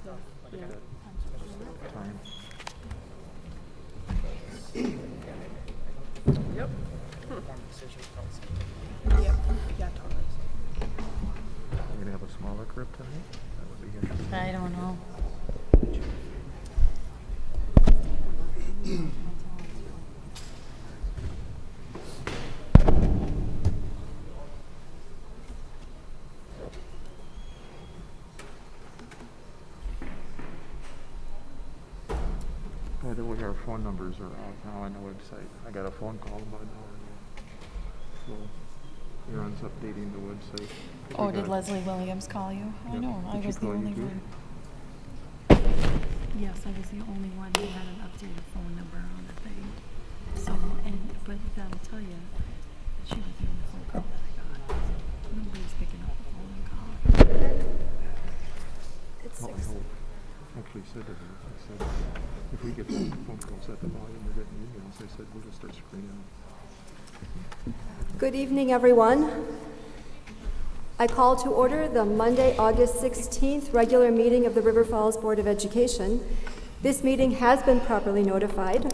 Time. Yep. Yeah, totally. We're gonna have a smaller group tonight? That would be interesting. I don't know. By the way, our phone numbers are out now on the website. I got a phone call about an hour ago. So, Aaron's updating the website. Oh, We did got- Leslie Williams call you? I Yep. know, I Did she was the call you only too? one. Yes, I was the only one who had an updated phone number on the thing. So, but that'll tell you, she was the only phone call that I got. Nobody's picking up the phone and calling. It's Well, I hope. Actually said to her, I said, if we get phone calls at the volume we're getting emails, I said, we'll just start screening them. Good evening, everyone. I call to order the Monday, August 16th regular meeting of the River Falls Board of Education. This meeting has been properly notified.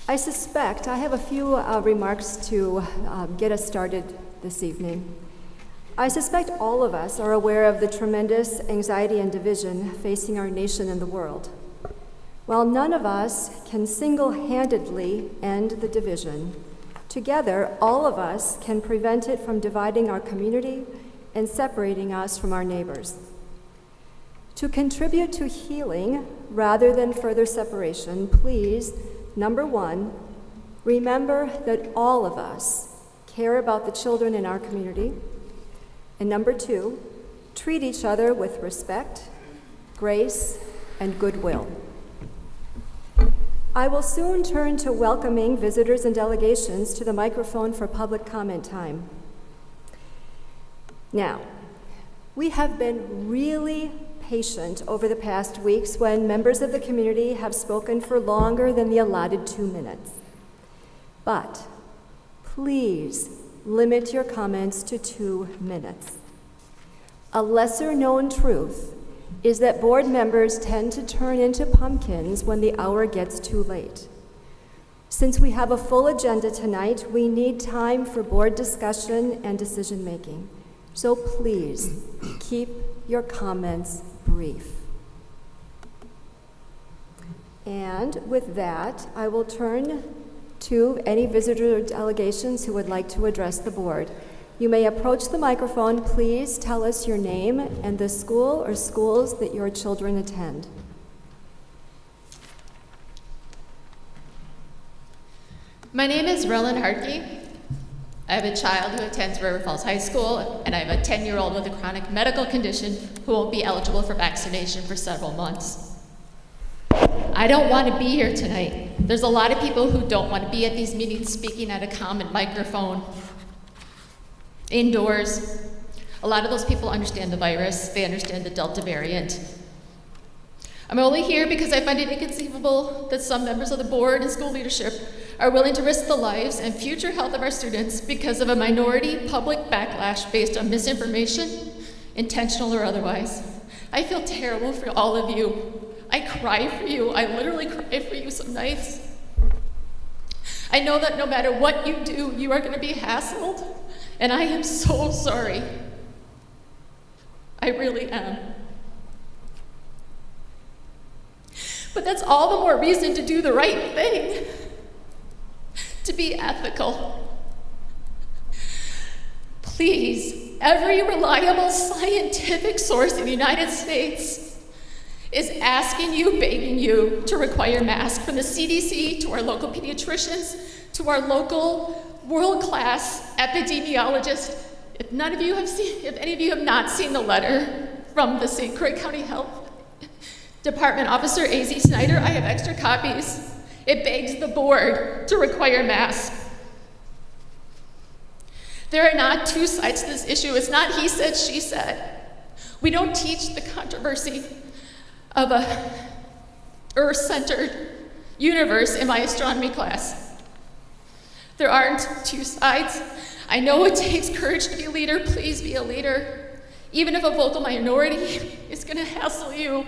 I suspect I have a few remarks to get us started this evening. I suspect all of us are aware of the tremendous anxiety and division facing our nation and the world. While none of us can single-handedly end the division, together, all of us can prevent it from dividing our community and separating us from our neighbors. To contribute to healing rather than further separation, please, number one, remember that all of us care about the children in our community. And number two, treat each other with respect, grace, and goodwill. I will soon turn to welcoming visitors and delegations to the microphone for public comment time. Now, we have been really patient over the past weeks when members of the community have spoken for longer than the allotted 2 minutes. But please limit your comments to 2 minutes. A lesser-known truth is that board members tend to turn into pumpkins when the hour gets too late. Since we have a full agenda tonight, we need time for board discussion and decision-making. So please, keep your comments brief. And with that, I will turn to any visitor or delegations who would like to address the board. You may approach the microphone. Please tell us your name and the school or schools that your children attend. My name is Roland Hartke. I have a child who attends River Falls High School, and I have a 10-year-old with a chronic medical condition who won't be eligible for vaccination for several months. I don't want to be here tonight. There's a lot of people who don't want to be at these meetings speaking at a common microphone, indoors. A lot of those people understand the virus. They understand the Delta variant. I'm only here because I find it inconceivable that some members of the board and school leadership are willing to risk the lives and future health of our students because of a minority public backlash based on misinformation, intentional or otherwise. I feel terrible for all of you. I cry for you. I literally cry for you some nights. I know that no matter what you do, you are going to be hassled, and I am so sorry. I really am. But that's all the more reason to do the right thing, to be ethical. Please, every reliable scientific source in the United States is asking you, begging you to require masks, from the CDC to our local pediatricians to our local world-class epidemiologist. If any of you have not seen the letter from the St. Croix County Health Department Officer A.Z. Snyder, I have extra copies. It begs the board to require masks. There are not two sides to this issue. It's not he said, she said. We don't teach the controversy of a Earth-centered universe in my astronomy class. There aren't two sides. I know it takes courage to be a leader. Please be a leader. even if a vocal minority is going to hassle you.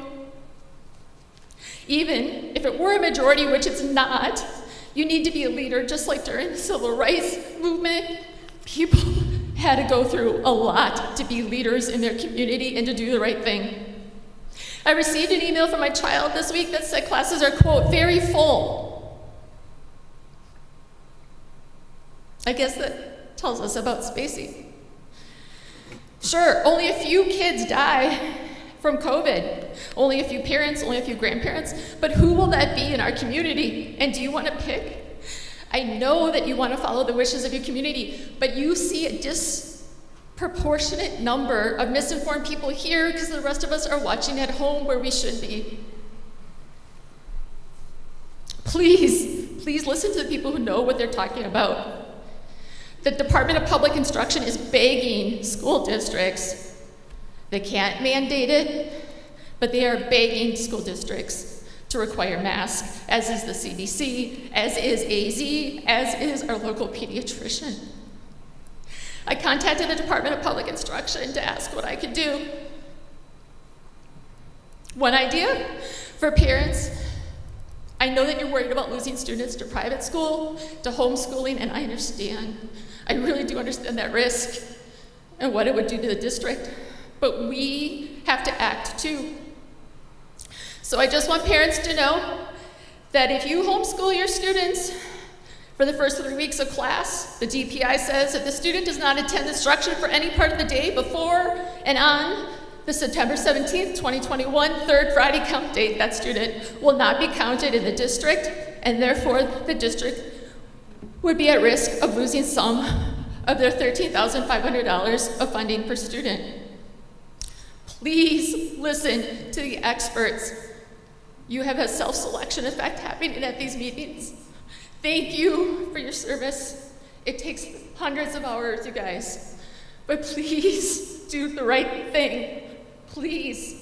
Even if it were a majority, which it's not, you need to be a leader, just like during the civil rights movement. People had to go through a lot to be leaders in their community and to do the right thing. I received an email from my child this week that said classes are, quote, very full. I guess that tells us about spacing. Sure, only a few kids die from COVID. Only a few parents, only a few grandparents. But who will that be in our community? And do you want to pick? I know that you want to follow the wishes of your community, but you see a disproportionate number of misinformed people here because the rest of us are watching at home where we should be. Please listen to the people who know what they're talking about. The Department of Public Instruction is begging school districts. They can't mandate it, but they are begging school districts to require masks, as is the CDC, as is AZ, as is our local pediatrician. I contacted the Department of Public Instruction to ask what I could do. One idea for parents, I know that you're worried about losing students to private school, to homeschooling, and I understand. I really do understand that risk and what it would do to the district, but we have to act too. So I just want parents to know that if you homeschool your students for the first 3 weeks of class, the DPI says if the student does not attend instruction for any part of the day before and on the September 17th, 2021, third Friday count date, that student will not be counted in the district, and therefore the district would be at risk of losing some of their $13,500 of funding per student. Please listen to the experts. You have a self-selection effect happening at these meetings. Thank you for your service. It takes hundreds of hours, you guys. But please do the right thing. Please.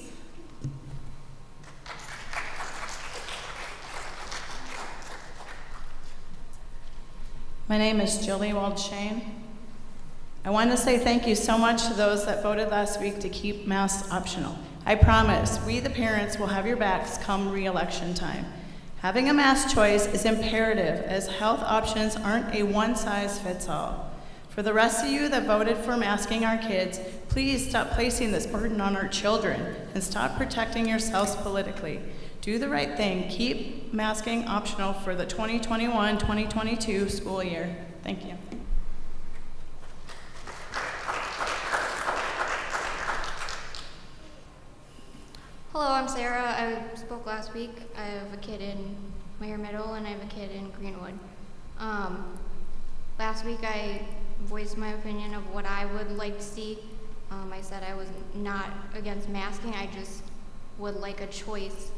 My name is Julie Waldshane. I want to say thank you so much to those that voted last week to keep masks optional. I promise we, the parents, will have your backs come re-election time. Having a mask choice is imperative, as health options aren't a one-size-fits-all. For the rest of you that voted for masking our kids, please stop placing this burden on our children and stop protecting yourselves politically. Do the right thing. Keep masking optional for the 2021-2022 school year. Thank you. Hello, I'm Sarah. I spoke last week. I have a kid in Mayer Middle and I have a kid in Greenwood. Last week I voiced my opinion of what I would like to see. I said I was not against masking. I just would like a choice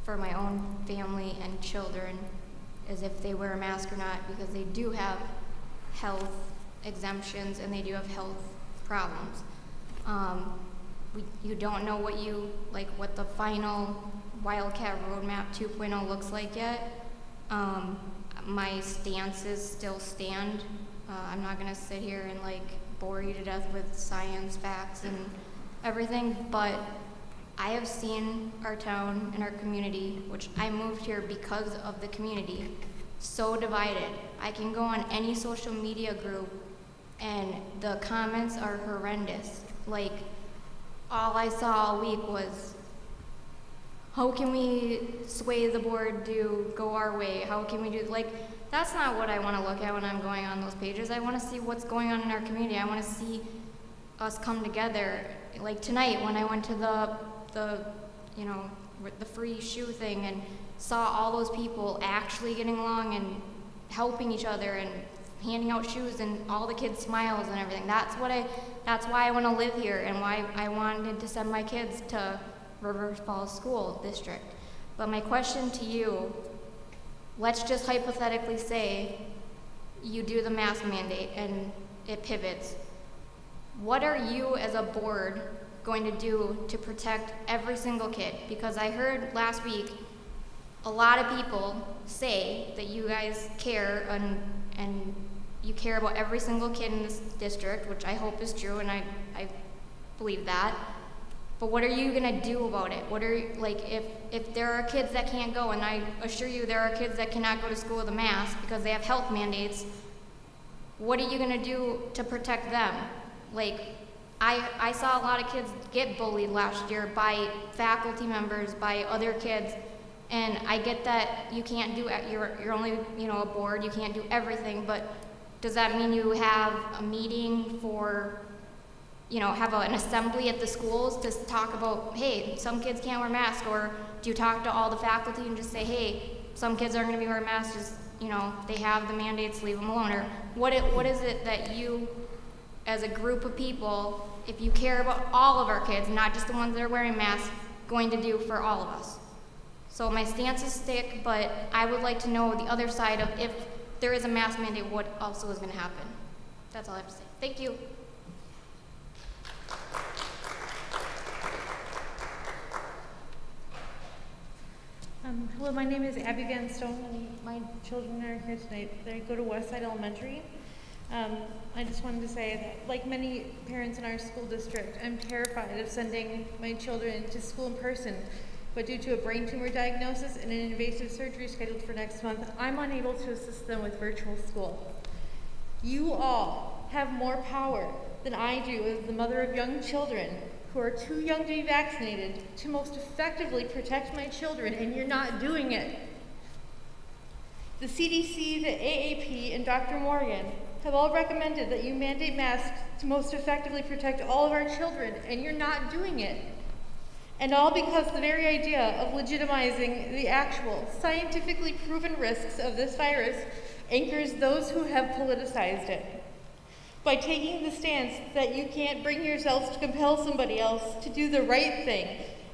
for my own family and children as if they wear a mask or not, because they do have health exemptions and they do have health problems. You don't know what the final Wildcat Roadmap 2.0 looks like yet. My stances still stand. I'm not gonna sit here and bore you to death with science, facts, and everything, but I have seen our town and our community, which I moved here because of the community, so divided. I can go on any social media group and the comments are horrendous. All I saw all week was, how can we sway the board to go our way? How can we do, that's not what I want to look at when I'm going on those pages. I want to see what's going on in our community. I want to see us come together. Like tonight when I went to the free shoe thing and saw all those people actually getting along and helping each other and handing out shoes and all the kids' smiles and everything. That's why I want to live here and why I wanted to send my kids to River Falls School District. But my question to you, let's just hypothetically say you do the mask mandate and it pivots. What are you as a board going to do to protect every single kid? Because I heard last week a lot of people say that you guys care and you care about every single kid in this district, which I hope is true, and I believe that. But what are you gonna do about it? What are, like, if there are kids that can't go, and I assure you there are kids that cannot go to school with a mask because they have health mandates, what are you gonna do to protect them? Like, I saw a lot of kids get bullied last year by faculty members, by other kids, and I get that you can't do, you're only, you know, a board, you can't do everything, but does that mean you have a meeting for, you know, have an assembly at the schools to talk about, hey, some kids can't wear masks, or do you talk to all the faculty and just say, hey, some kids aren't gonna be wearing masks, just, you know, they have the mandates, leave them alone, or what is it that you, as a group of people, if you care about all of our kids, not just the ones that are wearing masks, going to do for all of us? So my stance is stick, but I would like to know the other side of, if there is a mask mandate, what also is gonna happen. That's all I have to say. Thank you. Hello, my name is Abby Van Stone, and my children are here tonight. They go to Westside Elementary. I just wanted to say that, like many parents in our school district, I'm terrified of sending my children to school in person, but due to a brain tumor diagnosis and an invasive surgery scheduled for next month, I'm unable to assist them with virtual school. You all have more power than I do as the mother of young children who are too young to be vaccinated to most effectively protect my children, and you're not doing it. The CDC, the AAP, and Dr. Morgan have all recommended that you mandate masks to most effectively protect all of our children, and you're not doing it. And all because the very idea of legitimizing the actual, scientifically proven risks of this virus anchors those who have politicized it. By taking the stance that you can't bring yourselves to compel somebody else to do the right thing,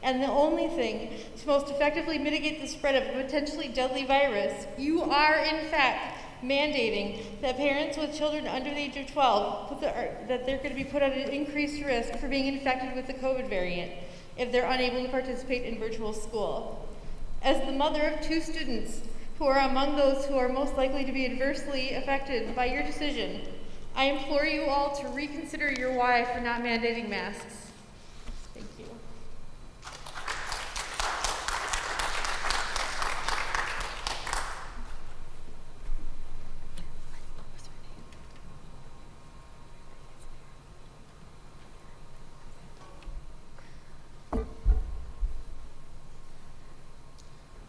and the only thing to most effectively mitigate the spread of a potentially deadly virus, you are in fact mandating that parents with children under the age of 12, that they're going to be put at an increased risk for being infected with the COVID variant if they're unable to participate in virtual school. As the mother of 2 students who are among those who are most likely to be adversely affected by your decision, I implore you all to reconsider your why for not mandating masks. Thank you.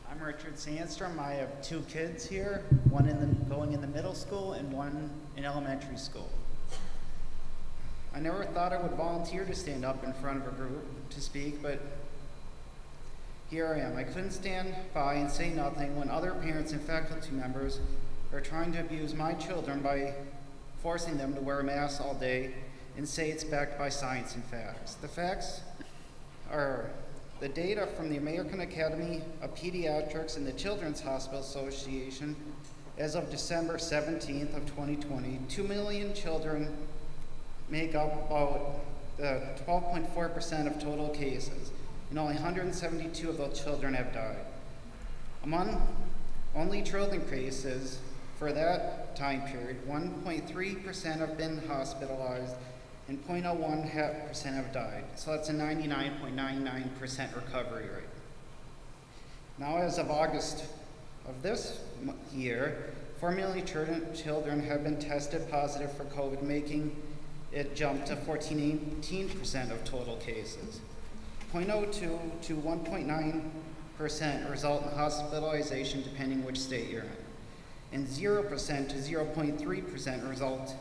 I'm Richard Sandstrom. I have 2 kids here, one going in the middle school and one in elementary school. I never thought I would volunteer to stand up in front of a group to speak, but here I am. I couldn't stand by and say nothing when other parents and faculty members are trying to abuse my children by forcing them to wear masks all day and say it's backed by science and facts. The facts are the data from the American Academy of Pediatrics and the Children's Hospital Association as of December 17th of 2020, 2 million children make up about 12.4% of total cases, and only 172 of those children have died. Among only children cases for that time period, 1.3% have been hospitalized and 0.01% have died. So that's a 99.99% recovery rate. Now, as of August of this year, 4 million children have been tested positive for COVID, making it jump to 18% of total cases. 0.02 to 1.9% result in hospitalization depending which state you're in, and 0% to 0.3% result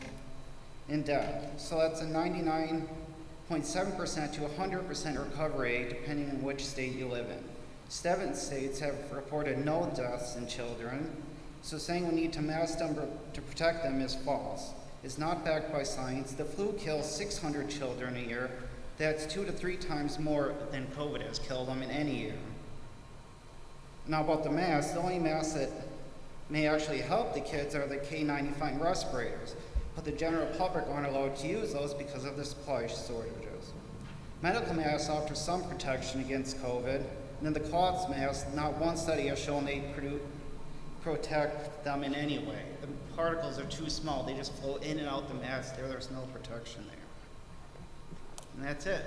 in death. So that's a 99.7% to 100% recovery rate depending on which state you live in. 7 states have reported no deaths in children, so saying we need to mask them to protect them is false. It's not backed by science. The flu kills 600 children a year. That's 2 to 3 times more than COVID has killed them in any year. Now about the masks, the only masks that may actually help the kids are the K95 respirators, but the general public aren't allowed to use those because of the supply shortages. Medical masks offer some protection against COVID, and then the cloth masks, not one study has shown they protect them in any way. The particles are too small, they just flow in and out the mask, there's no protection there. And that's it.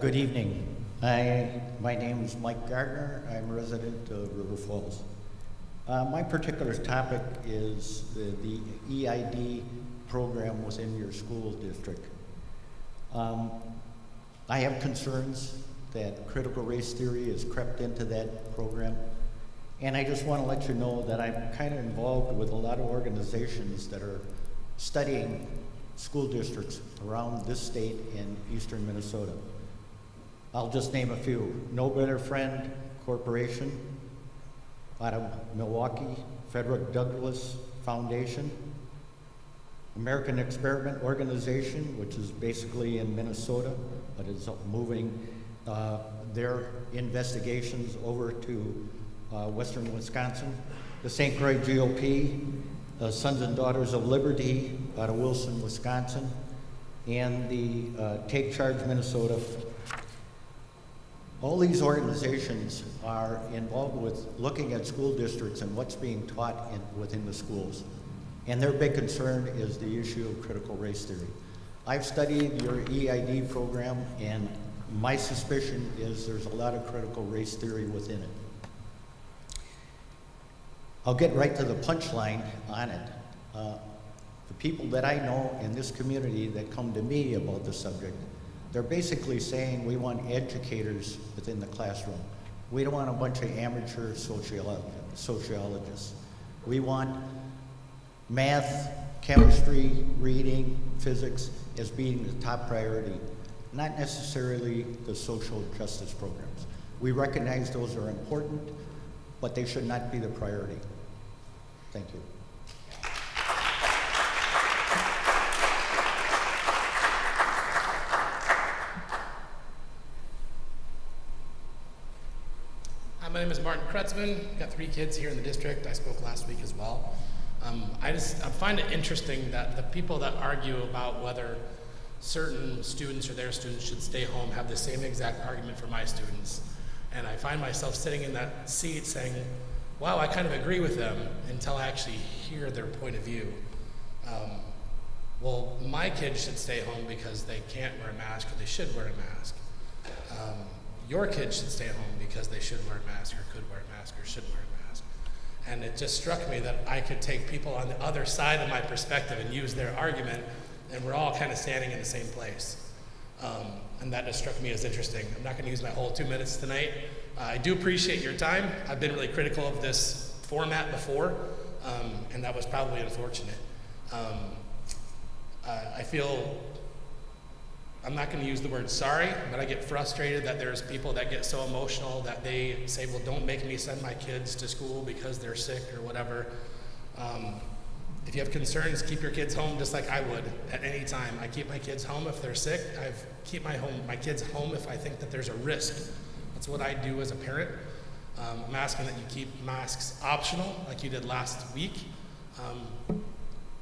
Good evening. My name is Mike Gardner. I'm a resident of River Falls. My particular topic is the EID program within your school district. I have concerns that critical race theory has crept into that program, and I just want to let you know that I'm kind of involved with a lot of organizations that are studying school districts around this state and eastern Minnesota. I'll just name a few. No Better Friend Corporation out of Milwaukee, Frederick Douglass Foundation, American Experiment Organization, which is basically in Minnesota, but is moving their investigations over to western Wisconsin. The St. Croix GOP, Sons and Daughters of Liberty out of Wilson, Wisconsin, and the Take Charge Minnesota. All these organizations are involved with looking at school districts and what's being taught within the schools. And their big concern is the issue of critical race theory. I've studied your EID program, and my suspicion is there's a lot of critical race theory within it. I'll get right to the punchline on it. The people that I know in this community that come to me about the subject, they're basically saying we want educators within the classroom. We don't want a bunch of amateur sociologists. We want math, chemistry, reading, physics as being the top priority, not necessarily the social justice programs. We recognize those are important, but they should not be the priority. Thank you. My name is Martin Kretzman. Got 3 kids here in the district. I spoke last week as well. I find it interesting that the people that argue about whether certain students or their students should stay home have the same exact argument for my students. And I find myself sitting in that seat saying, wow, I kind of agree with them until I actually hear their point of view. Well, my kids should stay home because they can't wear a mask or they should wear a mask. Your kids should stay home because they should wear a mask or could wear a mask or should wear a mask. And it just struck me that I could take people on the other side of my perspective and use their argument, and we're all kind of standing in the same place. And that just struck me as interesting. I'm not going to use my whole 2 minutes tonight. I do appreciate your time. I've been really critical of this format before, and that was probably unfortunate. I feel, I'm not going to use the word sorry, but I get frustrated that there's people that get so emotional that they say, well, don't make me send my kids to school because they're sick or whatever. If you have concerns, keep your kids home just like I would at any time. I keep my kids home if they're sick. I keep my kids home if I think that there's a risk. That's what I do as a parent. I'm asking that you keep masks optional like you did last week.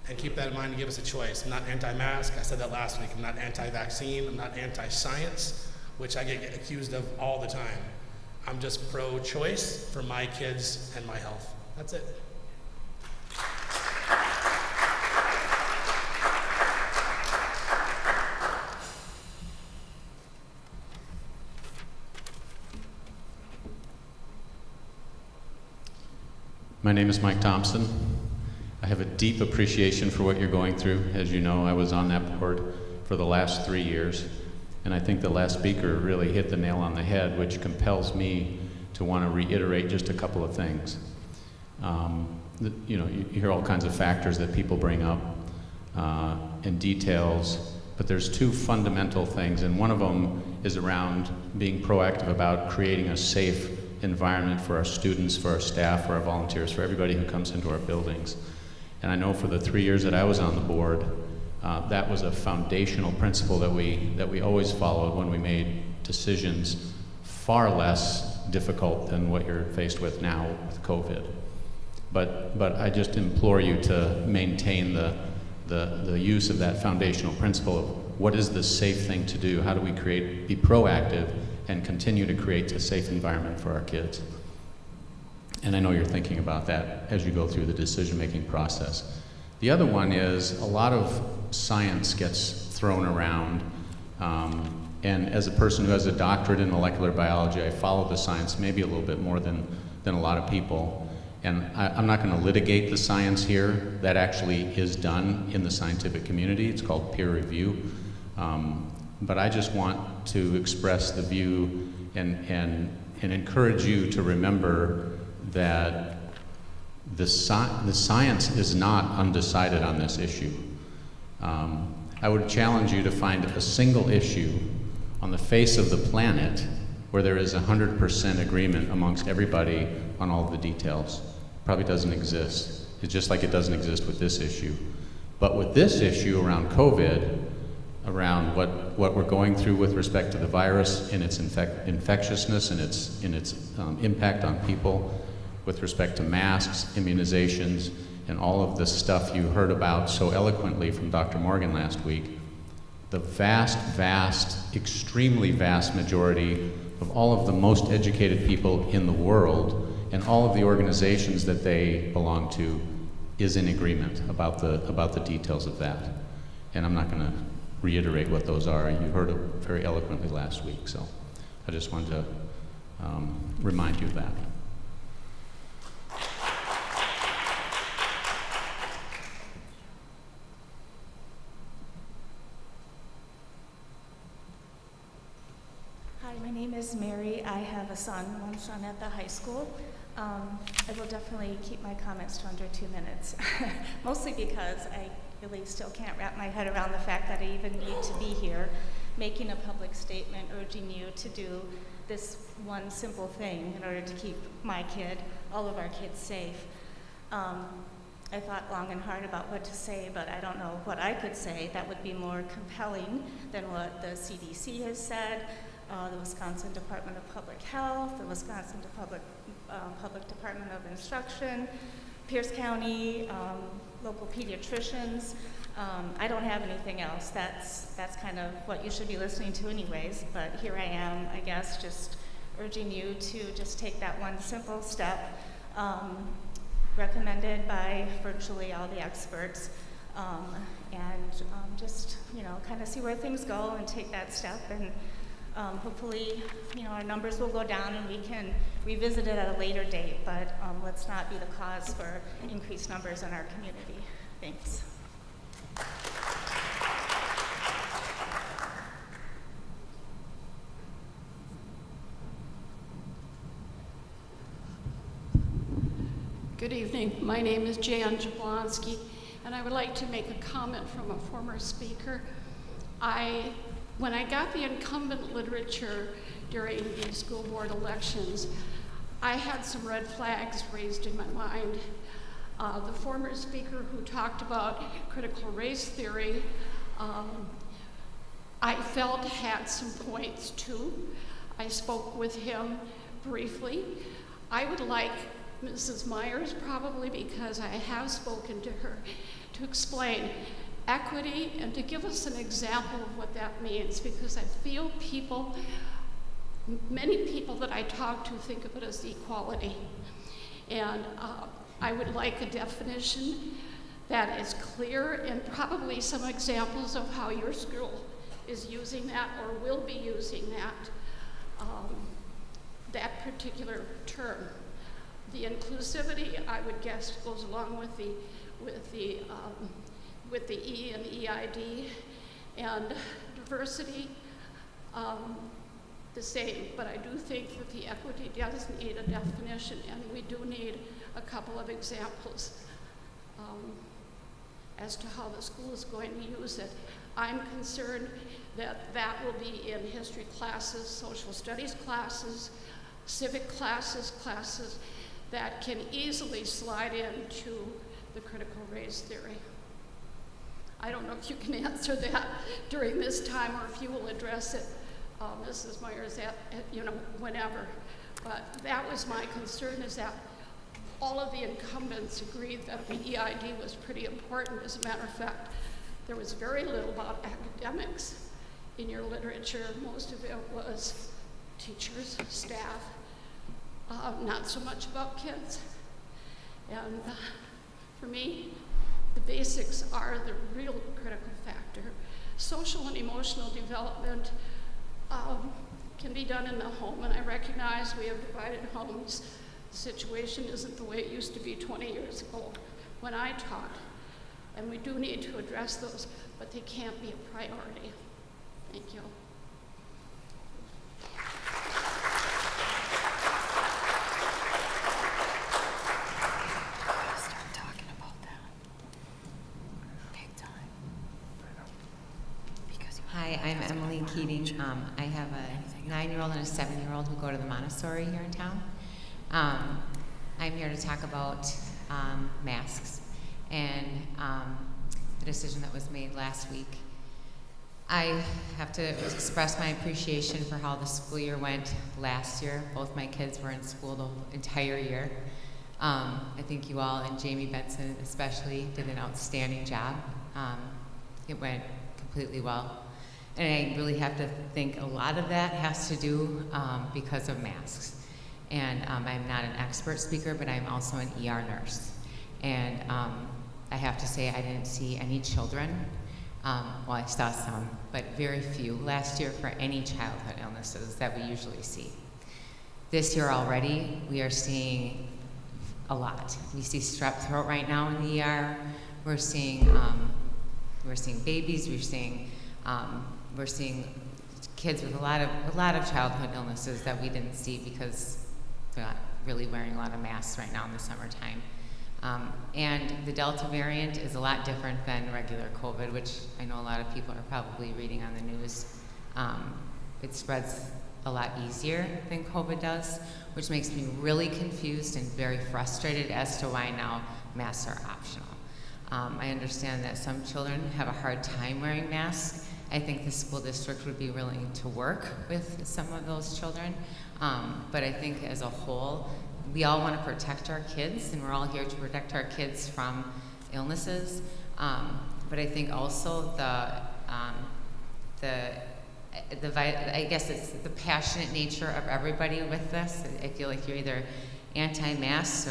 And keep that in mind and give us a choice. I'm not anti-mask. I said that last week. I'm not anti-vaccine. I'm not anti-science, which I get accused of all the time. I'm just pro-choice for my kids and my health. That's it. My name is Mike Thompson. I have a deep appreciation for what you're going through. As you know, I was on that board for the last 3 years, and I think the last speaker really hit the nail on the head, which compels me to want to reiterate just a couple of things. You hear all kinds of factors that people bring up and details, but there's 2 fundamental things, and one of them is around being proactive about creating a safe environment for our students, for our staff, for our volunteers, for everybody who comes into our buildings. And I know for the 3 years that I was on the board, that was a foundational principle that we always followed when we made decisions far less difficult than what you're faced with now with COVID. But I just implore you to maintain the the use of that foundational principle of what is the safe thing to do? How do we be proactive and continue to create a safe environment for our kids? And I know you're thinking about that as you go through the decision-making process. The other one is a lot of science gets thrown around. And as a person who has a doctorate in molecular biology, I follow the science maybe a little bit more than a lot of people. And I'm not going to litigate the science here. That actually is done in the scientific community. It's called peer review. But I just want to express the view and encourage you to remember that the science is not undecided on this issue. I would challenge you to find a single issue on the face of the planet where there is 100% agreement amongst everybody on all of the details. Probably doesn't exist. It's just like it doesn't exist with this issue. But with this issue around COVID, around what we're going through with respect to the virus and its infectiousness and its impact on people, with respect to masks, immunizations, and all of the stuff you heard about so eloquently from Dr. Morgan last week, the vast, extremely vast majority of all of the most educated people in the world and all of the organizations that they belong to is in agreement about the details of that. And I'm not going to reiterate what those are. You heard it very eloquently last week, so I just wanted to remind you of that. Hi, my name is Mary. I have one son at the high school. I will definitely keep my comments to under 2 minutes, mostly because I really still can't wrap my head around the fact that I even need to be here making a public statement urging you to do this one simple thing in order to keep my kid, all of our kids, safe. I thought long and hard about what to say, but I don't know what I could say that would be more compelling than what the CDC has said, the Wisconsin Department of Public Health, the Wisconsin Public Department of Instruction, Pierce County, local pediatricians. I don't have anything else. That's kind of what you should be listening to anyways, but here I am, I guess, just urging you to just take that one simple step, recommended by virtually all the experts, and just, kind of see where things go and take that step, and hopefully, our numbers will go down and we can revisit it at a later date, but let's not be the cause for increased numbers in our community. Thanks. Good evening. My name is Jan Jablonski, and I would like to make a comment from a former speaker. When I got the incumbent literature during the school board elections, I had some red flags raised in my mind. The former speaker who talked about critical race theory, I felt had some points too. I spoke with him briefly. I would like Mrs. Myers, probably because I have spoken to her, to explain equity and to give us an example of what that means, because I feel many people that I talk to think of it as equality. And I would like a definition that is clear and probably some examples of how your school is using that or will be using that particular term. The inclusivity, I would guess, goes along with the E and EID, and diversity, the same. But I do think that the equity does need a definition, and we do need a couple of examples as to how the school is going to use it. I'm concerned that that will be in history classes, social studies classes, civic classes that can easily slide into the critical race theory. I don't know if you can answer that during this time or if you will address it, Mrs. Myers, whenever. But that was my concern, is that all of the incumbents agreed that the EID was pretty important. As a matter of fact, there was very little about academics in your literature. Most of it was teachers, staff, not so much about kids. And for me, the basics are the real critical factor. Social and emotional development can be done in the home, and I recognize we have divided homes. The situation isn't the way it used to be 20 years ago when I taught, and we do need to address those, but they can't be a priority. Thank you. Start talking about that. Big time. Because Hi, I'm Emily Keating. I have a 9-year-old and a 7-year-old who go to the Montessori here in town. I'm here to talk about masks and the decision that was made last week. I have to express my appreciation for how the school year went last year. Both my kids were in school the entire year. I think you all, and Jamie Benson especially, did an outstanding job. It went completely well. And I really have to think a lot of that has to do because of masks. And I'm not an expert speaker, but I'm also an ER nurse. And I have to say I didn't see any children. Well, I saw some, but very few last year for any childhood illnesses that we usually see. This year already, we are seeing a lot. We see strep throat right now in the ER. We're seeing babies. We're seeing kids with a lot of childhood illnesses that we didn't see because they're not really wearing a lot of masks right now in the summertime. And the Delta variant is a lot different than regular COVID, which I know a lot of people are probably reading on the news. It spreads a lot easier than COVID does, which makes me really confused and very frustrated as to why now masks are optional. I understand that some children have a hard time wearing masks. I think the school district would be willing to work with some of those children. But I think as a whole, we all want to protect our kids, and we're all here to protect our kids from illnesses. But I think also I guess it's the passionate nature of everybody with this. I feel like you're either anti-masks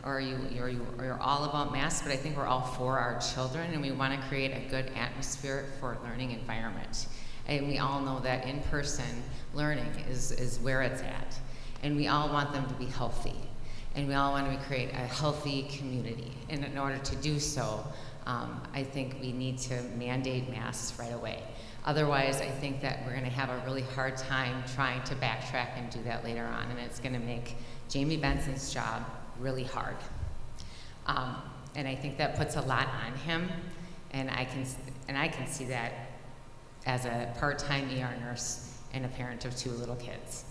or you're all about masks, but I think we're all for our children, and we want to create a good atmosphere for learning environment. And we all know that in-person learning is where it's at. And we all want them to be healthy. And we all want to create a healthy community. And in order to do so, I think we need to mandate masks right away. Otherwise, I think that we're going to have a really hard time trying to backtrack and do that later on. And it's going to make Jamie Benson's job really hard. And I think that puts a lot on him. And I can see that as a part-time ER nurse and a parent of 2 little kids.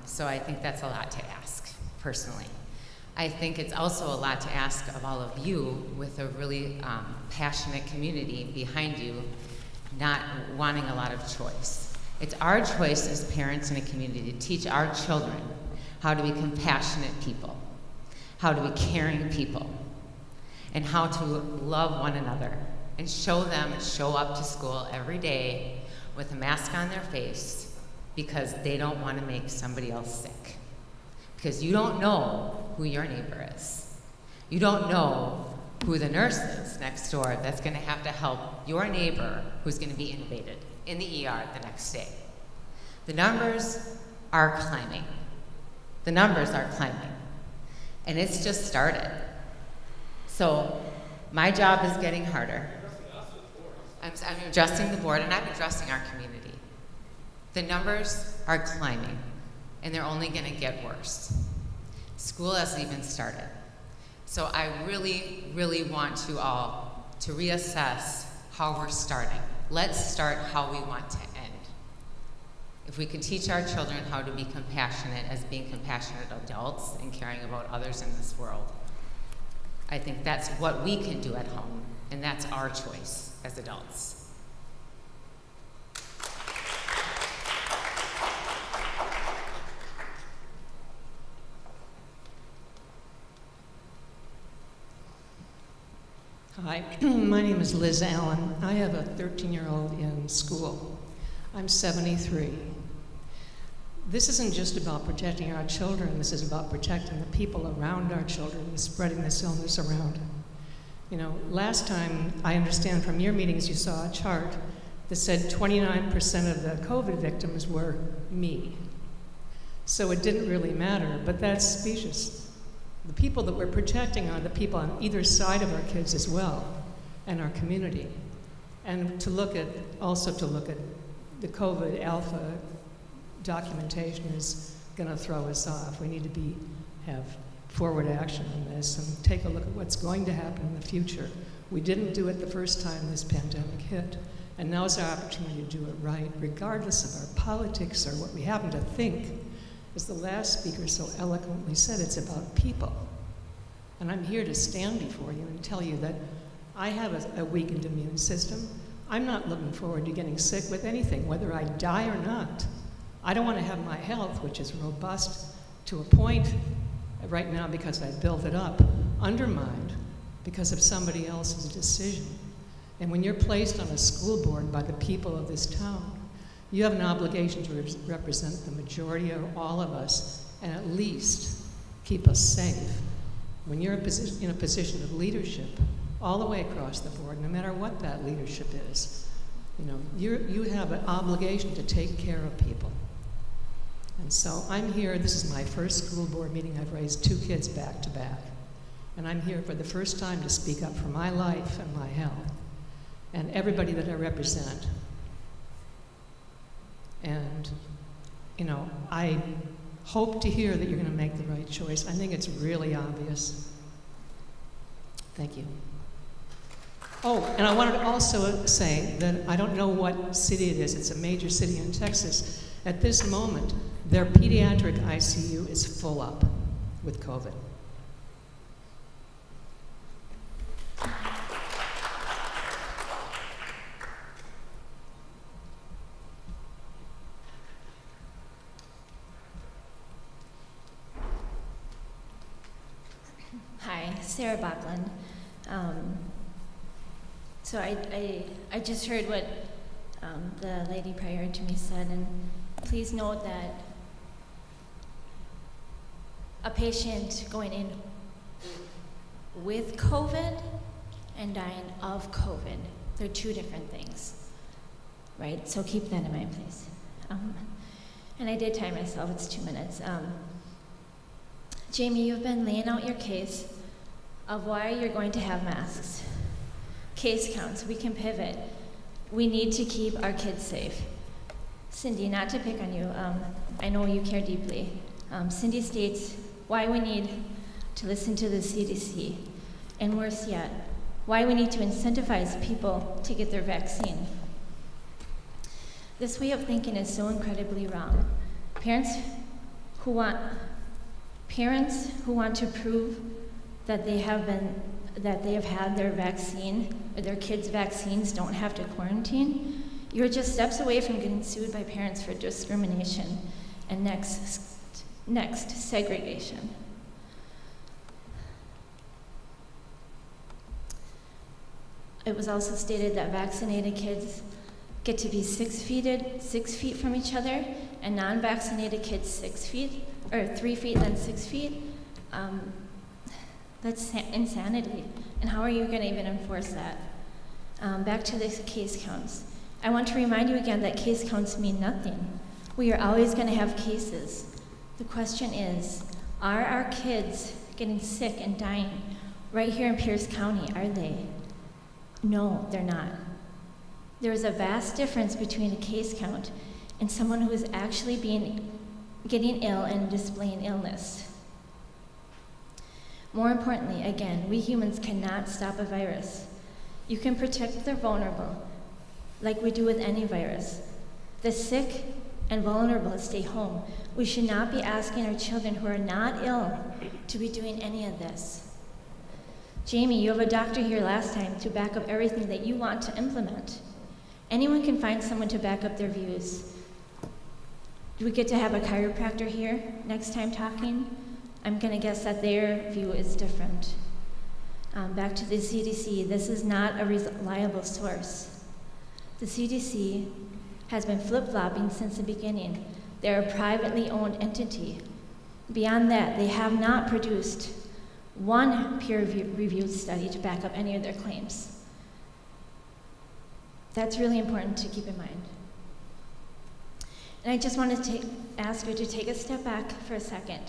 So I think that's a lot to ask, personally. I think it's also a lot to ask of all of you with a really passionate community behind you, not wanting a lot of choice. It's our choice as parents in a community to teach our children how to be compassionate people, how to be caring people, and how to love one another, and show up to school every day with a mask on their face because they don't want to make somebody else sick. Because you don't know who your neighbor is. You don't know who the nurse is next door that's going to have to help your neighbor who's going to be intubated in the ER the next day. The numbers are climbing. The numbers are climbing. And it's just started. So my job is getting harder. I'm adjusting the board, and I'm addressing our community. The numbers are climbing, and they're only going to get worse. School hasn't even started. So I really, really want you all to reassess how we're starting. Let's start how we want to end. If we can teach our children how to be compassionate as being compassionate adults and caring about others in this world, I think that's what we can do at home, and that's our choice as adults. Hi, my name is Liz Allen. I have a 13-year-old in school. I'm 73. This isn't just about protecting our children, this is about protecting the people around our children and spreading this illness around. You know, last time, I understand from your meetings you saw a chart that said 29% of the COVID victims were me. So it didn't really matter, but that's specious. The people that we're protecting are the people on either side of our kids as well, and our community. And also to look at the COVID alpha documentation is gonna throw us off. We need to have forward action on this and take a look at what's going to happen in the future. We didn't do it the first time this pandemic hit, and now's our opportunity to do it right, regardless of our politics or what we happen to think. As the last speaker so eloquently said, it's about people. And I'm here to stand before you and tell you that I have a weakened immune system. I'm not looking forward to getting sick with anything, whether I die or not. I don't want to have my health, which is robust to a point right now because I built it up, undermined because of somebody else's decision. And when you're placed on a school board by the people of this town, you have an obligation to represent the majority of all of us and at least keep us safe. When you're in a position of leadership, all the way across the board, no matter what that leadership is, you know, you have an obligation to take care of people. And so I'm here, this is my first school board meeting. I've raised 2 kids back to back. And I'm here for the first time to speak up for my life and my health and everybody that I represent. And, you know, I hope to hear that you're going to make the right choice. I think it's really obvious. Thank you. Oh, and I wanted to also say that I don't know what city it is. It's a major city in Texas. At this moment, their pediatric ICU is full up with COVID. Hi, Sarah Bachland. So I just heard what the lady prior to me said, and please note that a patient going in with COVID and dying of COVID, they're 2 different things, right? So keep that in mind, please. And I did time myself, it's 2 minutes. Jamie, you've been laying out your case of why you're going to have masks. Case counts, we can pivot. We need to keep our kids safe. Cindy, not to pick on you, I know you care deeply. Cindy states why we need to listen to the CDC, and worse yet, why we need to incentivize people to get their vaccine. This way of thinking is so incredibly wrong. Parents who want to prove that they have had their vaccine, or their kids' vaccines don't have to quarantine, you're just steps away from getting sued by parents for discrimination and next segregation. It was also stated that vaccinated kids get to be 6 feet from each other, and non-vaccinated kids 6 feet, or 3 feet and then 6 feet. That's insanity. And how are you going to even enforce that? Back to the case counts. I want to remind you again that case counts mean nothing. We are always going to have cases. The question is, are our kids getting sick and dying right here in Pierce County? Are they? No, they're not. There is a vast difference between a case count and someone who is actually getting ill and displaying illness. More importantly, again, we humans cannot stop a virus. You can protect the vulnerable, like we do with any virus. The sick and vulnerable stay home. We should not be asking our children who are not ill to be doing any of this. Jamie, you have a doctor here last time to back up everything that you want to implement. Anyone can find someone to back up their views. Do we get to have a chiropractor here next time talking? I'm going to guess that their view is different. Back to the CDC, this is not a reliable source. The CDC has been flip-flopping since the beginning. They're a privately owned entity. Beyond that, they have not produced one peer-reviewed study to back up any of their claims. That's really important to keep in mind. And I just wanted to ask you to take a step back for a second.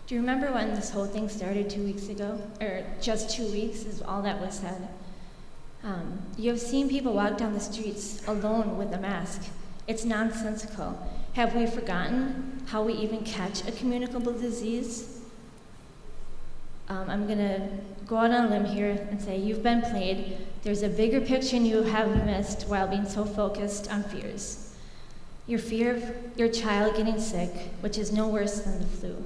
Do you remember when this whole thing started 2 weeks ago? Or just 2 weeks is all that was said. You have seen people walk down the streets alone with a mask. It's nonsensical. Have we forgotten how we even catch a communicable disease? I'm gonna go out on a limb here and say you've been played. There's a bigger picture you have missed while being so focused on fears. Your fear of your child getting sick, which is no worse than the flu.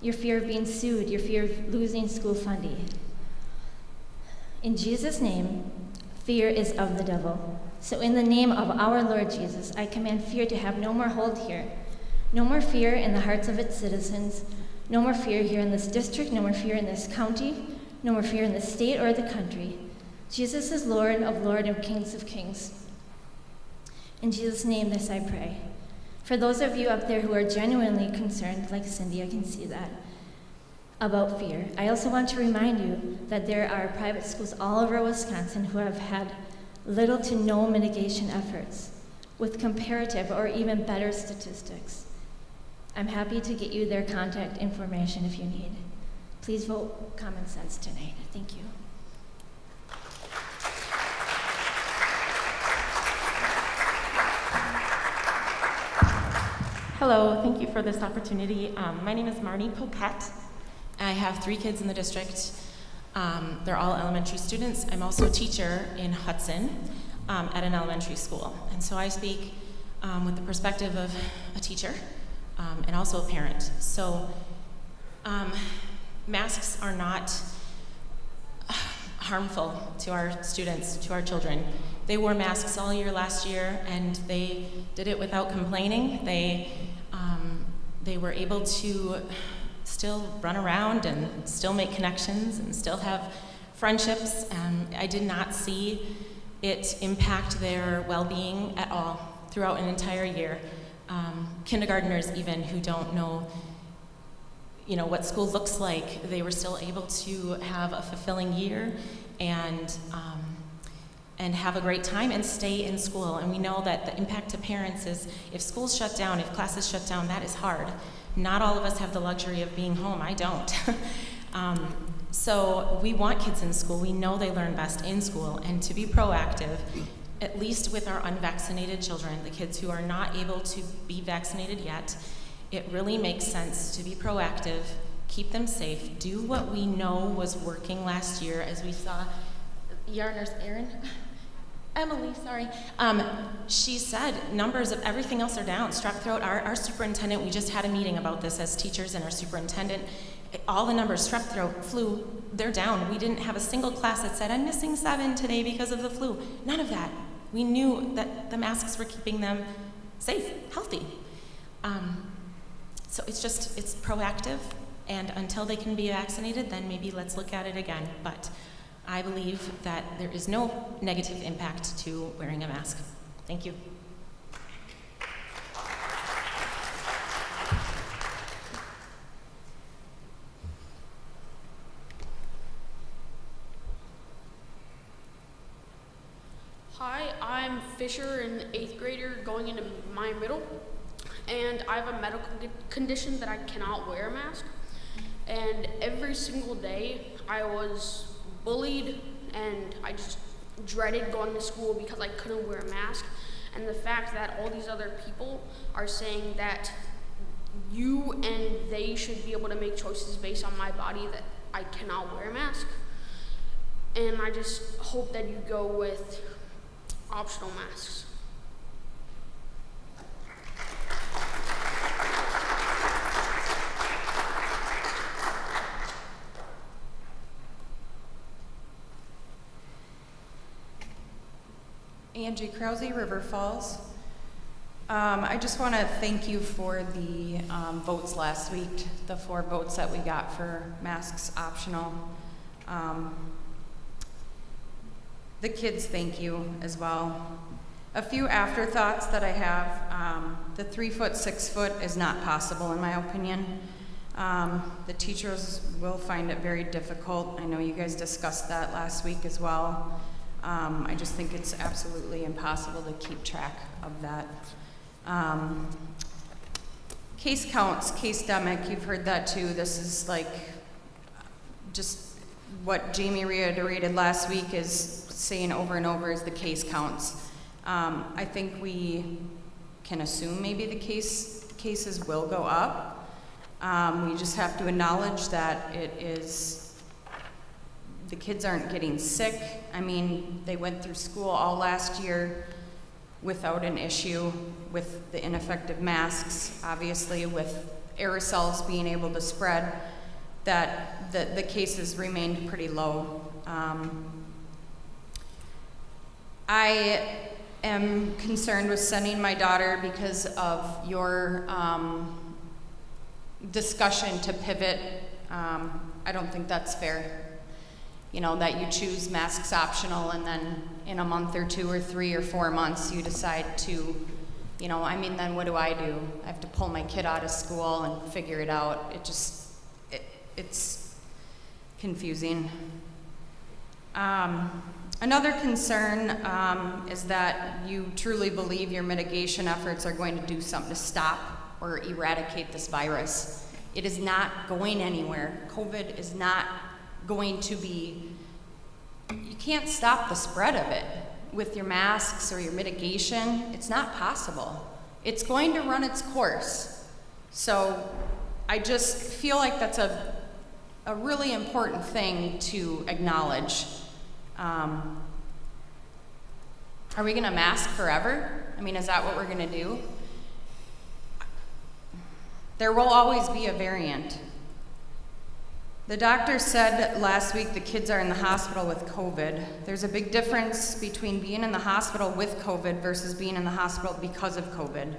Your fear of being sued, your fear of losing school funding. In Jesus' name, fear is of the devil. So in the name of our Lord Jesus, I command fear to have no more hold here. No more fear in the hearts of its citizens. No more fear here in this district, no more fear in this county, no more fear in the state or the country. Jesus is Lord of Lords and Kings of Kings. In Jesus' name, this I pray. For those of you up there who are genuinely concerned, like Cindy, I can see that, about fear, I also want to remind you that there are private schools all over Wisconsin who have had little to no mitigation efforts, with comparative or even better statistics. I'm happy to get you their contact information if you need. Please vote common sense tonight. Thank you. Hello, thank you for this opportunity. My name is Marnie Poquette. I have 3 kids in the district. They're all elementary students. I'm also a teacher in Hudson at an elementary school. And so I speak with the perspective of a teacher and also a parent. So masks are not harmful to our students, to our children. They wore masks all year last year, and they did it without complaining. They were able to still run around and still make connections and still have friendships. I did not see it impact their well-being at all throughout an entire year. Kindergartners even who don't know what school looks like, they were still able to have a fulfilling year and have a great time and stay in school. And we know that the impact to parents is if schools shut down, if classes shut down, that is hard. Not all of us have the luxury of being home. I don't. So we want kids in school. We know they learn best in school. And to be proactive, at least with our unvaccinated children, the kids who are not able to be vaccinated yet, it really makes sense to be proactive, keep them safe, do what we know was working last year, as we saw Emily, she said numbers of everything else are down. Strep throat, our superintendent, we just had a meeting about this as teachers and our superintendent. All the numbers, strep throat, flu, they're down. We didn't have a single class that said, I'm missing 7 today because of the flu. None of that. We knew that the masks were keeping them safe, healthy. So it's proactive, and until they can be vaccinated, then maybe let's look at it again. But I believe that there is no negative impact to wearing a mask. Thank you. Hi, I'm Fisher, an 8th grader going into my middle, and I have a medical condition that I cannot wear a mask. And every single day I was bullied, and I just dreaded going to school because I couldn't wear a mask. And the fact that all these other people are saying that you and they should be able to make choices based on my body, that I cannot wear a mask. And I just hope that you go with optional masks. Angie Krause, River Falls. I just want to thank you for the votes last week, the 4 votes that we got for masks optional. the kids thank you as well. A few afterthoughts that I have. The 3 foot, 6 foot is not possible in my opinion. The teachers will find it very difficult. I know you guys discussed that last week as well. I just think it's absolutely impossible to keep track of that. Case counts, case-demic, you've heard that too. This is like just what Jamie reiterated last week is saying over and over is the case counts. I think we can assume maybe the cases will go up. We just have to acknowledge that the kids aren't getting sick. I mean, they went through school all last year without an issue with the ineffective masks, obviously with aerosols being able to spread, that the cases remained pretty low. I am concerned with sending my daughter because of your discussion to pivot. I don't think that's fair. You know, that you choose masks optional and then in a month or 2 or 3 or 4 months you decide to, you know, I mean, then what do? I have to pull my kid out of school and figure it out. It's confusing. Another concern is that you truly believe your mitigation efforts are going to do something to stop or eradicate this virus. It is not going anywhere. COVID is not going to be, you can't stop the spread of it with your masks or your mitigation. It's not possible. It's going to run its course. So I just feel like that's a really important thing to acknowledge. Are we gonna mask forever? I mean, is that what we're gonna do? There will always be a variant. The doctor said last week the kids are in the hospital with COVID. There's a big difference between being in the hospital with COVID versus being in the hospital because of COVID.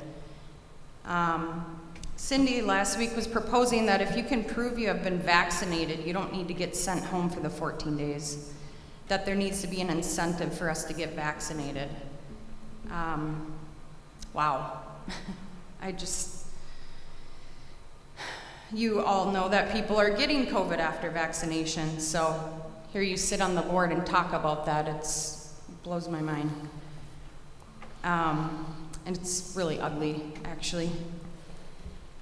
Cindy last week was proposing that if you can prove you have been vaccinated, you don't need to get sent home for the 14 days. That there needs to be an incentive for us to get vaccinated. Wow. You all know that people are getting COVID after vaccination, so here you sit on the board and talk about that, it blows my mind. And it's really ugly, actually.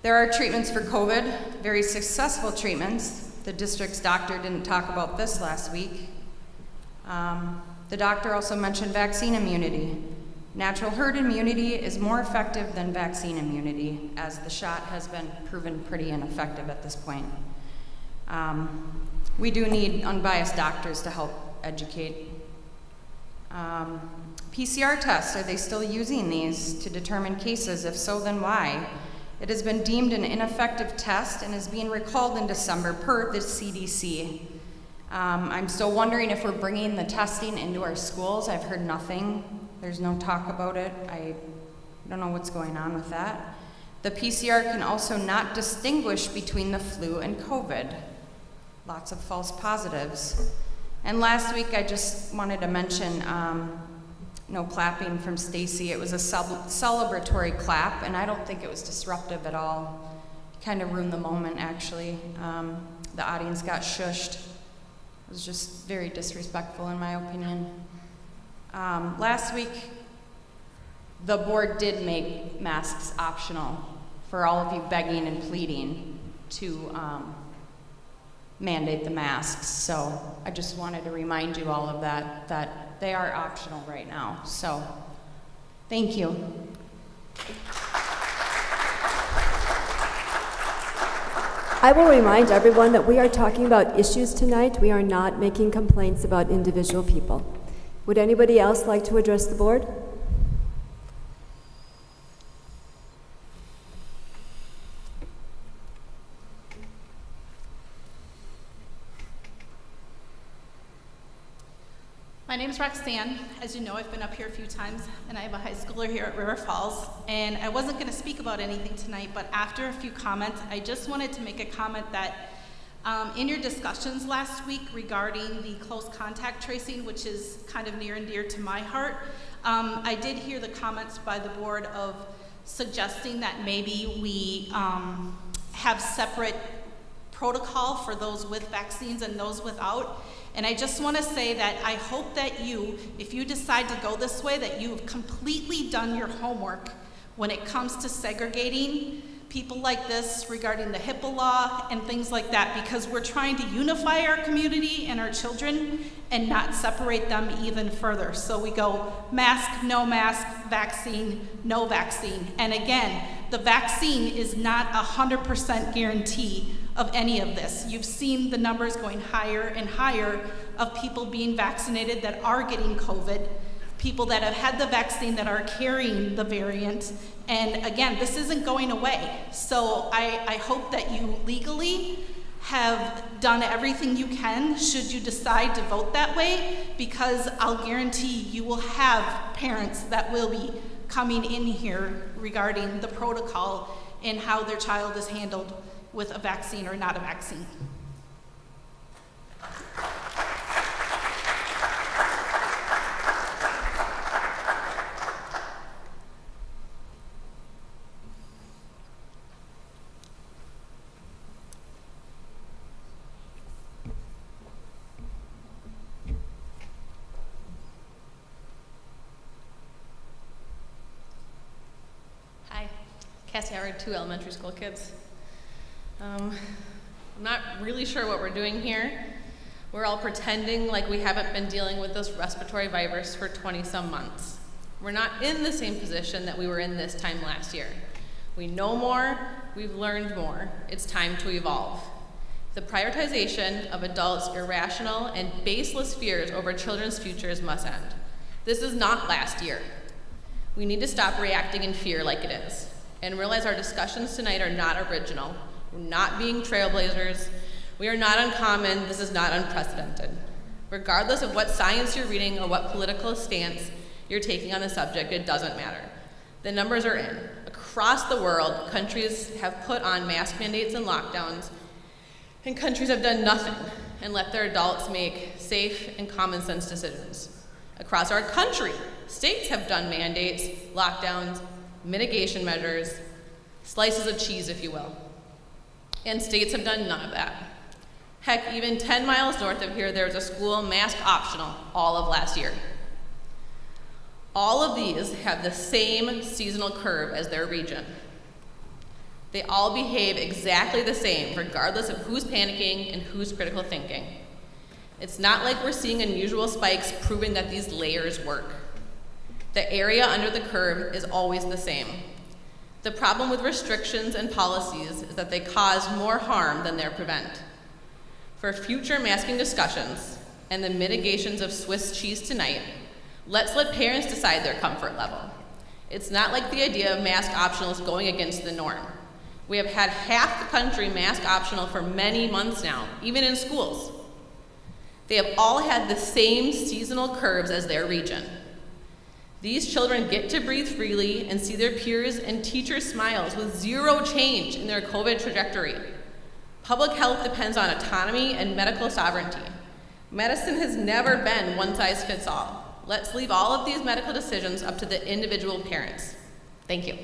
There are treatments for COVID, very successful treatments. The district's doctor didn't talk about this last week. The doctor also mentioned vaccine immunity. Natural herd immunity is more effective than vaccine immunity, as the shot has been proven pretty ineffective at this point. We do need unbiased doctors to help educate. PCR tests, are they still using these to determine cases? If so, then why? It has been deemed an ineffective test and is being recalled in December per the CDC. I'm still wondering if we're bringing the testing into our schools. I've heard nothing. There's no talk about it. I don't know what's going on with that. The PCR can also not distinguish between the flu and COVID. Lots of false positives. And last week I just wanted to mention no clapping from Stacy. It was a celebratory clap, and I don't think it was disruptive at all. Kind of ruined the moment, actually. The audience got shushed. It was just very disrespectful, in my opinion. Last week, the board did make masks optional for all of you begging and pleading to mandate the masks. So I just wanted to remind you all of that, that they are optional right now. So thank you. I will remind everyone that we are talking about issues tonight. We are not making complaints about individual people. Would anybody else like to address the board? My name is Roxanne. As you know, I've been up here a few times, and I have a high schooler here at River Falls. And I wasn't going to speak about anything tonight, but after a few comments, I just wanted to make a comment that In your discussions last week regarding the close contact tracing, which is kind of near and dear to my heart, I did hear the comments by the board of suggesting that maybe we have separate protocol for those with vaccines and those without. And I just want to say that I hope that you, if you decide to go this way, that you have completely done your homework when it comes to segregating people like this regarding the HIPAA law and things like that, because we're trying to unify our community and our children and not separate them even further. So we go mask, no mask, vaccine, no vaccine. And again, the vaccine is not 100% guarantee of any of this. You've seen the numbers going higher and higher of people being vaccinated that are getting COVID, people that have had the vaccine that are carrying the variant. And again, this isn't going away. So I hope that you legally have done everything you can should you decide to vote that way, because I'll guarantee you will have parents that will be coming in here regarding the protocol and how their child is handled with a vaccine or not a vaccine. Hi, Cassie Howard, 2 elementary school kids. I'm not really sure what we're doing here. We're all pretending like we haven't been dealing with this respiratory virus for 20-some months. We're not in the same position that we were in this time last year. We know more, we've learned more. It's time to evolve. The prioritization of adults' irrational and baseless fears over children's futures must end. This is not last year. We need to stop reacting in fear like it is, and realize our discussions tonight are not original. We're not being trailblazers. We are not uncommon. This is not unprecedented. Regardless of what science you're reading or what political stance you're taking on the subject, it doesn't matter. The numbers are in. Across the world, countries have put on mask mandates and lockdowns, and countries have done nothing and let their adults make safe and common sense decisions. Across our country, states have done mandates, lockdowns, mitigation measures, slices of cheese, if you will. And states have done none of that. Heck, even 10 miles north of here, there was a school mask optional all of last year. All of these have the same seasonal curve as their region. They all behave exactly the same, regardless of who's panicking and who's critical thinking. It's not like we're seeing unusual spikes proving that these layers work. The area under the curve is always the same. The problem with restrictions and policies is that they cause more harm than they prevent. For future masking discussions and the mitigations of Swiss cheese tonight, let's let parents decide their comfort level. It's not like the idea of mask optional is going against the norm. We have had half the country mask optional for many months now, even in schools. They have all had the same seasonal curves as their region. These children get to breathe freely and see their peers and teachers' smiles with zero change in their COVID trajectory. Public health depends on autonomy and medical sovereignty. Medicine has never been one size fits all. Let's leave all of these medical decisions up to the individual parents. Thank you.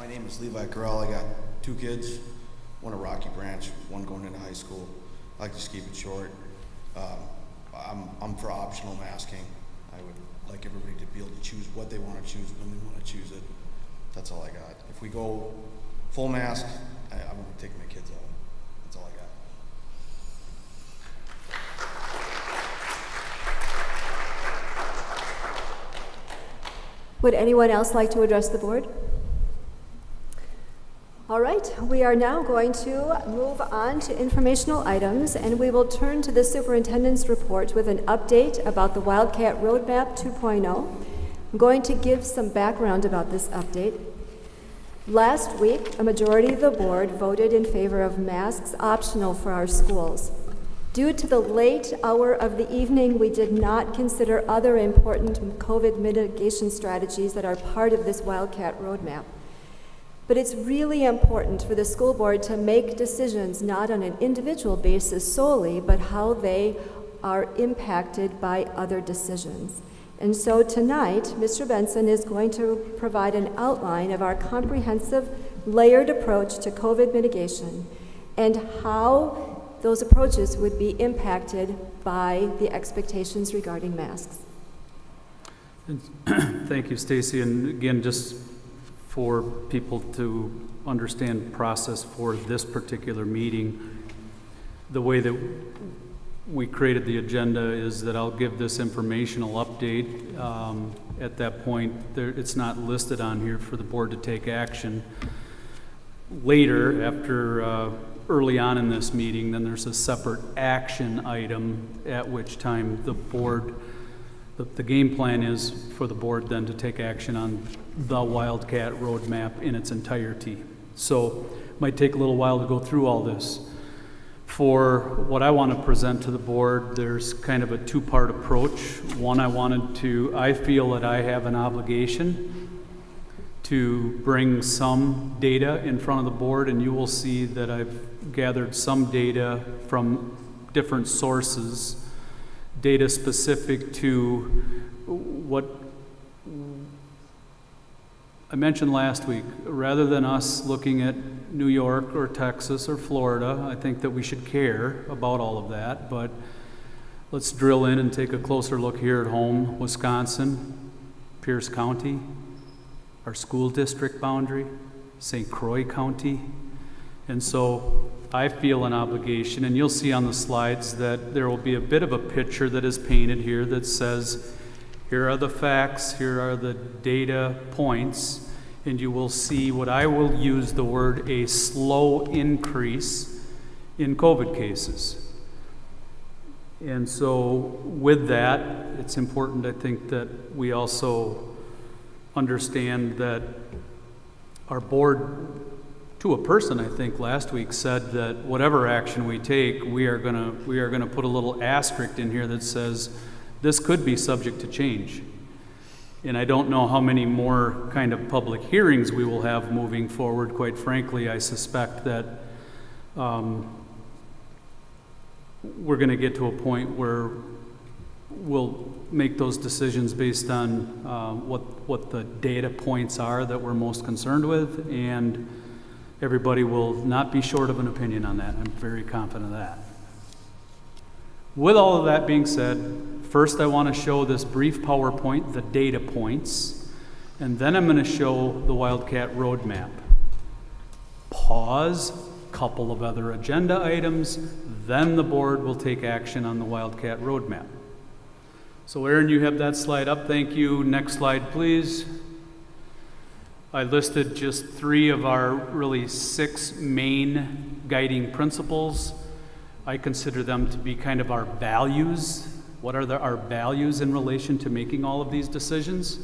My name is Levi Carell. I got 2 kids, one at Rocky Branch, one going into high school. I like to just keep it short. I'm for optional masking. I would like everybody to be able to choose what they want to choose when they want to choose it. That's all I got. If we go full mask, I'm going to take my kids out. That's all I got. Would anyone else like to address the board? All right, we are now going to move on to informational items, and we will turn to the superintendent's report with an update about the Wildcat Roadmap 2.0. I'm going to give some background about this update. Last week, a majority of the board voted in favor of masks optional for our schools. Due to the late hour of the evening, we did not consider other important COVID mitigation strategies that are part of this Wildcat roadmap. But it's really important for the school board to make decisions not on an individual basis solely, but how they are impacted by other decisions. And so tonight, Mr. Benson is going to provide an outline of our comprehensive, layered approach to COVID mitigation and how those approaches would be impacted by the expectations regarding masks. Thank you, Stacy. And again, just for people to understand process for this particular meeting, the way that we created the agenda is that I'll give this informational update. At that point, it's not listed on here for the board to take action. Later, after early on in this meeting, then there's a separate action item at which time the board, the game plan is for the board then to take action on the Wildcat roadmap in its entirety. So it might take a little while to go through all this. For what I want to present to the board, there's kind of a two-part approach. One, I feel that I have an obligation to bring some data in front of the board, and you will see that I've gathered some data from different sources, data specific to what I mentioned last week. Rather than us looking at New York or Texas or Florida, I think that we should care about all of that, but let's drill in and take a closer look here at home. Wisconsin, Pierce County, our school district boundary, St. Croix County. And so I feel an obligation, and you'll see on the slides that there will be a bit of a picture that is painted here that says, here are the facts, here are the data points, and you will see what I will use the word a slow increase in COVID cases. And so with that, it's important, I think, that we also understand that our board, to a person, I think, last week said that whatever action we take, we are gonna put a little asterisk in here that says this could be subject to change. And I don't know how many more kind of public hearings we will have moving forward. Quite frankly, I suspect that we're going to get to a point where we'll make those decisions based on what the data points are that we're most concerned with, and everybody will not be short of an opinion on that. I'm very confident of that. With all of that being said, first I want to show this brief PowerPoint, the data points, and then I'm going to show the Wildcat roadmap. Pause, couple of other agenda items, then the board will take action on the Wildcat roadmap. So Aaron, you have that slide up. Thank you. Next slide, please. I listed just 3 of our really 6 main guiding principles. I consider them to be kind of our values. What are our values in relation to making all of these decisions?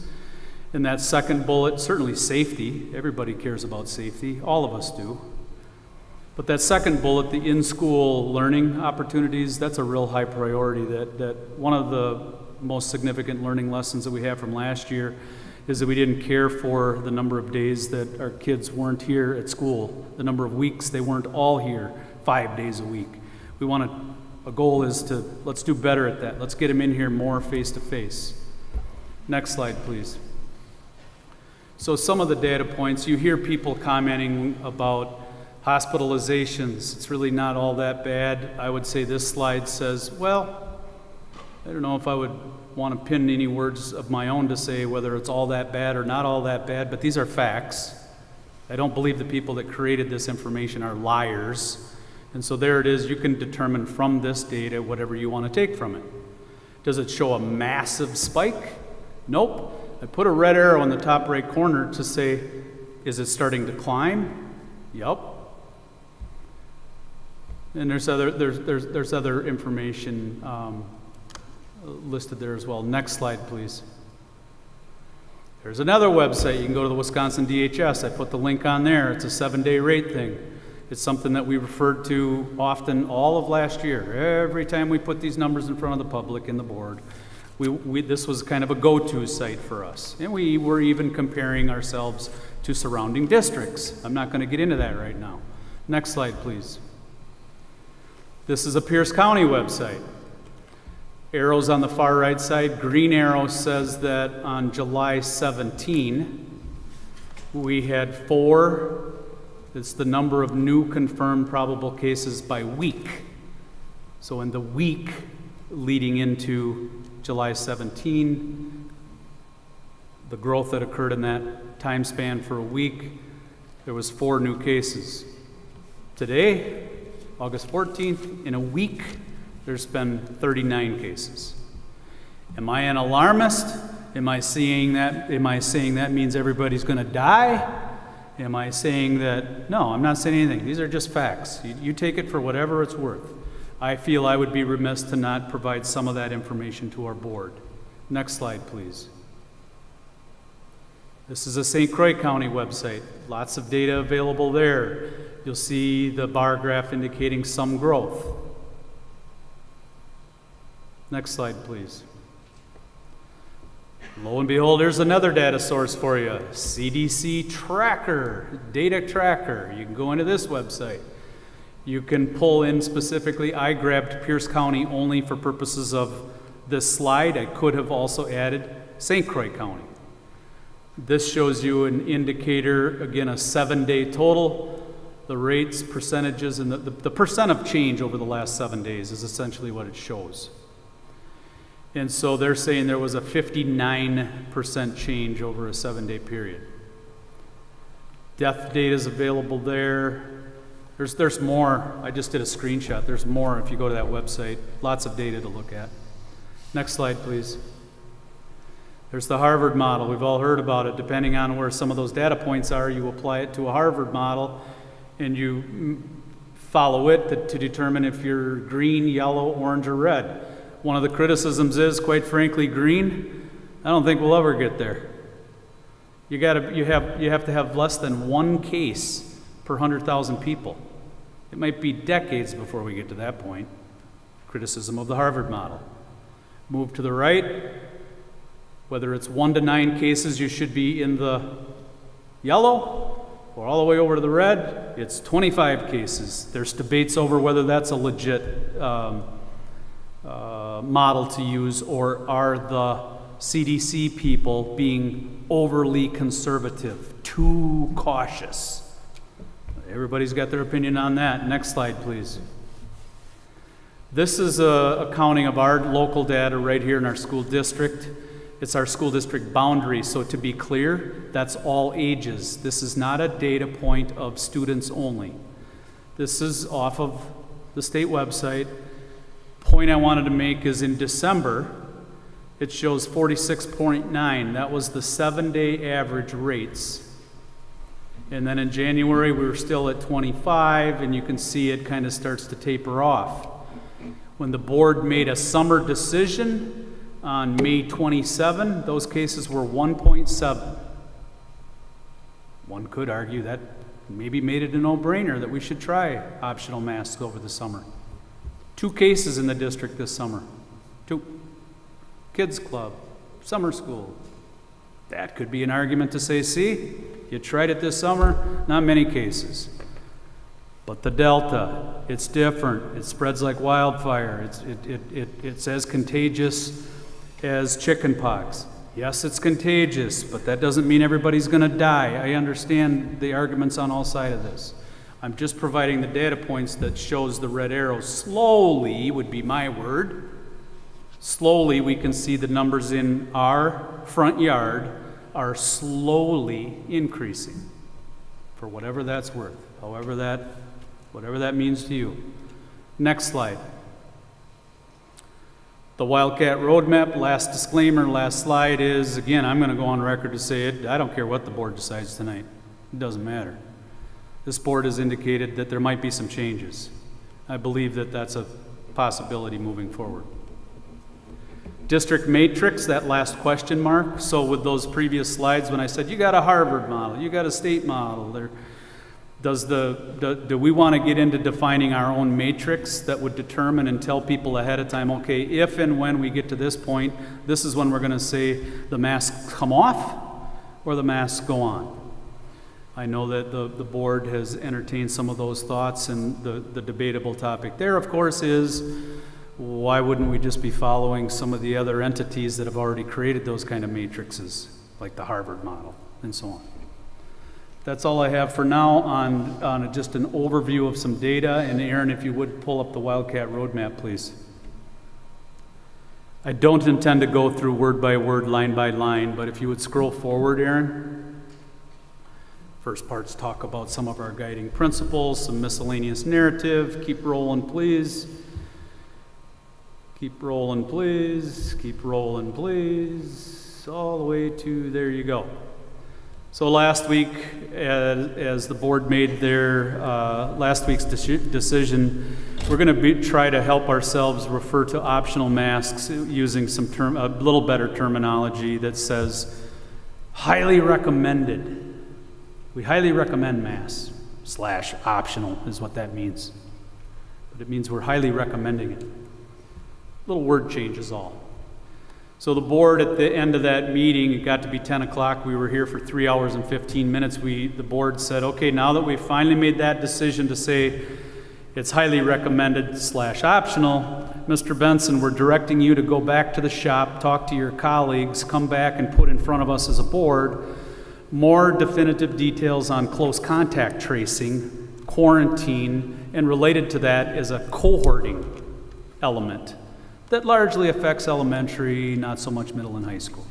In that second bullet, certainly safety. Everybody cares about safety. All of us do. But that second bullet, the in-school learning opportunities, that's a real high priority. That one of the most significant learning lessons that we have from last year is that we didn't care for the number of days that our kids weren't here at school, the number of weeks they weren't all here 5 days a week. A goal is to, let's do better at that. Let's get them in here more face to face. Next slide, please. So some of the data points, you hear people commenting about hospitalizations. It's really not all that bad. I would say this slide says, well, I don't know if I would want to pin any words of my own to say whether it's all that bad or not all that bad, but these are facts. I don't believe the people that created this information are liars. And so there it is. You can determine from this data whatever you want to take from it. Does it show a massive spike? Nope. I put a red arrow in the top right corner to say, is it starting to climb? Yup. And there's other information listed there as well. Next slide, please. There's another website. You can go to the Wisconsin DHS. I put the link on there. It's a 7-day rate thing. It's something that we referred to often all of last year. Every time we put these numbers in front of the public and the board, this was kind of a go-to site for us. And we were even comparing ourselves to surrounding districts. I'm not going to get into that right now. Next slide, please. This is a Pierce County website. Arrows on the far right side. Green arrow says that on July 17, we had 4. It's the number of new confirmed probable cases by week. So in the week leading into July 17, the growth that occurred in that time span for a week, there was 4 new cases. Today, August 14th, in a week, there's been 39 cases. Am I an alarmist? Am I saying that means everybody's going to die? Am I saying that? No, I'm not saying anything. These are just facts. You take it for whatever it's worth. I feel I would be remiss to not provide some of that information to our board. Next slide, please. This is a St. Croix County website. Lots of data available there. You'll see the bar graph indicating some growth. Next slide, please. Lo and behold, there's another data source for you. CDC Tracker, Data Tracker. You can go into this website. You can pull in specifically, I grabbed Pierce County only for purposes of this slide. I could have also added St. Croix County. This shows you an indicator, again, a 7-day total. The rates, percentages, and the percent of change over the last 7 days is essentially what it shows. And so they're saying there was a 59% change over a 7-day period. Death data is available there. There's more. I just did a screenshot. There's more if you go to that website. Lots of data to look at. Next slide, please. There's the Harvard model. We've all heard about it. Depending on where some of those data points are, you apply it to a Harvard model, and you follow it to determine if you're green, yellow, orange, or red. One of the criticisms is, quite frankly, green. I don't think we'll ever get there. You have to have less than 1 case per 100,000 people. It might be decades before we get to that point. Criticism of the Harvard model. Move to the right. Whether it's 1 to 9 cases, you should be in the yellow, or all the way over to the red, it's 25 cases. There's debates over whether that's a legit model to use, or are the CDC people being overly conservative, too cautious? Everybody's got their opinion on that. Next slide, please. This is a counting of our local data right here in our school district. It's our school district boundary, so to be clear, that's all ages. This is not a data point of students only. This is off of the state website. Point I wanted to make is in December, it shows 46.9. That was the 7-day average rates. And then in January, we were still at 25, and you can see it kind of starts to taper off. When the board made a summer decision on May 27, those cases were 1.7. One could argue that maybe made it a no-brainer that we should try optional masks over the summer. 2 cases in the district this summer. 2. Kids club, summer school. That could be an argument to say, see, you tried it this summer, not many cases. But the Delta, it's different. It spreads like wildfire. It's as contagious as chickenpox. Yes, it's contagious, but that doesn't mean everybody's going to die. I understand the arguments on all sides of this. I'm just providing the data points that shows the red arrow. Slowly would be my word. Slowly we can see the numbers in our front yard are slowly increasing, for whatever that's worth, whatever that means to you. Next slide. The Wildcat Roadmap, last disclaimer, last slide is, again, I'm going to go on record to say it. I don't care what the board decides tonight. It doesn't matter. This board has indicated that there might be some changes. I believe that that's a possibility moving forward. District matrix, that last question mark. So with those previous slides, when I said, you got a Harvard model, you got a state model, do we want to get into defining our own matrix that would determine and tell people ahead of time, okay, if and when we get to this point, this is when we're going to say the masks come off or the masks go on? I know that the board has entertained some of those thoughts, and the debatable topic there, of course, is why wouldn't we just be following some of the other entities that have already created those kind of matrices, like the Harvard model and so on. That's all I have for now on just an overview of some data. And Aaron, if you would pull up the Wildcat roadmap, please. I don't intend to go through word by word, line by line, but if you would scroll forward, Aaron. First parts talk about some of our guiding principles, some miscellaneous narrative. Keep rolling, please. Keep rolling, please. Keep rolling, please. All the way to, there you go. So last week, as the board made their last week's decision, we're going to try to help ourselves refer to optional masks using a little better terminology that says highly recommended. We highly recommend masks / optional is what that means. But it means we're highly recommending it. Little word change is all. So the board at the end of that meeting, it got to be 10 o'clock. We were here for 3 hours and 15 minutes. The board said, okay, now that we've finally made that decision to say it's highly recommended / optional, Mr. Benson, we're directing you to go back to the shop, talk to your colleagues, come back and put in front of us as a board more definitive details on close contact tracing, quarantine, and related to that is a cohorting element that largely affects elementary, not so much middle and high school.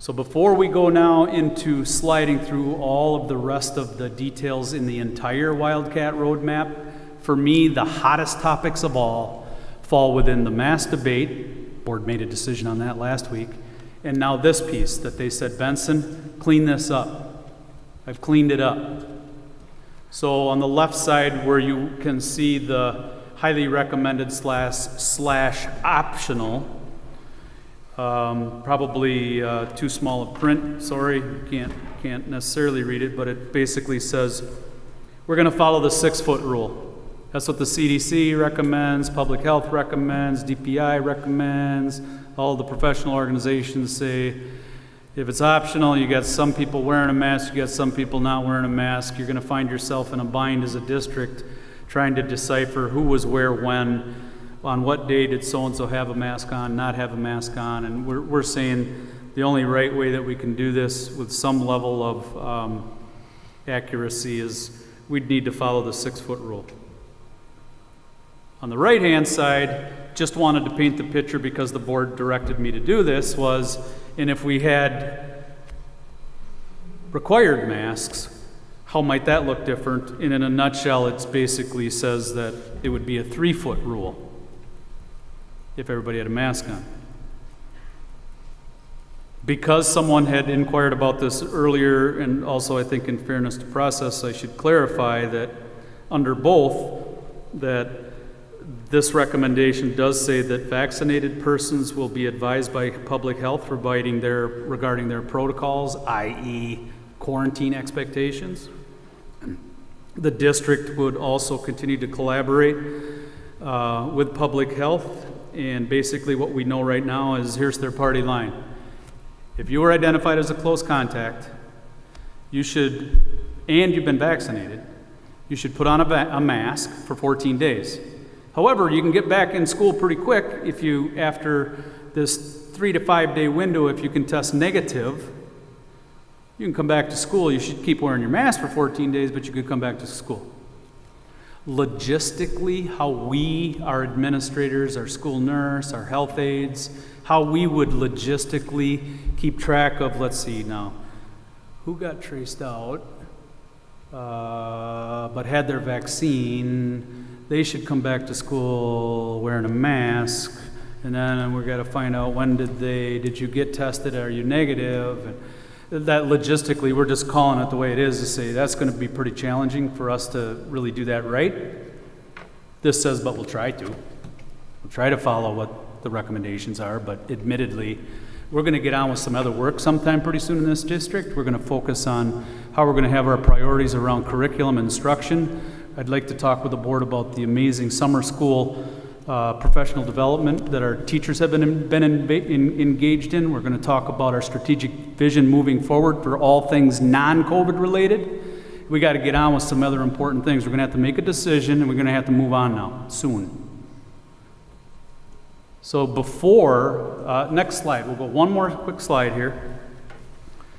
So before we go now into sliding through all of the rest of the details in the entire Wildcat roadmap, for me, the hottest topics of all fall within the mask debate. Board made a decision on that last week. And now this piece that they said, Benson, clean this up. I've cleaned it up. So on the left side where you can see the highly recommended / optional, probably too small a print, sorry, can't necessarily read it, but it basically says we're going to follow the 6-foot rule. That's what the CDC recommends, public health recommends, DPI recommends, all the professional organizations say if it's optional, you got some people wearing a mask, you got some people not wearing a mask, you're going to find yourself in a bind as a district trying to decipher who was where when, on what day did so-and-so have a mask on, not have a mask on, and we're saying the only right way that we can do this with some level of accuracy is we'd need to follow the 6-foot rule. On the right-hand side, just wanted to paint the picture because the board directed me to do this was, and if we had required masks, how might that look different? And in a nutshell, it basically says that it would be a 3-foot rule if everybody had a mask on. Because someone had inquired about this earlier, and also I think in fairness to process, I should clarify that under both, that this recommendation does say that vaccinated persons will be advised by public health regarding their protocols, i.e. quarantine expectations. The district would also continue to collaborate with public health, and basically what we know right now is here's their party line. If you were identified as a close contact, you should, and you've been vaccinated, you should put on a mask for 14 days. However, you can get back in school pretty quick if you, after this 3 to 5 day window, if you can test negative, you can come back to school. You should keep wearing your mask for 14 days, but you could come back to school. Logistically, how we, our administrators, our school nurse, our health aides, how we would logistically keep track of, let's see now, who got traced out but had their vaccine, they should come back to school wearing a mask, and then we've got to find out did you get tested, are you negative? And that logistically, we're just calling it the way it is to say that's going to be pretty challenging for us to really do that right. This says, but we'll try to. We'll try to follow what what the recommendations are, but admittedly, we're going to get on with some other work sometime pretty soon in this district. We're going to focus on how we're going to have our priorities around curriculum and instruction. I'd like to talk with the board about the amazing summer school professional development that our teachers have been engaged in. We're going to talk about our strategic vision moving forward for all things non-COVID related. We got to get on with some other important things. We're going to have to make a decision, and we're going to have to move on now, soon. So before, next slide, we'll go one more quick slide here,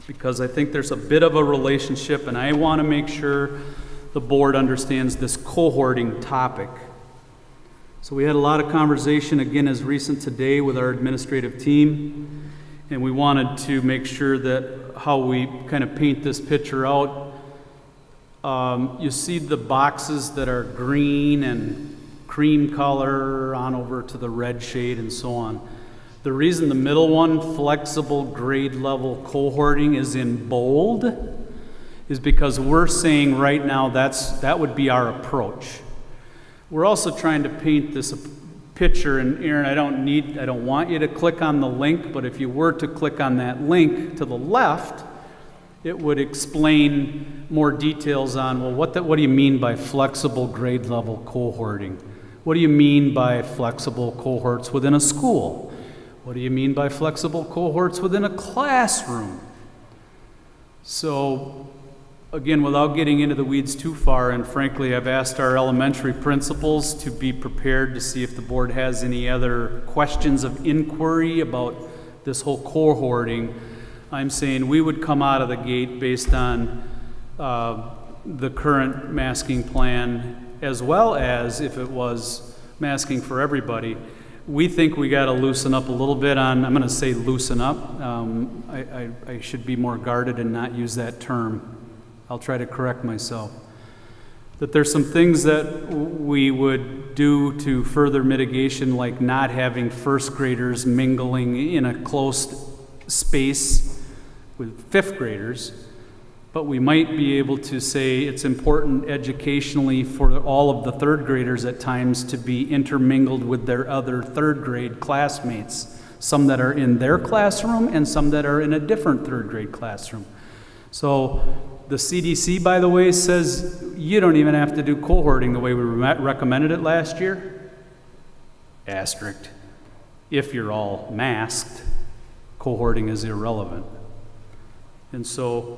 because I think there's a bit of a relationship, and I want to make sure the board understands this cohorting topic. So we had a lot of conversation, again, as recent today with our administrative team, and we wanted to make sure that how we kind of paint this picture out. You see the boxes that are green and cream color on over to the red shade and so on. The reason the middle one, flexible grade level cohorting, is in bold is because we're saying right now that would be our approach. We're also trying to paint this picture, and Aaron, I don't want you to click on the link, but if you were to click on that link to the left, it would explain more details on, well, what do you mean by flexible grade level cohorting? What do you mean by flexible cohorts within a school? What do you mean by flexible cohorts within a classroom? So, again, without getting into the weeds too far, and frankly, I've asked our elementary principals to be prepared to see if the board has any other questions of inquiry about this whole cohorting. I'm saying we would come out of the gate based on the current masking plan, as well as if it was masking for everybody. We think we got to loosen up a little bit on, I'm going to say loosen up. I should be more guarded and not use that term. I'll try to correct myself. That there's some things that we would do to further mitigation, like not having first graders mingling in a closed space with fifth graders, but we might be able to say it's important educationally for all of the third graders at times to be intermingled with their other third grade classmates, some that are in their classroom and some that are in a different third grade classroom. So the CDC, by the way, says you don't even have to do cohorting the way we recommended it last year. Asterisk. If you're all masked, cohorting is irrelevant. And so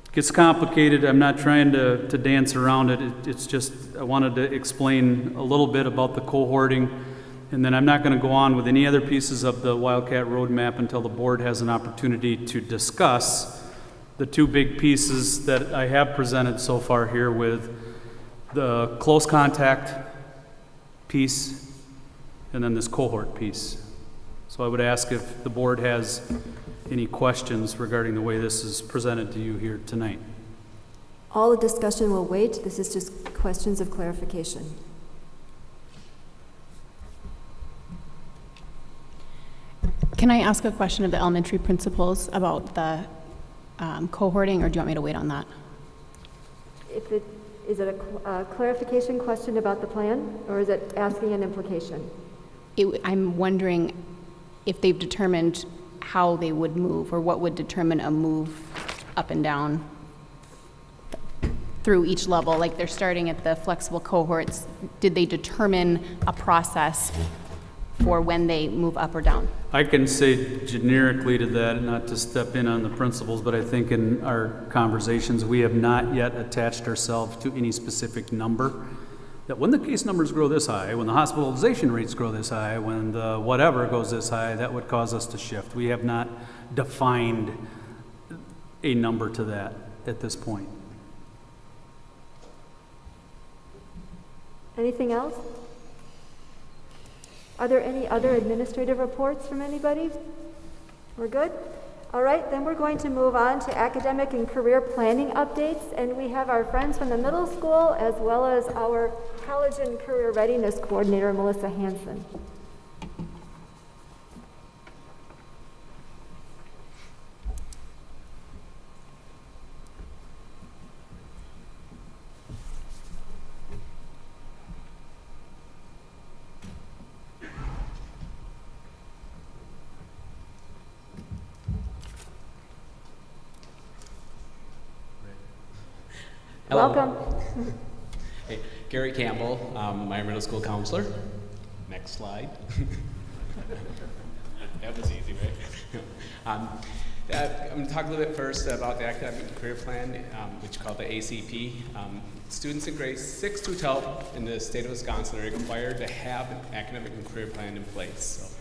it gets complicated. I'm not trying to dance around it. It's just I wanted to explain a little bit about the cohorting, and then I'm not going to go on with any other pieces of the Wildcat Roadmap until the board has an opportunity to discuss the two big pieces that I have presented so far here, with the close contact piece and then this cohort piece. So I would ask if the board has any questions regarding the way this is presented to you here tonight. All the discussion will wait. This is just questions of clarification. Can I ask a question of the elementary principals about the cohorting, or do you want me to wait on that? Is it a clarification question about the plan, or is it asking an implication? I'm wondering if they've determined how they would move, or what would determine a move up and down through each level. Like they're starting at the flexible cohorts. Did they determine a process for when they move up or down? I can say generically to that, not to step in on the principles, but I think in our conversations we have not yet attached ourselves to any specific number. That when the case numbers grow this high, when the hospitalization rates grow this high, when the whatever goes this high, that would cause us to shift. We have not defined a number to that at this point. Anything else? Are there any other administrative reports from anybody? We're good? All right, then we're going to move on to academic and career planning updates, and we have our friends from the middle school as well as our college and career readiness coordinator, Melissa Hansen. Hello. Welcome. Hey, Gary Campbell, Meyer Middle School counselor. Next slide. That was easy, right? I'm going to talk a little bit first about the academic and career plan, which is called the ACP. Students in grades 6 through 12 in the state of Wisconsin are required to have an academic and career plan in place.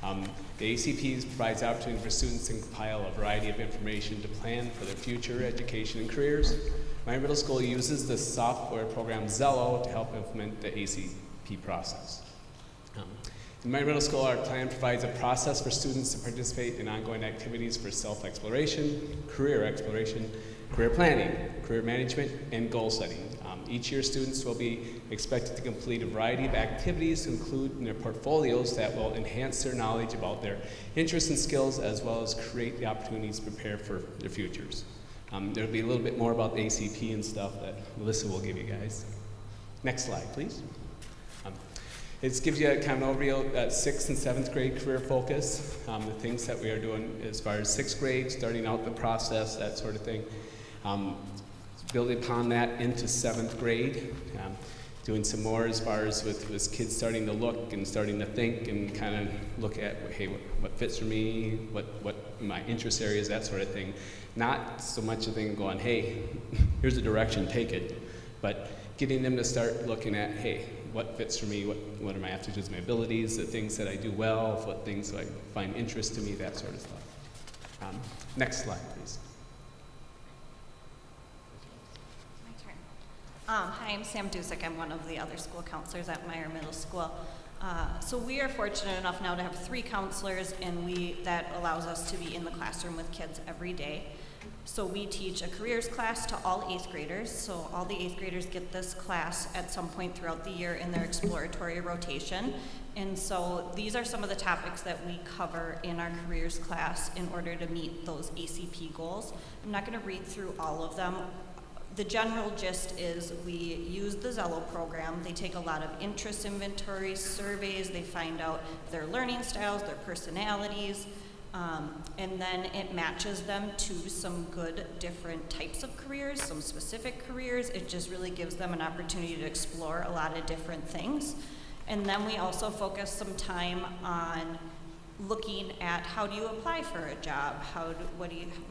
So, the ACP provides opportunity for students to compile a variety of information to plan for their future education and careers. My middle school uses the software program Zello to help implement the ACP process. In my middle school, our plan provides a process for students to participate in ongoing activities for self-exploration, career planning, career management, and goal setting. Each year, students will be expected to complete a variety of activities to include in their portfolios that will enhance their knowledge about their interests and skills, as well as create the opportunities to prepare for their futures. There'll be a little bit more about the ACP and stuff that Melissa will give you guys. Next slide, please. It gives you a kind of an overview of 6th and 7th grade career focus, the things that we are doing as far as 6th grade, starting out the process, that sort of thing. Building upon that into 7th grade, doing some more as far as with kids starting to look and starting to think and kind of look at, hey, what fits for me, what my interest areas, that sort of thing. Not so much a thing going, hey, here's a direction, take it, but getting them to start looking at, hey, what fits for me, what are my aptitudes, my abilities, the things that I do well, what things do I find interest to me, that sort of stuff. Next slide, please. Hi, I'm Sam Dusick. I'm one of the other school counselors at Meyer Middle School. So we are fortunate enough now to have 3 counselors, and that allows us to be in the classroom with kids every day. So we teach a careers class to all 8th graders. So all the 8th graders get this class at some point throughout the year in their exploratory rotation. And so these are some of the topics that we cover in our careers class in order to meet those ACP goals. I'm not going to read through all of them. The general gist is we use the Zello program. They take a lot of interest inventories, surveys, they find out their learning styles, their personalities, and then it matches them to some good different types of careers, some specific careers. It just really gives them an opportunity to explore a lot of different things. And then we also focus some time on looking at how do you apply for a job,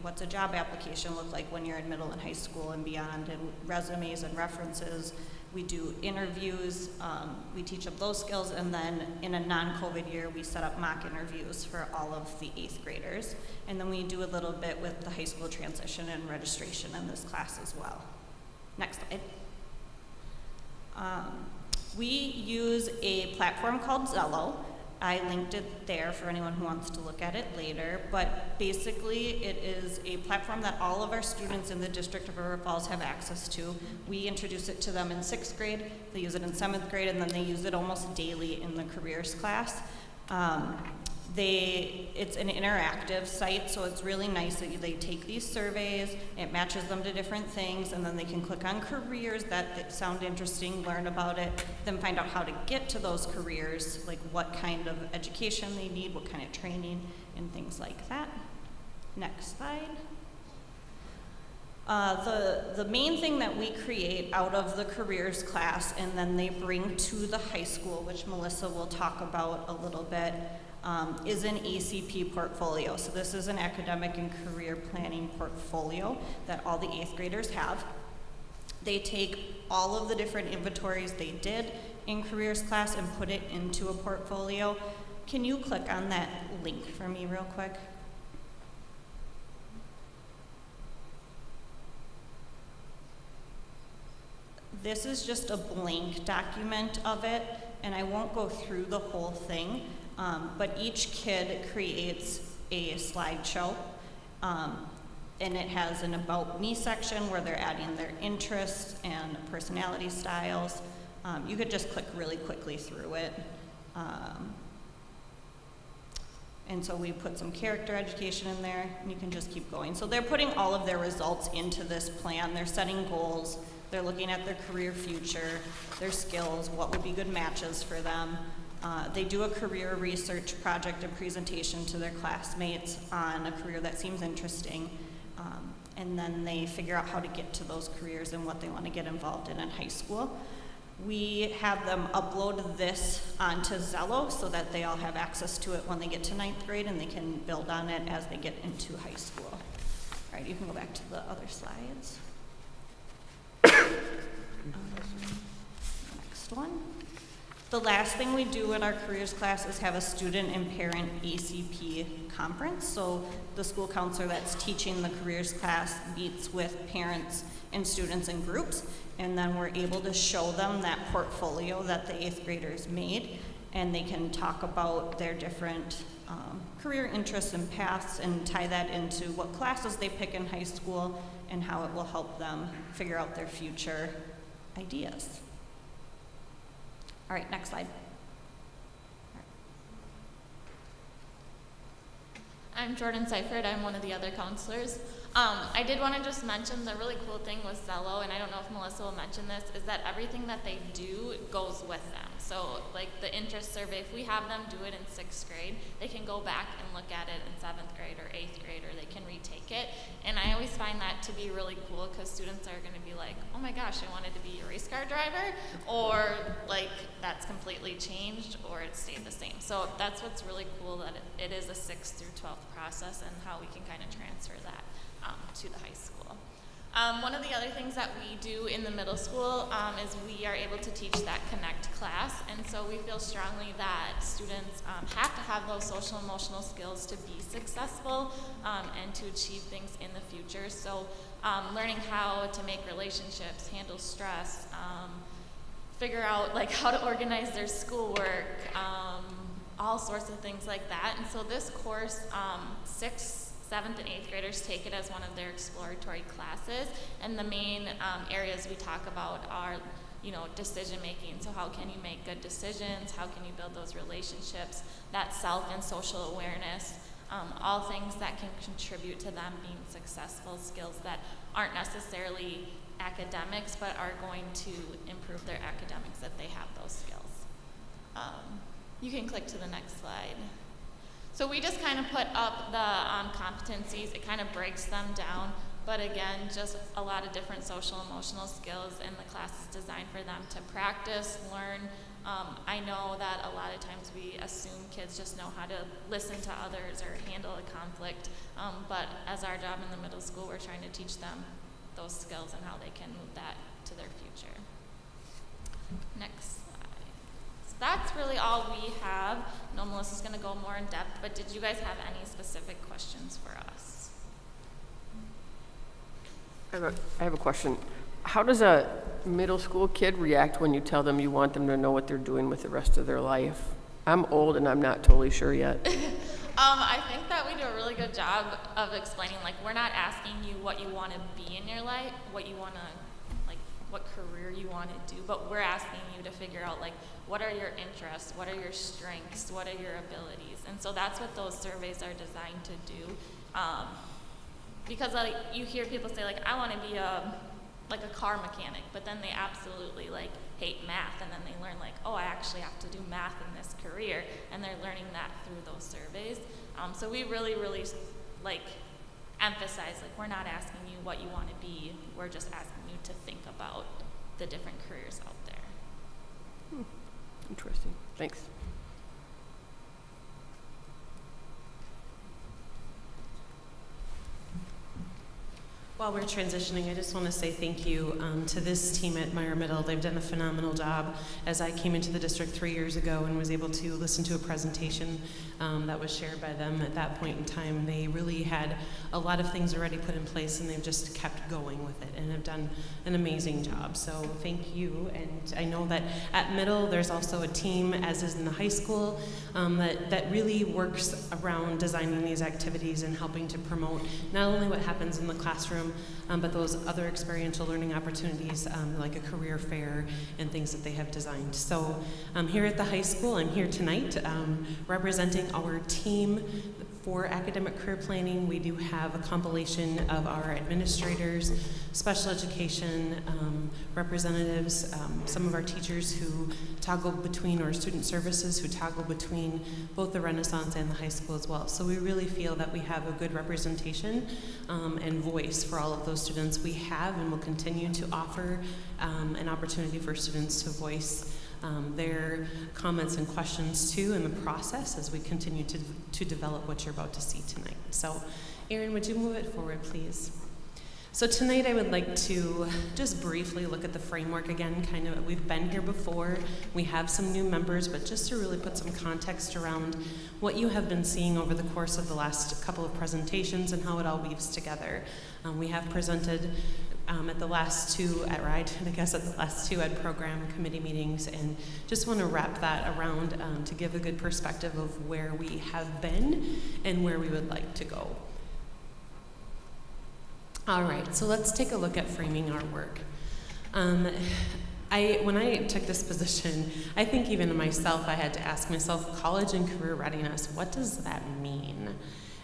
what's a job application look like when you're in middle and high school and beyond, and resumes and references. We do interviews, we teach them those skills, and then in a non-COVID year, we set up mock interviews for all of the 8th graders. And then we do a little bit with the high school transition and registration in this class as well. Next slide. We use a platform called Zello. I linked it there for anyone who wants to look at it later, but basically it is a platform that all of our students in the District of River Falls have access to. We introduce it to them in 6th grade, they use it in 7th grade, and then they use it almost daily in the careers class. It's an interactive site, so it's really nice that they take these surveys, it matches them to different things, and then they can click on careers that sound interesting, learn about it, then find out how to get to those careers, like what kind of education they need, what kind of training, and things like that. Next slide. The main thing that we create out of the careers class and then they bring to the high school, which Melissa will talk about a little bit, is an ACP portfolio. So this is an academic and career planning portfolio that all the 8th graders have. They take all of the different inventories they did in careers class and put it into a portfolio. Can you click on that link for me real quick? This is just a blank document of it, and I won't go through the whole thing, but each kid creates a slideshow, and it has an About Me section where they're adding their interests and personality styles. You could just click really quickly through it. And so we put some character education in there, and you can just keep going. So they're putting all of their results into this plan. They're setting goals. They're looking at their career future, their skills, what would be good matches for them. They do a career research project and presentation to their classmates on a career that seems interesting. and then they figure out how to get to those careers and what they want to get involved in high school. We have them upload this onto Zello so that they all have access to it when they get to 9th grade, and they can build on it as they get into high school. All right, you can go back to the other slides. Next one. The last thing we do in our careers class is have a student and parent ACP conference. So the school counselor that's teaching the careers class meets with parents and students in groups, and then we're able to show them that portfolio that the 8th graders made, and they can talk about their different career interests and paths and tie that into what classes they pick in high school and how it will help them figure out their future ideas. All right, next slide. I'm Jordan Seifert. I'm one of the other counselors. I did want to just mention the really cool thing with Zello, and I don't know if Melissa will mention this, is that everything that they do goes with them. So like the interest survey, if we have them do it in 6th grade, they can go back and look at it in 7th grade or 8th grade, or they can retake it. And I always find that to be really cool because students are going to be like, oh my gosh, I wanted to be a race car driver, or like that's completely changed or it stayed the same. So that's what's really cool, that it is a 6th through 12th process and how we can kind of transfer that to the high school. One of the other things that we do in the middle school is we are able to teach that connect class, and so we feel strongly that students have to have those social emotional skills to be successful and to achieve things in the future. So learning how to make relationships, handle stress, figure out like how to organize their schoolwork, all sorts of things like that. And so this course, 6th, 7th, and 8th graders take it as one of their exploratory classes, and the main areas we talk about are, you know, decision making. So how can you make good decisions? How can you build those relationships? That self and social awareness, all things that can contribute to them being successful, skills that aren't necessarily academics but are going to improve their academics if they have those skills. You can click to the next slide. So we just kind of put up the competencies. It kind of breaks them down, but again, just a lot of different social emotional skills, and the class is designed for them to practice, learn. I know that a lot of times we assume kids just know how to listen to others or handle a conflict, but as our job in the middle school, we're trying to teach them those skills and how they can move that to their future. Next. That's really all we have. I know Melissa's going to go more in depth, but did you guys have any specific questions for us? I have a question. How does a middle school kid react when you tell them you want them to know what they're doing with the rest of their life? I'm old and I'm not totally sure yet. I think that we do a really good job of explaining, like, we're not asking you what you want to be in your life, what you want to, like, what career you want to do, but we're asking you to figure out, like, what are your interests, what are your strengths, what are your abilities? And so that's what those surveys are designed to do. Because like, you hear people say, like, I want to be a car mechanic, but then they absolutely like hate math, and then they learn like, oh, I actually have to do math in this career, and they're learning that through those surveys. So we really, really like emphasize, like, we're not asking you what you want to be, we're just asking you to think about the different careers out there. Interesting. Thanks. While we're transitioning, I just want to say thank you to this team at Meyer Middle. They've done a phenomenal job. As I came into the district 3 years ago and was able to listen to a presentation that was shared by them at that point in time, they really had a lot of things already put in place, and they've just kept going with it and have done an amazing job. So thank you. And I know that at Middle there's also a team, as is in the high school, that really works around designing these activities and helping to promote not only what happens in the classroom, but those other experiential learning opportunities, like a career fair and things that they have designed. So here at the high school, I'm here tonight representing our team for academic career planning. We do have a compilation of our administrators, special education representatives, some of our teachers who toggle between, or student services who toggle between both the Renaissance and the high school as well. So we really feel that we have a good representation and voice for all of those students. We have and will continue to offer an opportunity for students to voice their comments and questions too in the process as we continue to develop what you're about to see tonight. So, Erin, would you move it forward, please? So tonight I would like to just briefly look at the framework again. Kind of, we've been here before. We have some new members, but just to really put some context around what you have been seeing over the course of the last couple of presentations and how it all weaves together. We have presented at the last two at the last two Ed Program committee meetings, and just want to wrap that around to give a good perspective of where we have been and where we would like to go. All right, so let's take a look at framing our work. When I took this position, I think even myself, I had to ask myself, college and career readiness, what does that mean?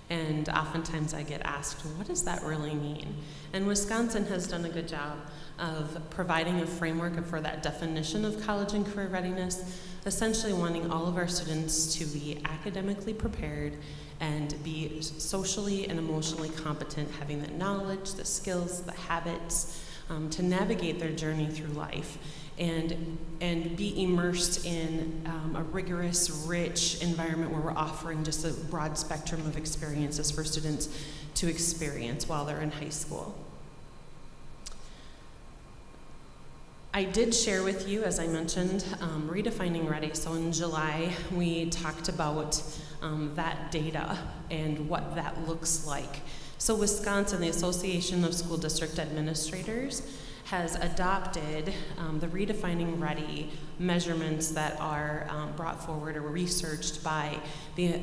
And oftentimes I get asked, what does that really mean? And Wisconsin has done a good job of providing a framework for that definition of college and career readiness, essentially wanting all of our students to be academically prepared and be socially and emotionally competent, having the knowledge, the skills, the habits to navigate their journey through life. And be immersed in a rigorous, rich environment where we're offering just a broad spectrum of experiences for students to experience while they're in high school. I did share with you, as I mentioned, redefining ready. So in July, we talked about that data and what that looks like. So Wisconsin, the Association of School District Administrators, has adopted the Redefining Ready measurements that are brought forward or researched by the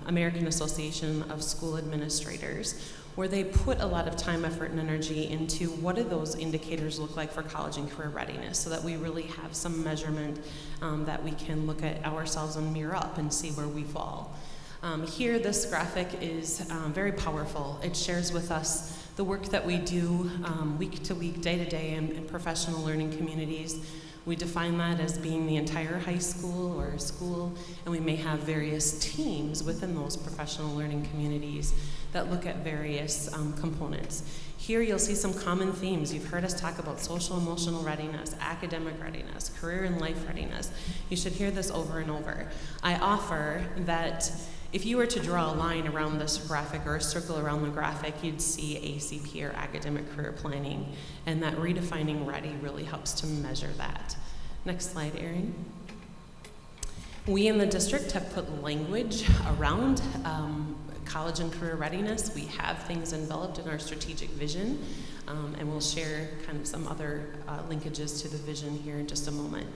American Association of School Administrators, where they put a lot of time, effort, and energy into what do those indicators look like for college and career readiness, so that we really have some measurement that we can look at ourselves and mirror up and see where we fall. Here, this graphic is very powerful. It shares with us the work that we do week to week, day to day in professional learning communities. We define that as being the entire high school or school, and we may have various teams within those professional learning communities that look at various components. Here you'll see some common themes. You've heard us talk about social emotional readiness, academic readiness, career and life readiness. You should hear this over and over. I offer that if you were to draw a line around this graphic or a circle around the graphic, you'd see ACP or academic career planning, and that redefining ready really helps to measure that. Next slide, Erin. We in the district have put language around college and career readiness. We have things enveloped in our strategic vision, and we'll share kind of some other linkages to the vision here in just a moment.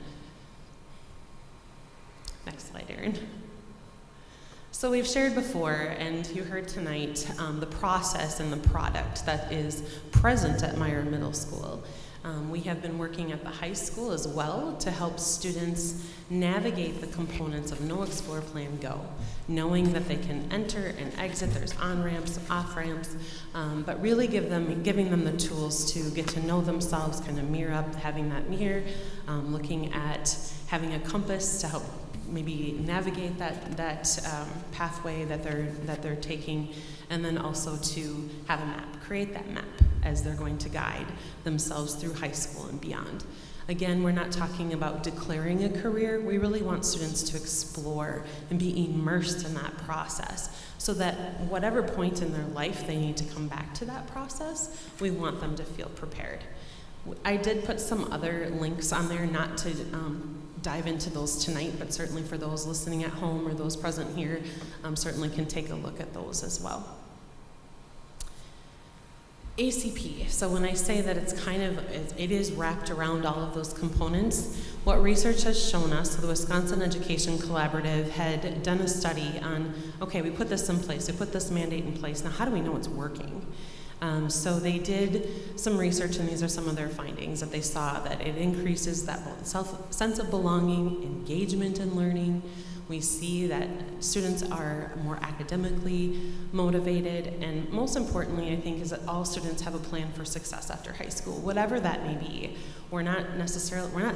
Next slide, Erin. So we've shared before, and you heard tonight, the process and the product that is present at Meyer Middle School. We have been working at the high school as well to help students navigate the components of No Explore Plan Go, knowing that they can enter and exit, there's on-ramps, off-ramps, but really giving them the tools to get to know themselves, kind of mirror up, having that mirror, looking at having a compass to help maybe navigate that pathway that they're taking, and then also to have a map, create that map as they're going to guide themselves through high school and beyond. Again, we're not talking about declaring a career. We really want students to explore and be immersed in that process, so that whatever point in their life they need to come back to that process, we want them to feel prepared. I did put some other links on there, not to dive into those tonight, but certainly for those listening at home or those present here, certainly can take a look at those as well. ACP, so when I say that it is wrapped around all of those components, what research has shown us, so the Wisconsin Education Collaborative had done a study on, okay, we put this in place, we put this mandate in place, now how do we know it's working? So they did some research, and these are some of their findings, that they saw that it increases that sense of belonging, engagement in learning. We see that students are more academically motivated, and most importantly, I think, is that all students have a plan for success after high school, whatever that may be. We're not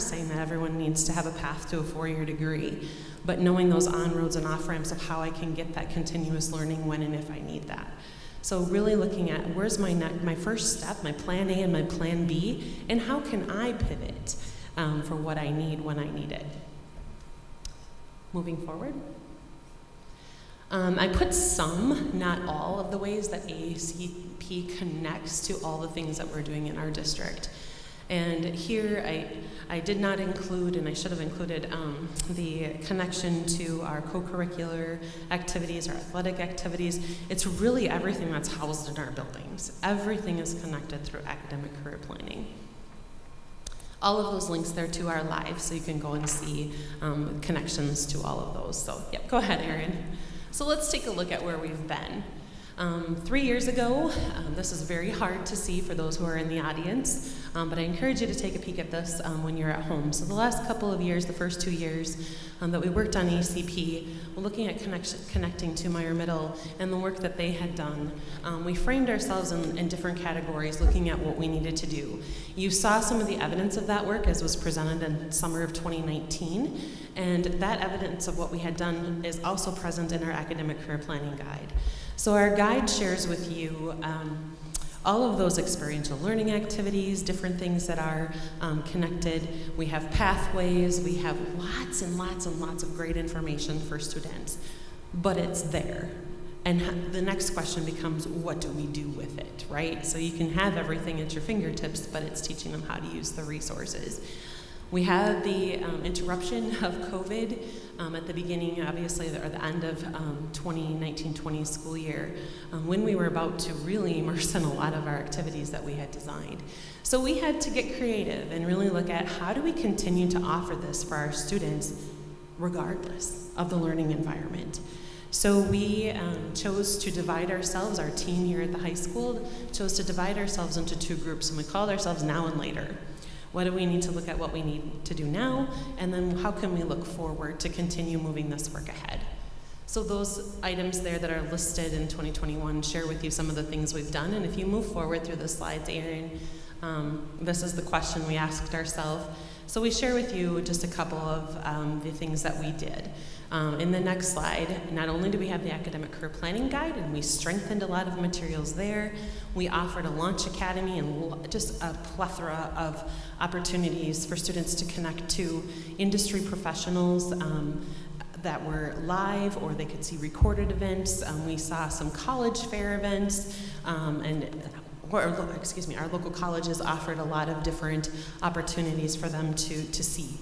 saying that everyone needs to have a path to a 4-year degree, but knowing those on-roads and off-ramps of how I can get that continuous learning when and if I need that. So really looking at where's my first step, my plan A and my plan B, and how can I pivot for what I need when I need it. Moving forward. I put some, not all, of the ways that ACP connects to all the things that we're doing in our district. And here I did not include, and I should have included, the connection to our co-curricular activities, our athletic activities. It's really everything that's housed in our buildings. Everything is connected through academic career planning. All of those links there too are live, so you can go and see connections to all of those. So, yep, go ahead, Erin. So let's take a look at where we've been. 3 years ago, this is very hard to see for those who are in the audience, but I encourage you to take a peek at this when you're at home. So the last couple of years, the first 2 years that we worked on ACP, we're looking at connecting to Meyer Middle and the work that they had done. We framed ourselves in different categories, looking at what we needed to do. You saw some of the evidence of that work as was presented in summer of 2019, and that evidence of what we had done is also present in our academic career planning guide. So our guide shares with you all of those experiential learning activities, different things that are connected. We have pathways, we have lots and lots and lots of great information for students, but it's there. And the next question becomes, what do we do with it, right? So you can have everything at your fingertips, but it's teaching them how to use the resources. We had the interruption of COVID at the beginning, obviously, or the end of 2019-20 school year, when we were about to really immerse in a lot of our activities that we had designed. So we had to get creative and really look at how do we continue to offer this for our students regardless of the learning environment. So we chose to divide ourselves, our team here at the high school chose to divide ourselves into 2 groups, and we called ourselves Now and Later. What do we need to look at what we need to do now, and then how can we look forward to continue moving this work ahead? So those items there that are listed in 2021 share with you some of the things we've done, and if you move forward through the slides, Erin, this is the question we asked ourselves. So we share with you just a couple of the things that we did. In the next slide, not only do we have the academic career planning guide, and we strengthened a lot of materials there, we offered a launch academy and just a plethora of opportunities for students to connect to industry professionals that were live, or they could see recorded events. We saw some college fair events, our local colleges offered a lot of different opportunities for them to see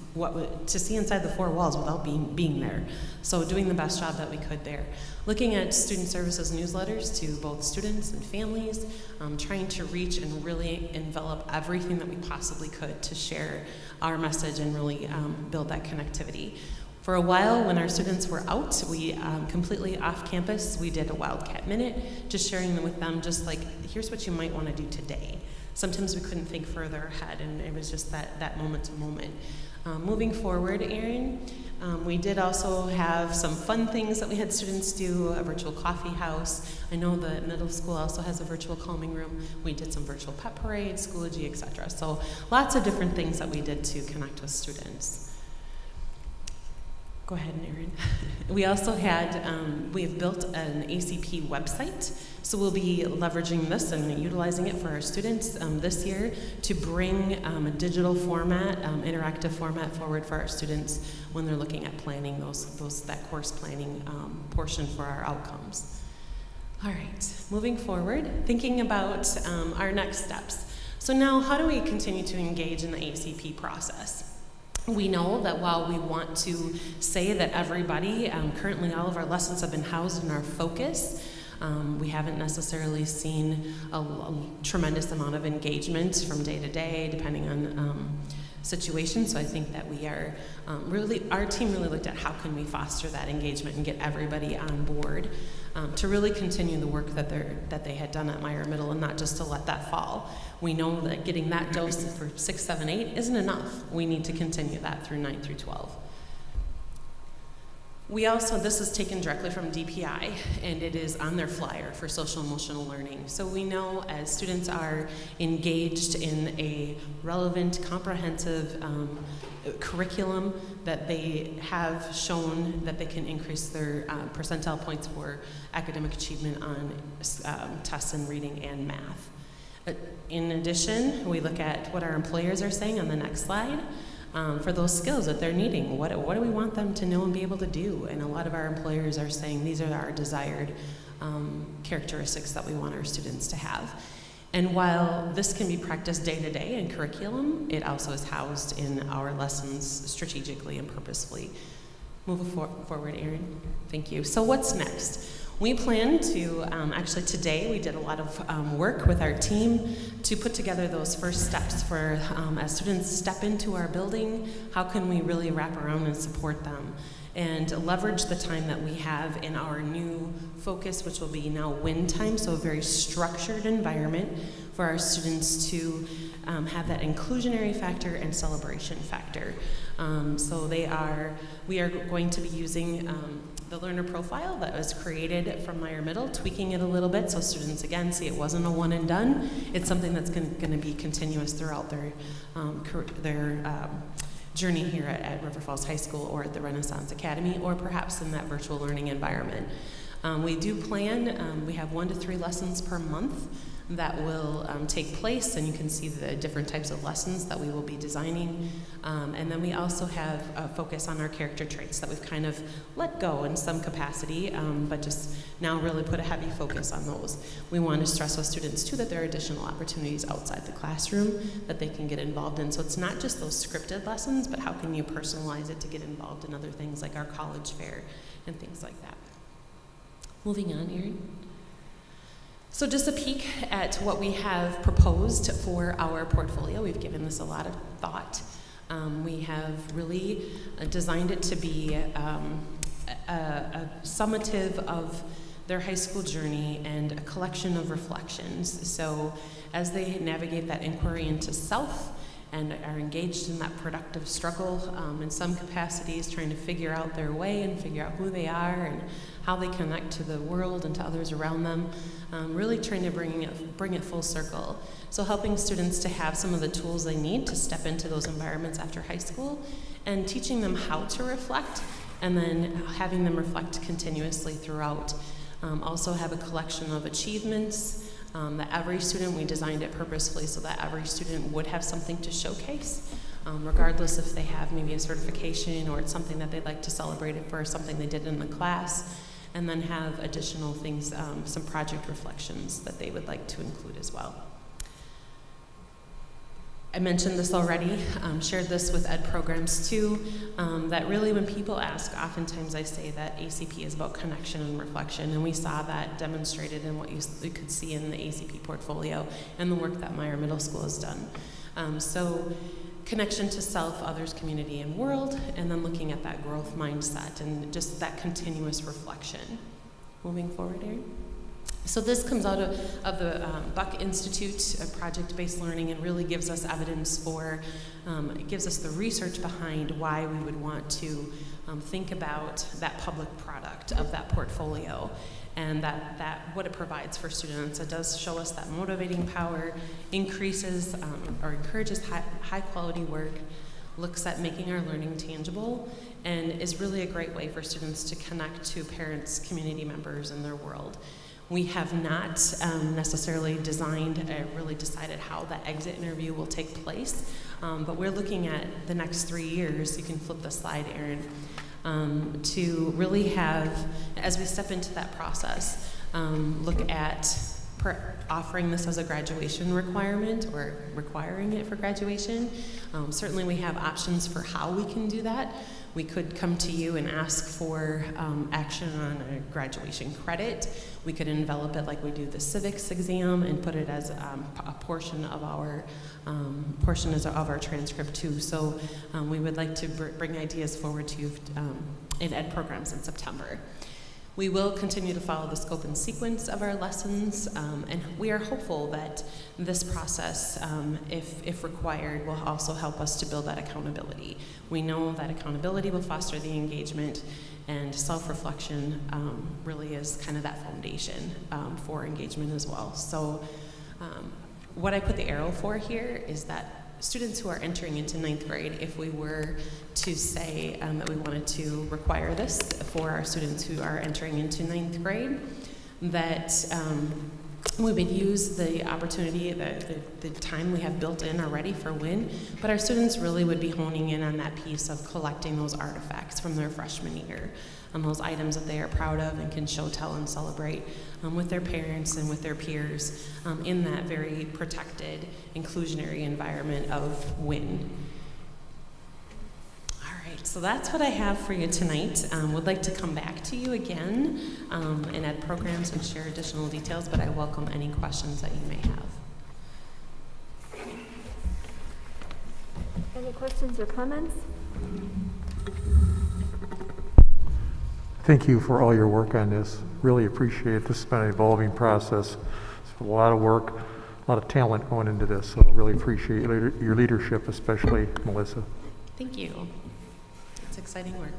inside the 4 walls without being there. So doing the best job that we could there. Looking at student services newsletters to both students and families, trying to reach and really envelop everything that we possibly could to share our message and really build that connectivity. For a while, when our students were out, we completely off campus, we did a Wildcat Minute, just sharing them with them, just like, here's what you might want to do today. Sometimes we couldn't think further ahead, and it was just that moment to moment. Moving forward, Erin, we did also have some fun things that we had students do, a virtual coffee house. I know the middle school also has a virtual calming room. We did some virtual pep parades, Schoology, etc. So lots of different things that we did to connect with students. Go ahead, Erin. We also had, we have built an ACP website, so we'll be leveraging this and utilizing it for our students this year to bring a digital format, interactive format forward for our students when they're looking at planning that course planning portion for our outcomes. All right, moving forward, thinking about our next steps. So now, how do we continue to engage in the ACP process? We know that while we want to say that everybody, currently all of our lessons have been housed in our focus, we haven't necessarily seen a tremendous amount of engagement from day to day, depending on situations. So I think that we are our team really looked at how can we foster that engagement and get everybody on board to really continue the work that they had done at Meyer Middle, and not just to let that fall. We know that getting that dose for 6, 7, 8 isn't enough. We need to continue that through 9 through 12. This is taken directly from DPI, and it is on their flyer for social emotional learning. So we know as students are engaged in a relevant, comprehensive curriculum, that they have shown that they can increase their percentile points for academic achievement on tests in reading and math. In addition, we look at what our employers are saying on the next slide. For those skills that they're needing. What do we want them to know and be able to do? And a lot of our employers are saying these are our desired characteristics that we want our students to have. And while this can be practiced day to day in curriculum, it also is housed in our lessons strategically and purposefully. Move forward, Erin. Thank you. So what's next? We plan to, actually today we did a lot of work with our team to put together those first steps for as students step into our building, how can we really wrap around and support them and leverage the time that we have in our new focus, which will be now win time, so a very structured environment for our students to have that inclusionary factor and celebration factor. We are going to be using the learner profile that was created from Meyer Middle, tweaking it a little bit so students again see it wasn't a one and done. It's something that's going to be continuous throughout their journey here at River Falls High School or at the Renaissance Academy or perhaps in that virtual learning environment. We do plan, we have 1 to 3 lessons per month that will take place, and you can see the different types of lessons that we will be designing. And then we also have a focus on our character traits that we've kind of let go in some capacity, but just now really put a heavy focus on those. We want to stress with students too that there are additional opportunities outside the classroom that they can get involved in. So it's not just those scripted lessons, but how can you personalize it to get involved in other things like our college fair and things like that. Moving on, Erin. So just a peek at what we have proposed for our portfolio. We've given this a lot of thought. We have really designed it to be a summative of their high school journey and a collection of reflections. So as they navigate that inquiry into self and are engaged in that productive struggle in some capacities, trying to figure out their way and figure out who they are and how they connect to the world and to others around them, really trying to bring it full circle. So helping students to have some of the tools they need to step into those environments after high school and teaching them how to reflect and then having them reflect continuously throughout. Also have a collection of achievements that every student, we designed it purposefully so that every student would have something to showcase, regardless if they have maybe a certification or it's something that they'd like to celebrate it for, something they did in the class, and then have additional things, some project reflections that they would like to include as well. I mentioned this already, shared this with ed programs too, that really when people ask, oftentimes I say that ACP is about connection and reflection, and we saw that demonstrated in what you could see in the ACP portfolio and the work that Meyer Middle School has done. So connection to self, others, community, and world, and then looking at that growth mindset and just that continuous reflection. Moving forward, Erin. So this comes out of the Buck Institute, project-based learning, and really gives us evidence for, it gives us the research behind why we would want to think about that public product of that portfolio and that what it provides for students. It does show us that motivating power increases or encourages high quality work, looks at making our learning tangible, and is really a great way for students to connect to parents, community members, and their world. We have not necessarily designed or really decided how the exit interview will take place, but we're looking at the next 3 years. You can flip the slide, Erin, to really have, as we step into that process, look at offering this as a graduation requirement or requiring it for graduation. Certainly we have options for how we can do that. We could come to you and ask for action on a graduation credit. We could envelop it like we do the civics exam and put it as a portion of our transcript too. So we would like to bring ideas forward to you in ed programs in September. We will continue to follow the scope and sequence of our lessons, and we are hopeful that this process, if required, will also help us to build that accountability. We know that accountability will foster the engagement, And self-reflection really is kind of that foundation for engagement as well. So what I put the arrow for here is that students who are entering into 9th grade, if we were to say that we wanted to require this for our students who are entering into 9th grade, that we would use the opportunity, the time we have built in already for WIN, but our students really would be honing in on that piece of collecting those artifacts from their freshman year, those items that they are proud of and can show, tell, and celebrate with their parents and with their peers in that very protected, inclusionary environment of WIN. So that's what I have for you tonight. Would like to come back to you again and add programs and share additional details, but I welcome any questions that you may have. Any questions or comments? Thank you for all your work on this. Really appreciate it. This has been an evolving process. It's a lot of work, a lot of talent going into this, so really appreciate your leadership, especially Melissa. Thank you. Exciting work.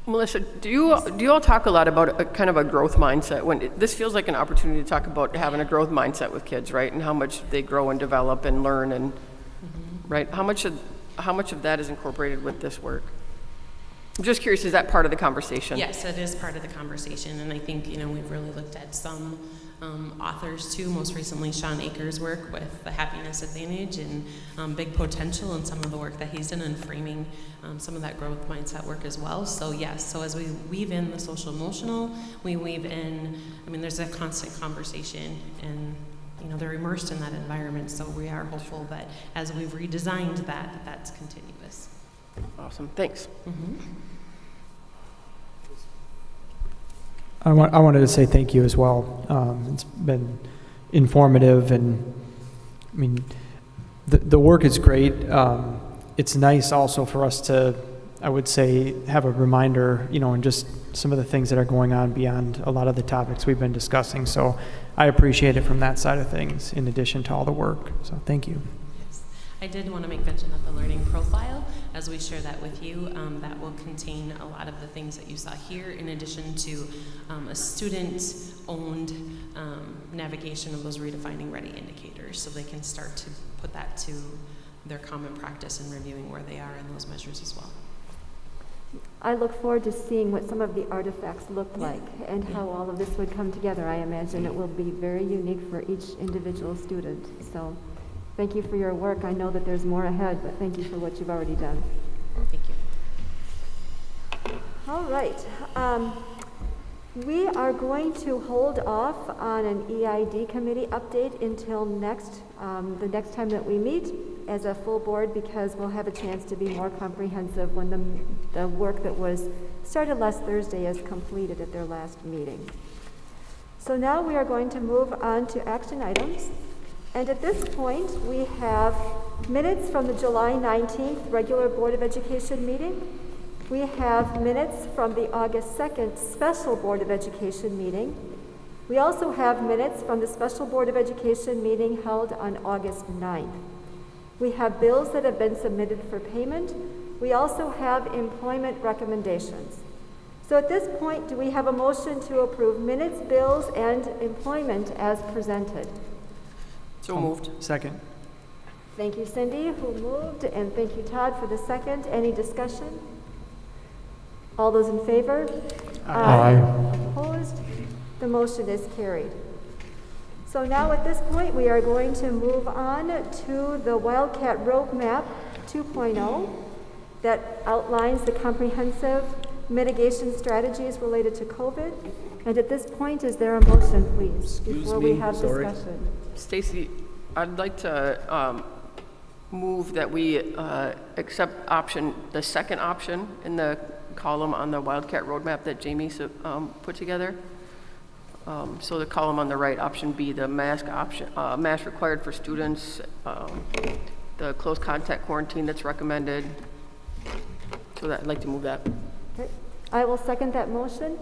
Melissa, do you all talk a lot about a kind of a growth mindset? This feels like an opportunity to talk about having a growth mindset with kids, right? And how much they grow and develop and learn, and right? How much of that is incorporated with this work? I'm just curious, is that part of the conversation? Yes, it is part of the conversation, and I think we've really looked at some authors too. Most recently, Sean Akers' work with the Happiness Advantage and Big Potential, and some of the work that he's done in framing some of that growth mindset work as well. So yes, so as we weave in the social emotional, we weave in. There's a constant conversation, and they're immersed in that environment. So we are hopeful that as we've redesigned that, that's continuous. Awesome. Thanks. I wanted to say thank you as well. It's been informative, and the work is great. It's nice also for us to, I would say, have a reminder, and just some of the things that are going on beyond a lot of the topics we've been discussing. So I appreciate it from that side of things, in addition to all the work. So thank you. I did want to make mention of the learning profile as we share that with you. That will contain a lot of the things that you saw here, in addition to a student-owned navigation of those redefining ready indicators, so they can start to put that to their common practice in reviewing where they are in those measures as well. I look forward to seeing what some of the artifacts look like and how all of this would come together. I imagine it will be very unique for each individual student. So thank you for your work. I know that there's more ahead, but thank you for what you've already done. Thank you. All right. We are going to hold off on an EID committee update until the next time that we meet as a full board, because we'll have a chance to be more comprehensive when the work that was started last Thursday is completed at their last meeting. So now we are going to move on to action items. And at this point, we have minutes from the July 19th regular Board of Education meeting. We have minutes from the August 2nd special Board of Education meeting. We also have minutes from the special Board of Education meeting held on August 9th. We have bills that have been submitted for payment. We also have employment recommendations. So at this point, do we have a motion to approve minutes, bills, and employment as presented? So moved. Second. Thank you, Cindy, who moved, and thank you, Todd, for the second. Any discussion? All those in favor? Aye. Opposed? The motion is carried. So now at this point, we are going to move on to the Wildcat Roadmap 2.0 that outlines the comprehensive mitigation strategies related to COVID. And at this point, is there a motion, please, before we have discussion? Stacy, I'd like to move that we accept the second option in the column on the Wildcat Roadmap that Jamie put together. So the column on the right, option B, the mask option, mask required for students, the close contact quarantine that's recommended. So I'd like to move that. Okay. I will second that motion.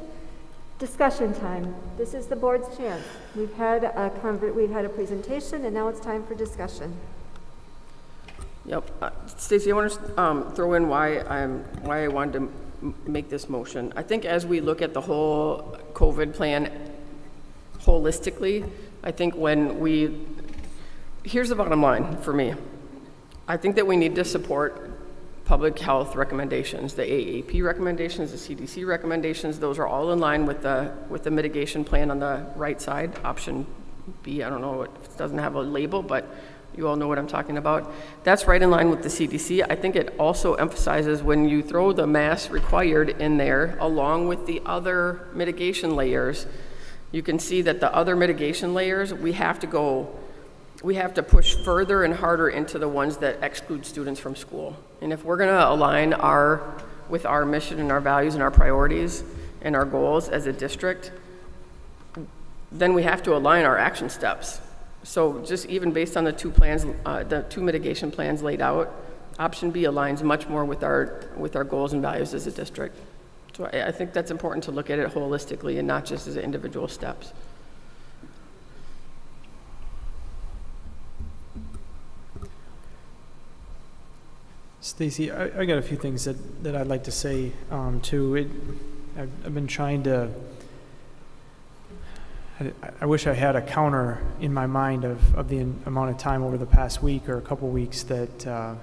Discussion time. This is the board's chance. We've had a presentation, and now it's time for discussion. Yep. Stacy, I want to throw in why I wanted to make this motion. I think as we look at the whole COVID plan holistically, I think here's the bottom line for me. I think that we need to support public health recommendations, the AAP recommendations, the CDC recommendations. Those are all in line with the mitigation plan on the right side, option B. I don't know, it doesn't have a label, but you all know what I'm talking about. That's right in line with the CDC. I think it also emphasizes when you throw the mask required in there, along with the other mitigation layers, you can see that the other mitigation layers, we have to push further and harder into the ones that exclude students from school. And if we're gonna align with our mission and our values and our priorities and our goals as a district, then we have to align our action steps. So just even based on the two plans, the two mitigation plans laid out, option B aligns much more with our goals and values as a district. So I think that's important to look at it holistically and not just as individual steps. Stacy, I got a few things that I'd like to say too. I've been trying to, I wish I had a counter in my mind of the amount of time over the past week or a couple weeks that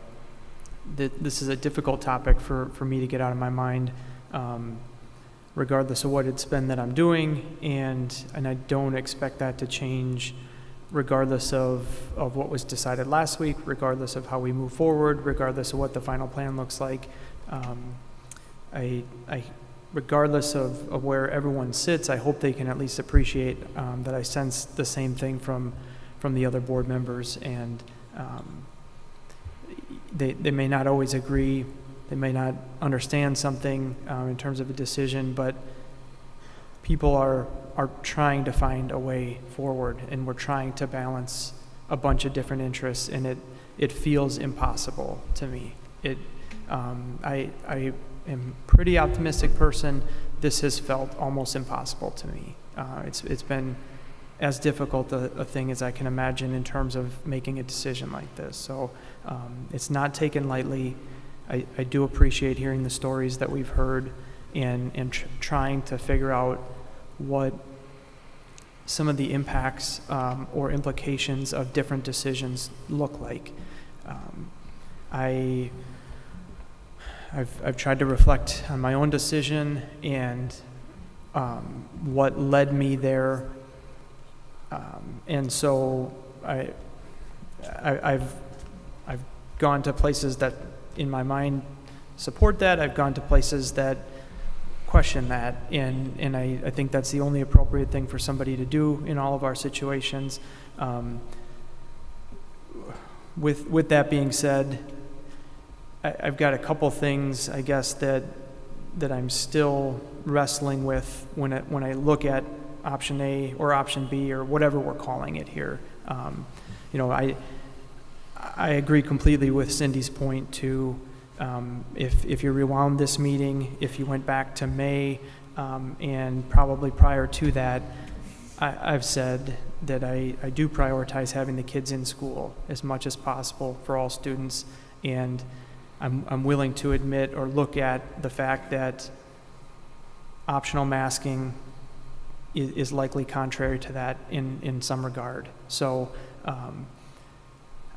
this is a difficult topic for me to get out of my mind, regardless of what it's been that I'm doing, and I don't expect that to change regardless of what was decided last week, regardless of how we move forward, regardless of what the final plan looks like. Regardless of where everyone sits, I hope they can at least appreciate that I sense the same thing from the other board members, and they may not always agree, they may not understand something in terms of a decision, but people are trying to find a way forward, and we're trying to balance a bunch of different interests, and it feels impossible to me. I am a pretty optimistic person. This has felt almost impossible to me. It's been as difficult a thing as I can imagine in terms of making a decision like this. So it's not taken lightly. I do appreciate hearing the stories that we've heard and trying to figure out what some of the impacts or implications of different decisions look like. I've tried to reflect on my own decision and what led me there, and so I've gone to places that in my mind support that. I've gone to places that question that, and I think that's the only appropriate thing for somebody to do in all of our situations. With that being said, I've got a couple things, I guess, that I'm still wrestling with when I look at option A or option B or whatever we're calling it here. I agree completely with Cindy's point to if you rewound this meeting, if you went back to May, and probably prior to that, I've said that I do prioritize having the kids in school as much as possible for all students, and I'm willing to admit or look at the fact that optional masking is likely contrary to that in some regard. So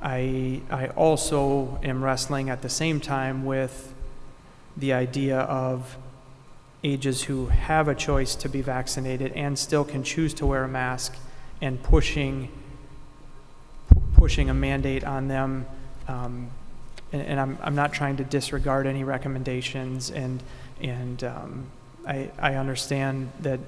I also am wrestling at the same time with the idea of ages who have a choice to be vaccinated and still can choose to wear a mask, and pushing a mandate on them. And I'm not trying to disregard any recommendations, and I understand that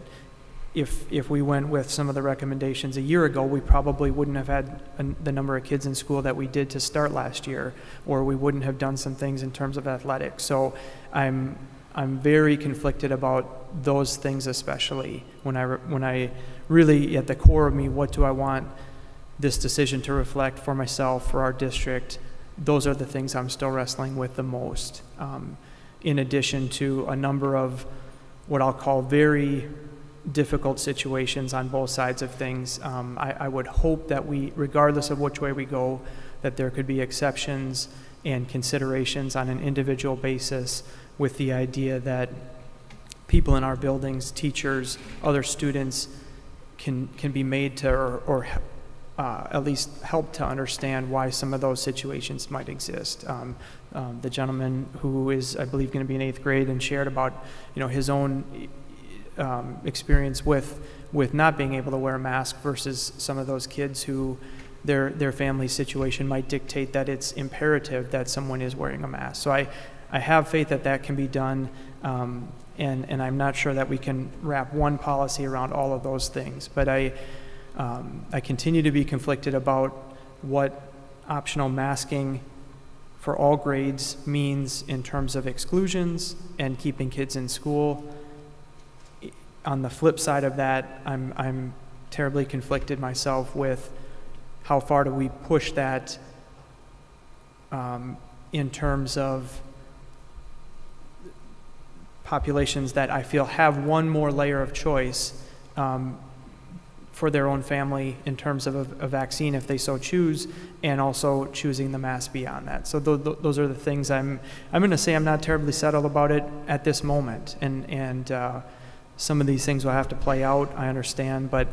if we went with some of the recommendations a year ago, we probably wouldn't have had the number of kids in school that we did to start last year, or we wouldn't have done some things in terms of athletics. So I'm very conflicted about those things, especially when I really, at the core of me, what do I want this decision to reflect for myself, for our district? Those are the things I'm still wrestling with the most, in addition to a number of what I'll call very difficult situations on both sides of things. I would hope that we, regardless of which way we go, that there could be exceptions and considerations on an individual basis, with the idea that people in our buildings, teachers, other students can be made to, or at least help to understand why some of those situations might exist. The gentleman who is, I believe, going to be in 8th grade and shared about, his own experience with not being able to wear a mask versus some of those kids who their family situation might dictate that it's imperative that someone is wearing a mask. So I have faith that that can be done, and I'm not sure that we can wrap one policy around all of those things. But I continue to be conflicted about what optional masking for all grades means in terms of exclusions and keeping kids in school. On the flip side of that, I'm terribly conflicted myself with how far do we push that in terms of populations that I feel have one more layer of choice for their own family in terms of a vaccine if they so choose, and also choosing the mask beyond that. So those are the things I'm going to say I'm not terribly settled about it at this moment, and some of these things will have to play out, I understand, but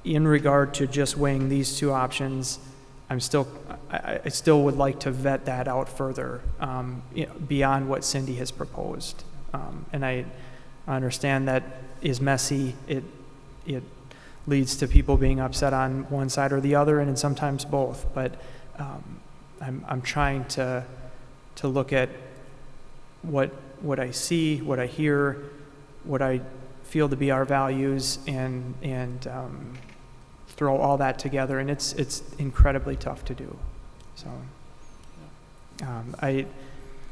in regard to just weighing these two options, I still would like to vet that out further beyond what Cindy has proposed. And I understand that is messy. It leads to people being upset on one side or the other, and sometimes both. But I'm trying to look at what I see, what I hear, what I feel to be our values, and throw all that together. And it's incredibly tough to do. So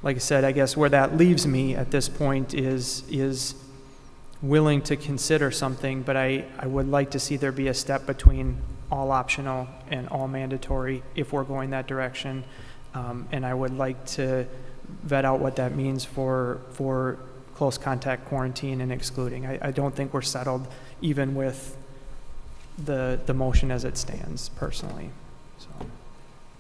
like I said, I guess where that leaves me at this point is willing to consider something, but I would like to see there be a step between all optional and all mandatory if we're going that direction. And I would like to vet out what that means for close contact quarantine and excluding. I don't think we're settled even with the motion as it stands, personally.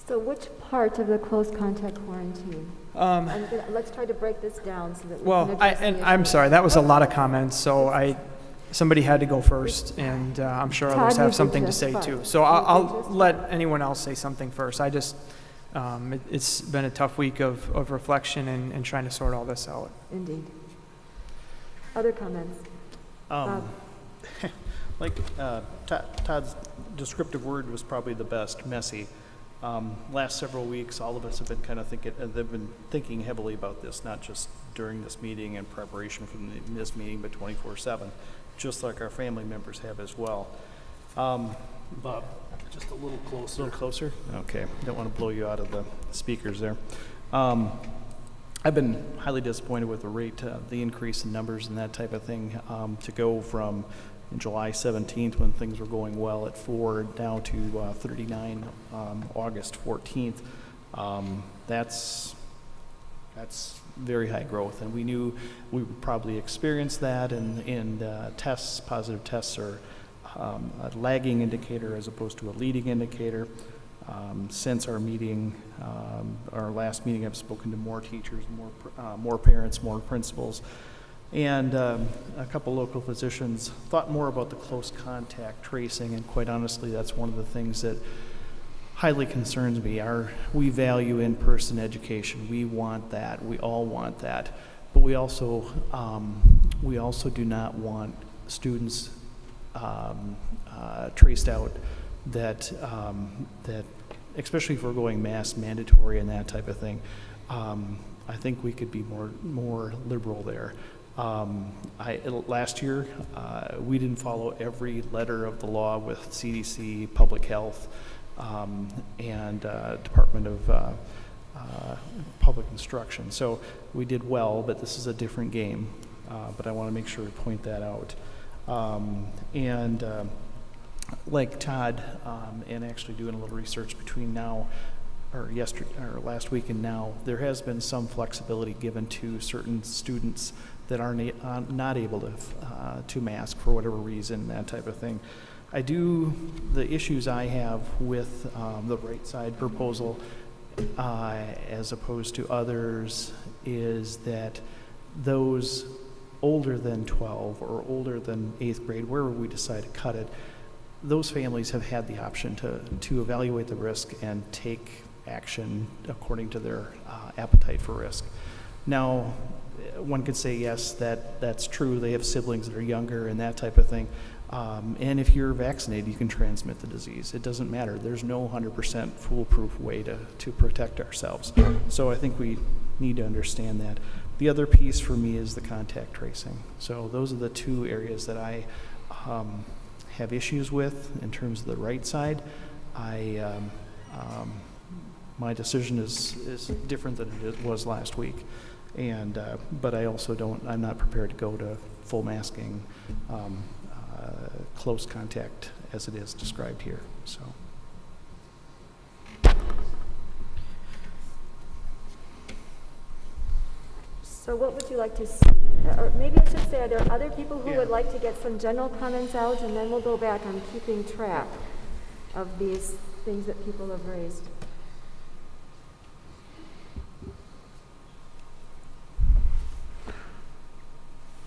So which part of the close contact quarantine? Let's try to break this down so that we can address the issue. I'm sorry, that was a lot of comments, so somebody had to go first, and I'm sure others have something to say too. So I'll let anyone else say something first. It's been a tough week of reflection and trying to sort all this out. Indeed. Other comments? Todd's descriptive word was probably the best, messy. Last several weeks, all of us have been thinking heavily about this, not just during this meeting and preparation for this meeting, but 24/7, just like our family members have as well. Bob, just a little closer. A little closer? Okay. Don't want to blow you out of the speakers there. I've been highly disappointed with the rate, the increase in numbers and that type of thing, to go from July 17th, when things were going well at 4, down to 39 August 14th. That's very high growth, and we knew we would probably experience that, and positive tests are a lagging indicator as opposed to a leading indicator. Since our meeting, our last meeting, I've spoken to more teachers, more parents, more principals, and a couple local physicians thought more about the close contact tracing, and quite honestly, that's one of the things that highly concerns me. We value in-person education. We want that. We all want that. But we also do not want students traced out that especially if we're going mass mandatory and that type of thing. I think we could be more liberal there. Last year, we didn't follow every letter of the law with CDC, Public Health, and Department of Public Instruction. So we did well, but this is a different game. But I want to make sure we point that out. Like Todd, and actually doing a little research between now or last week and now, there has been some flexibility given to certain students that are not able to mask for whatever reason, that type of thing. The issues I have with the right side proposal as opposed to others is that those older than 12 or older than 8th grade, wherever we decide to cut it, those families have had the option to evaluate the risk and take action according to their appetite for risk. Now, one could say, yes, that's true. They have siblings that are younger and that type of thing. And if you're vaccinated, you can transmit the disease. It doesn't matter. There's no 100% foolproof way to protect ourselves. So I think we need to understand that. The other piece for me is the contact tracing. So those are the two areas that I have issues with in terms of the right side. My decision is different than it was last week. And but I also I'm not prepared to go to full masking, close contact as it is described here. So. So what would you like to see? Or maybe I should say, are there other people who would like to get some general comments out, and then we'll go back on keeping track of these things that people have raised.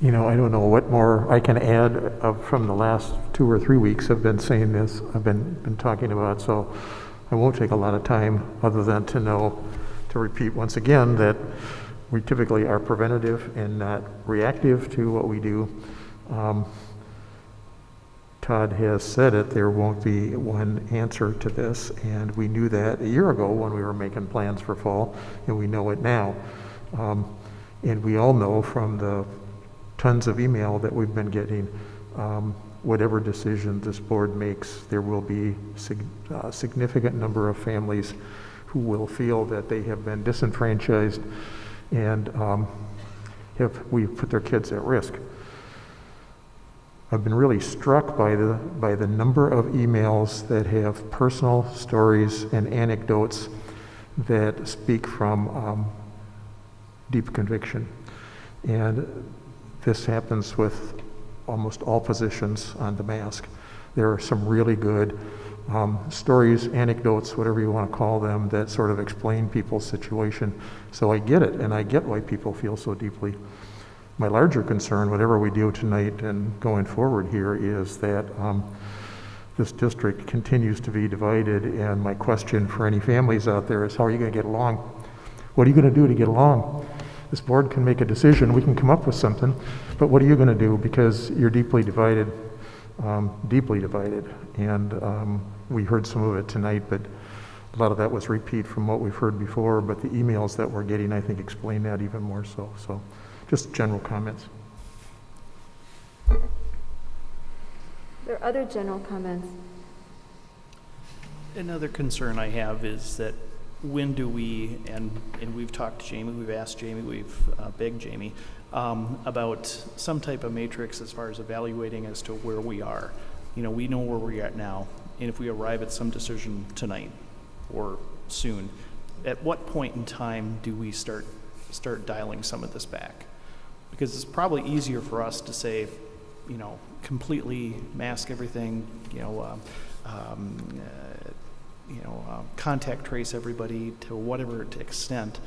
You know, I don't know what more I can add from the last 2 or 3 weeks. I've been saying this, I've been talking about, so I won't take a lot of time other than to repeat once again that we typically are preventative and not reactive to what we do. Todd has said it, there won't be one answer to this, and we knew that a year ago when we were making plans for fall, and we know it now. And we all know from the tons of email that we've been getting, whatever decision this board makes, there will be a significant number of families who will feel that they have been disenfranchised and we've put their kids at risk. I've been really struck by the number of emails that have personal stories and anecdotes that speak from deep conviction. And this happens with almost all positions on the mask. There are some really good stories, anecdotes, whatever you want to call them, that sort of explain people's situation. So I get it, and I get why people feel so deeply. My larger concern, whatever we do tonight and going forward here, is that this district continues to be divided, and my question for any families out there is, how are you going to get along? What are you going to do to get along? This board can make a decision, we can come up with something, but what are you going to do? Because you're deeply divided, and we heard some of it tonight, but a lot of that was repeat from what we've heard before, but the emails that we're getting, I think, explain that even more so. So just general comments. There are other general comments. Another concern I have is that when do we, and we've talked to Jamie, we've asked Jamie, we've begged Jamie about some type of matrix as far as evaluating as to where we are. You know, we know where we're at now, and if we arrive at some decision tonight or soon, at what point in time do we start dialing some of this back? Because it's probably easier for us to say, you know, completely mask everything, contact trace everybody to whatever extent,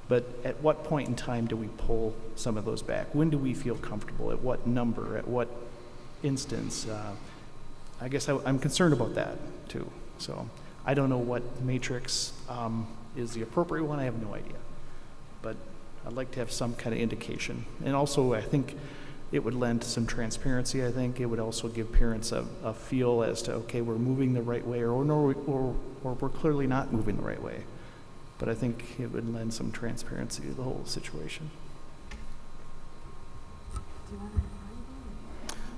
but at what point in time do we pull some of those back? When do we feel comfortable? At what number? At what instance? I guess I'm concerned about that too. So I don't know what matrix is the appropriate one. I have no idea, but I'd like to have some kind of indication. And also, I think it would lend some transparency. I think it would also give parents a feel as to, okay, we're moving the right way, or we're clearly not moving the right way. But I think it would lend some transparency to the whole situation.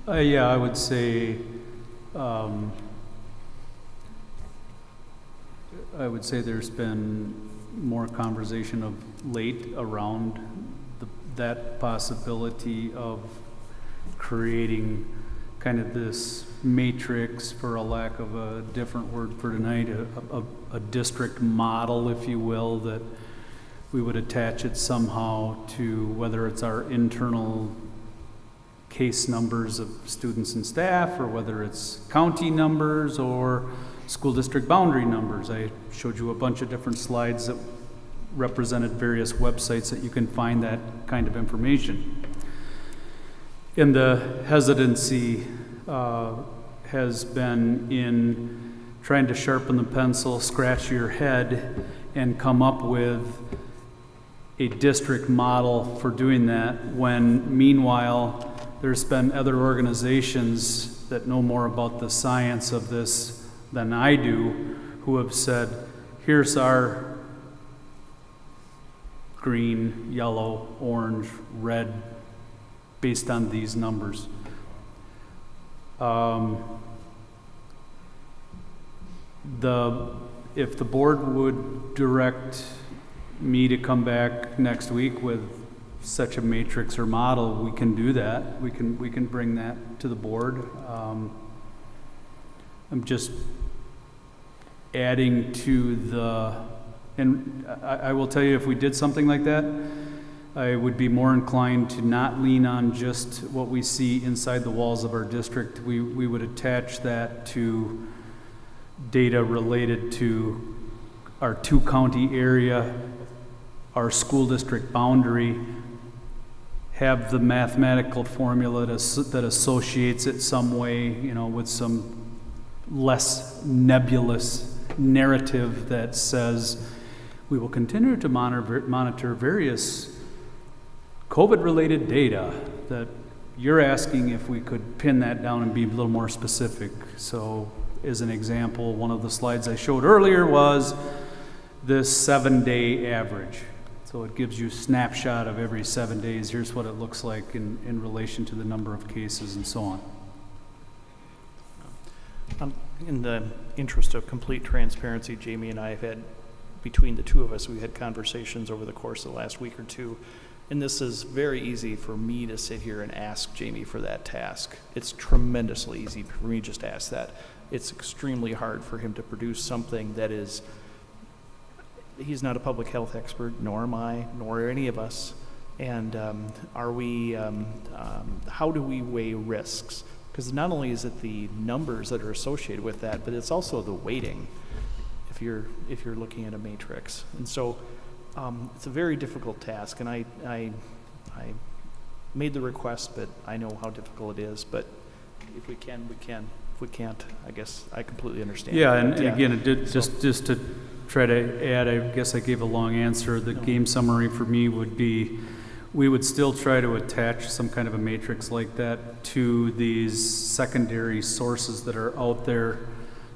Yeah, I would say there's been more conversation of late around that possibility of creating kind of this matrix, for a lack of a different word for tonight, a district model, if you will, that we would attach it somehow to whether it's our internal case numbers of students and staff, or whether it's county numbers or school district boundary numbers. I showed you a bunch of different slides that represented various websites that you can find that kind of information. And the hesitancy has been in trying to sharpen the pencil, scratch your head, and come up with a district model for doing that, when meanwhile there's been other organizations that know more about the science of this than I do, who have said, here's our green, yellow, orange, red, based on these numbers. If the board would direct me to come back next week with such a matrix or model, we can do that. We can bring that to the board. I'm just adding to and I will tell you, if we did something like that, I would be more inclined to not lean on just what we see inside the walls of our district. We would attach that to data related to our 2-county area, our school district boundary, have the mathematical formula that associates it some way, with some less nebulous narrative that says we will continue to monitor various COVID-related data, that you're asking if we could pin that down and be a little more specific. So, as an example, one of the slides I showed earlier was this 7-day average. So it gives you a snapshot of every 7 days. Here's what it looks like in relation to the number of cases and so on. In the interest of complete transparency, Jamie and I have had, between the two of us, we had conversations over the course of the last week or two. And this is very easy for me to sit here and ask Jamie for that task. It's tremendously easy for me just to ask that. It's extremely hard for him to produce something that is, he's not a public health expert, nor am I, nor are any of us. And how do we weigh risks? Because not only is it the numbers that are associated with that, but it's also the weighting if you're looking at a matrix. And so it's a very difficult task, and I made the request, but I know how difficult it is. But if we can, we can. If we can't, I guess I completely understand. Yeah, and again, it did, just to try to add, I guess I gave a long answer. The game summary for me would be, we would still try to attach some kind of a matrix like that to these secondary sources that are out there,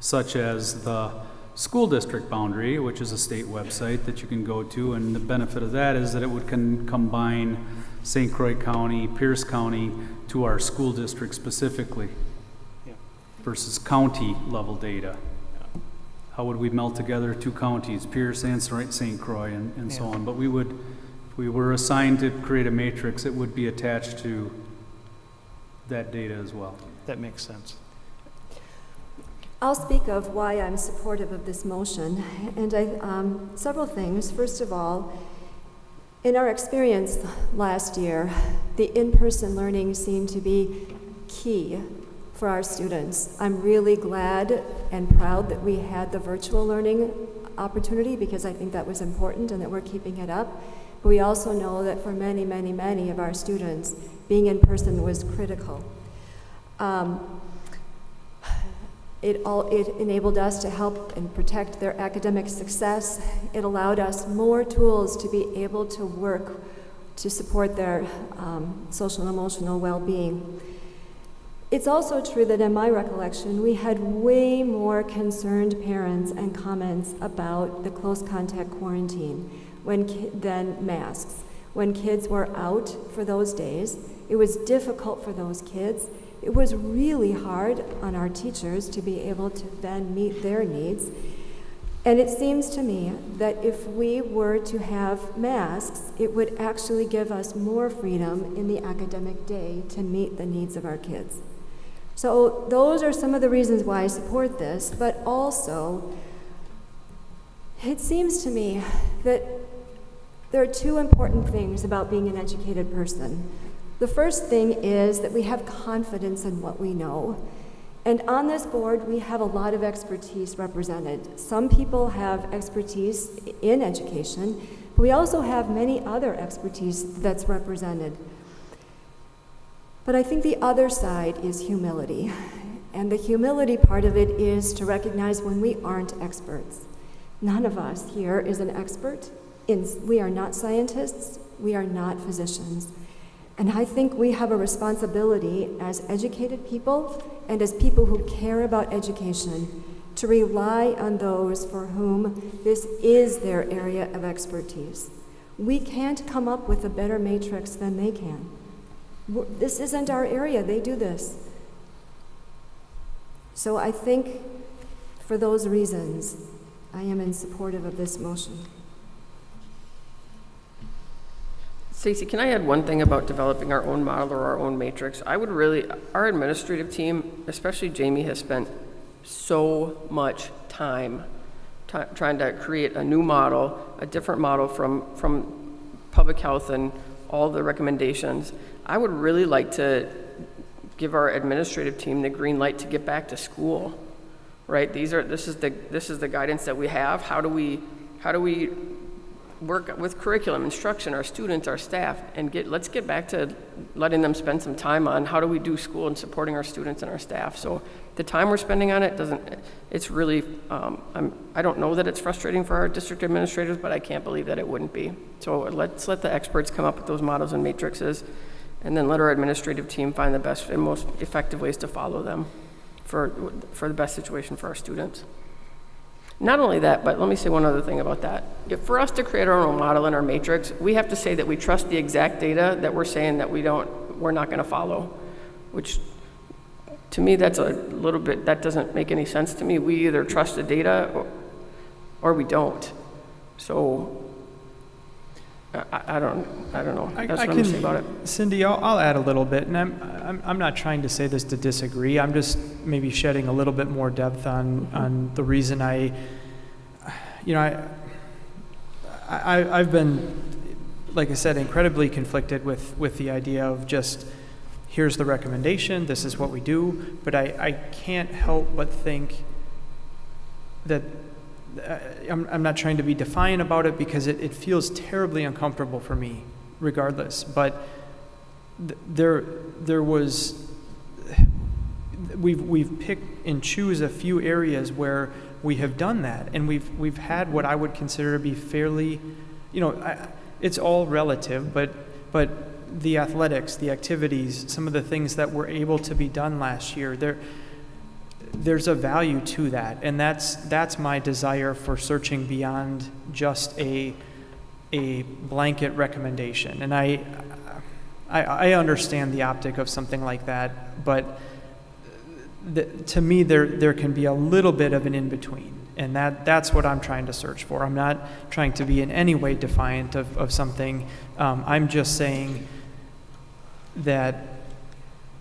such as the school district boundary, which is a state website that you can go to, and the benefit of that is that it would combine St. Croix County, Pierce County to our school district specifically, versus county level data. How would we melt together 2 counties, Pierce and St. Croix, and so on? But we would, if we were assigned to create a matrix, it would be attached to that data as well. That makes sense. I'll speak of why I'm supportive of this motion, and several things. First of all, in our experience last year, the in-person learning seemed to be key for our students. I'm really glad and proud that we had the virtual learning opportunity, because I think that was important and that we're keeping it up. But we also know that for many, many, many of our students, being in person was critical. It enabled us to help and protect their academic success. It allowed us more tools to be able to work to support their social and emotional well-being. It's also true that in my recollection, we had way more concerned parents and comments about the close contact quarantine than masks. When kids were out for those days, it was difficult for those kids. It was really hard on our teachers to be able to then meet their needs. And it seems to me that if we were to have masks, it would actually give us more freedom in the academic day to meet the needs of our kids. So those are some of the reasons why I support this, but also it seems to me that There are two important things about being an educated person. The first thing is that we have confidence in what we know. And on this board, we have a lot of expertise represented. Some people have expertise in education, but we also have many other expertise that's represented. But I think the other side is humility. And the humility part of it is to recognize when we aren't experts. None of us here is an expert. We are not scientists, we are not physicians. And I think we have a responsibility as educated people and as people who care about education to rely on those for whom this is their area of expertise. We can't come up with a better matrix than they can. This isn't our area, they do this. So I think for those reasons, I am in support of this motion. Stacey, can I add one thing about developing our own model or our own matrix? Our administrative team, especially Jamie, has spent so much time trying to create a new model, a different model from public health and all the recommendations. I would really like to give our administrative team the green light to get back to school, right? This is the guidance that we have. How do we work with curriculum, instruction, our students, our staff, and let's get back to letting them spend some time on how do we do school and supporting our students and our staff. So the time we're spending on it it's really, I don't know that it's frustrating for our district administrators, but I can't believe that it wouldn't be. So let's let the experts come up with those models and matrices, and then let our administrative team find the best and most effective ways to follow them for the best situation for our students. Not only that, but let me say one other thing about that. For us to create our own model and our matrix, we have to say that we trust the exact data that we're saying that we're not going to follow, which to me that's that doesn't make any sense to me. We either trust the data or we don't. So I don't know. That's what I'm going to say about it. Cindy, I'll add a little bit, and I'm not trying to say this to disagree. I'm just maybe shedding a little bit more depth on the reason I've been, like I said, incredibly conflicted with the idea of just here's the recommendation, this is what we do, but I can't help but think that I'm not trying to be defiant about it because it feels terribly uncomfortable for me regardless, but we've picked and choose a few areas where we have done that, and we've had what I would consider to be fairly, it's all relative, but the athletics, the activities, some of the things that were able to be done last year, there's a value to that, and that's my desire for searching beyond just a blanket recommendation. And I understand the optic of something like that, but to me there can be a little bit of an in-between, and that's what I'm trying to search for. I'm not trying to be in any way defiant of something. I'm just saying that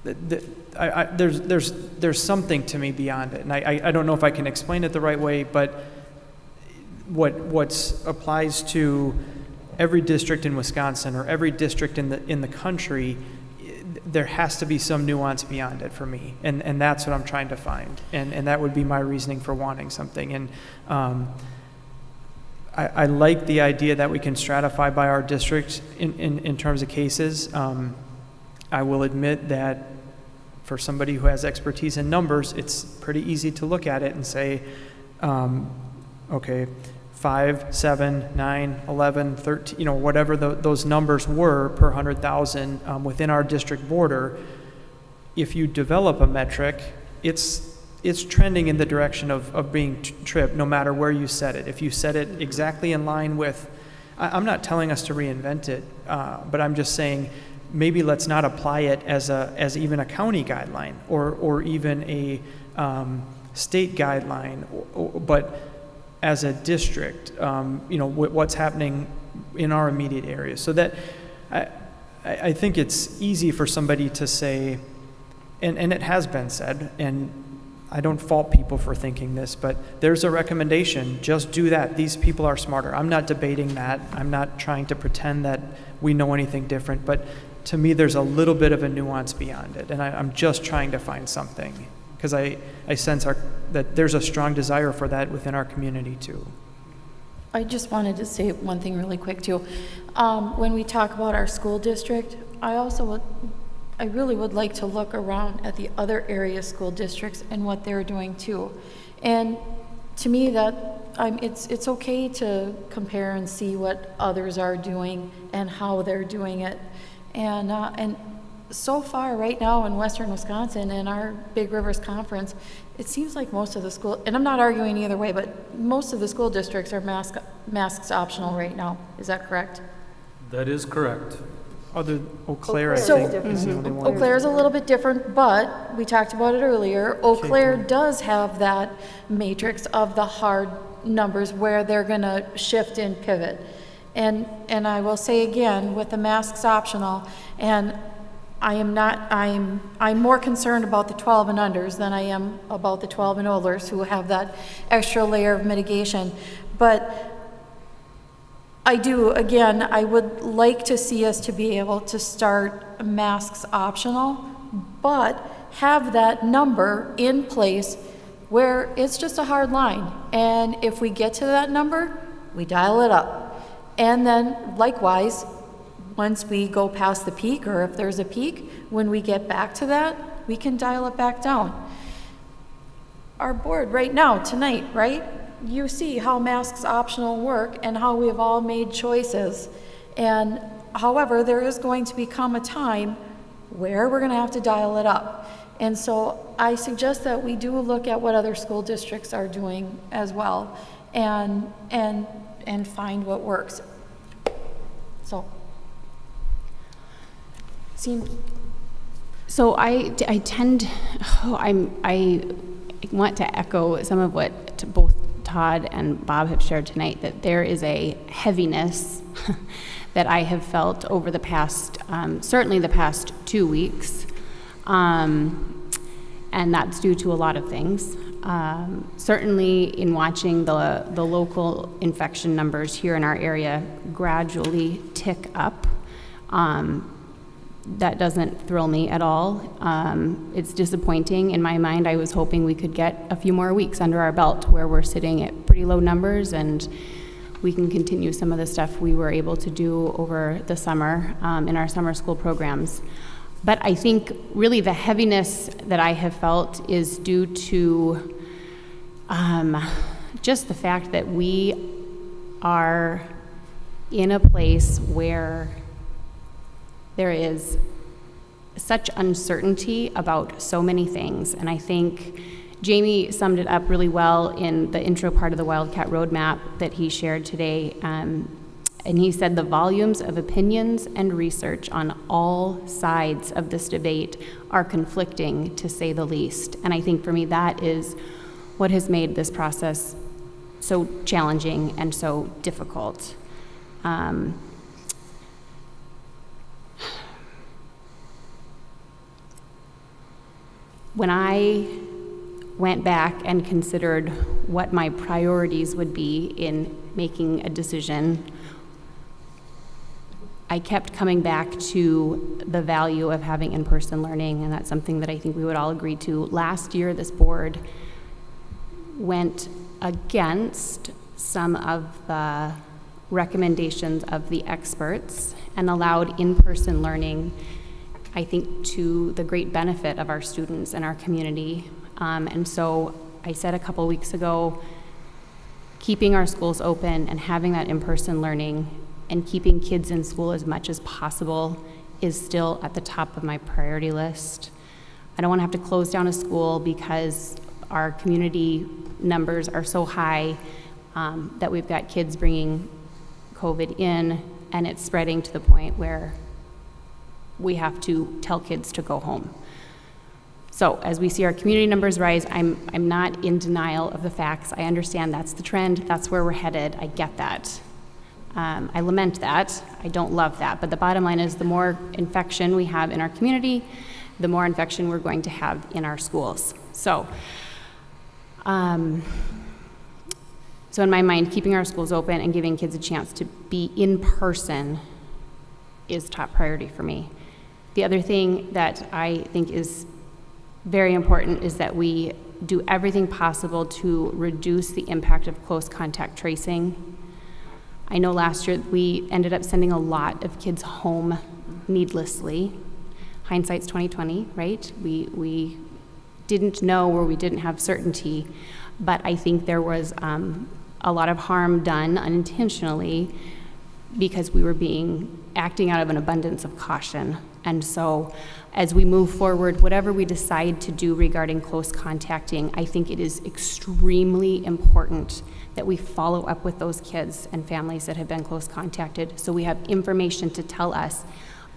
there's something to me beyond it, and I don't know if I can explain it the right way, but what applies to every district in Wisconsin or every district in the country, there has to be some nuance beyond it for me, and that's what I'm trying to find, and that would be my reasoning for wanting something. And I like the idea that we can stratify by our districts in terms of cases. I will admit that for somebody who has expertise in numbers, it's pretty easy to look at it and say, okay, 5, 7, 9, 11, 13, whatever those numbers were per 100,000 within our district border. If you develop a metric, it's trending in the direction of being tripped no matter where you set it. If you set it exactly in line with, I'm not telling us to reinvent it, but I'm just saying, maybe let's not apply it as even a county guideline or even a state guideline, but as a district, what's happening in our immediate area. So that I think it's easy for somebody to say, and it has been said, and I don't fault people for thinking this, but there's a recommendation. Just do that. These people are smarter. I'm not debating that. I'm not trying to pretend that we know anything different, but to me, there's a little bit of a nuance beyond it, and I'm just trying to find something, because I sense that there's a strong desire for that within our community too. I just wanted to say one thing really quick too. When we talk about our school district, I really would like to look around at the other area school districts and what they're doing too. And to me, it's okay to compare and see what others are doing and how they're doing it. And so far right now in Western Wisconsin and our Big Rivers Conference, it seems like most of the school, and I'm not arguing either way, but most of the school districts are masks optional right now. Is that correct? That is correct. Eau Claire, I think, is the only one. Eau Claire is a little bit different, but we talked about it earlier. Eau Claire does have that matrix of the hard numbers where they're going to shift and pivot. And I will say again, with the masks optional, and I'm more concerned about the 12 and unders than I am about the 12 and olders who have that extra layer of mitigation. But I would like to see us to be able to start masks optional, but have that number in place where it's just a hard line. And if we get to that number, we dial it up. And then likewise, once we go past the peak, or if there's a peak, when we get back to that, we can dial it back down. Our board right now, tonight, right? You see how masks optional work and how we have all made choices. And however, there is going to become a time where we're going to have to dial it up. And so I suggest that we do look at what other school districts are doing as well and find what works. So I want to echo some of what both Todd and Bob have shared tonight, that there is a heaviness that I have felt over the past, certainly the past 2 weeks, and that's due to a lot of things. Certainly in watching the local infection numbers here in our area gradually tick up, that doesn't thrill me at all. It's disappointing. In my mind, I was hoping we could get a few more weeks under our belt where we're sitting at pretty low numbers and we can continue some of the stuff we were able to do over the summer in our summer school programs. But I think really the heaviness that I have felt is due to just the fact that we are in a place where there is such uncertainty about so many things. And I think Jamie summed it up really well in the intro part of the Wildcat Roadmap that he shared today. And he said the volumes of opinions and research on all sides of this debate are conflicting, to say the least. And I think for me, that is what has made this process so challenging and so difficult. When I went back and considered what my priorities would be in making a decision, I kept coming back to the value of having in-person learning, and that's something that I think we would all agree to. Last year, this board went against some of the recommendations of the experts and allowed in-person learning, I think, to the great benefit of our students and our community. And so I said a couple weeks ago, keeping our schools open and having that in-person learning and keeping kids in school as much as possible is still at the top of my priority list. I don't want to have to close down a school because our community numbers are so high that we've got kids bringing COVID in, and it's spreading to the point where we have to tell kids to go home. So as we see our community numbers rise, I'm not in denial of the facts. I understand that's the trend, that's where we're headed, I get that. I lament that, I don't love that, but the bottom line is the more infection we have in our community, the more infection we're going to have in our schools. So So in my mind, keeping our schools open and giving kids a chance to be in person is top priority for me. The other thing that I think is very important is that we do everything possible to reduce the impact of close contact tracing. I know last year we ended up sending a lot of kids home needlessly. Hindsight's 2020, right? We didn't know, or we didn't have certainty, but I think there was a lot of harm done unintentionally because we were acting out of an abundance of caution. And so as we move forward, whatever we decide to do regarding close contacting, I think it is extremely important that we follow up with those kids and families that have been close contacted, so we have information to tell us,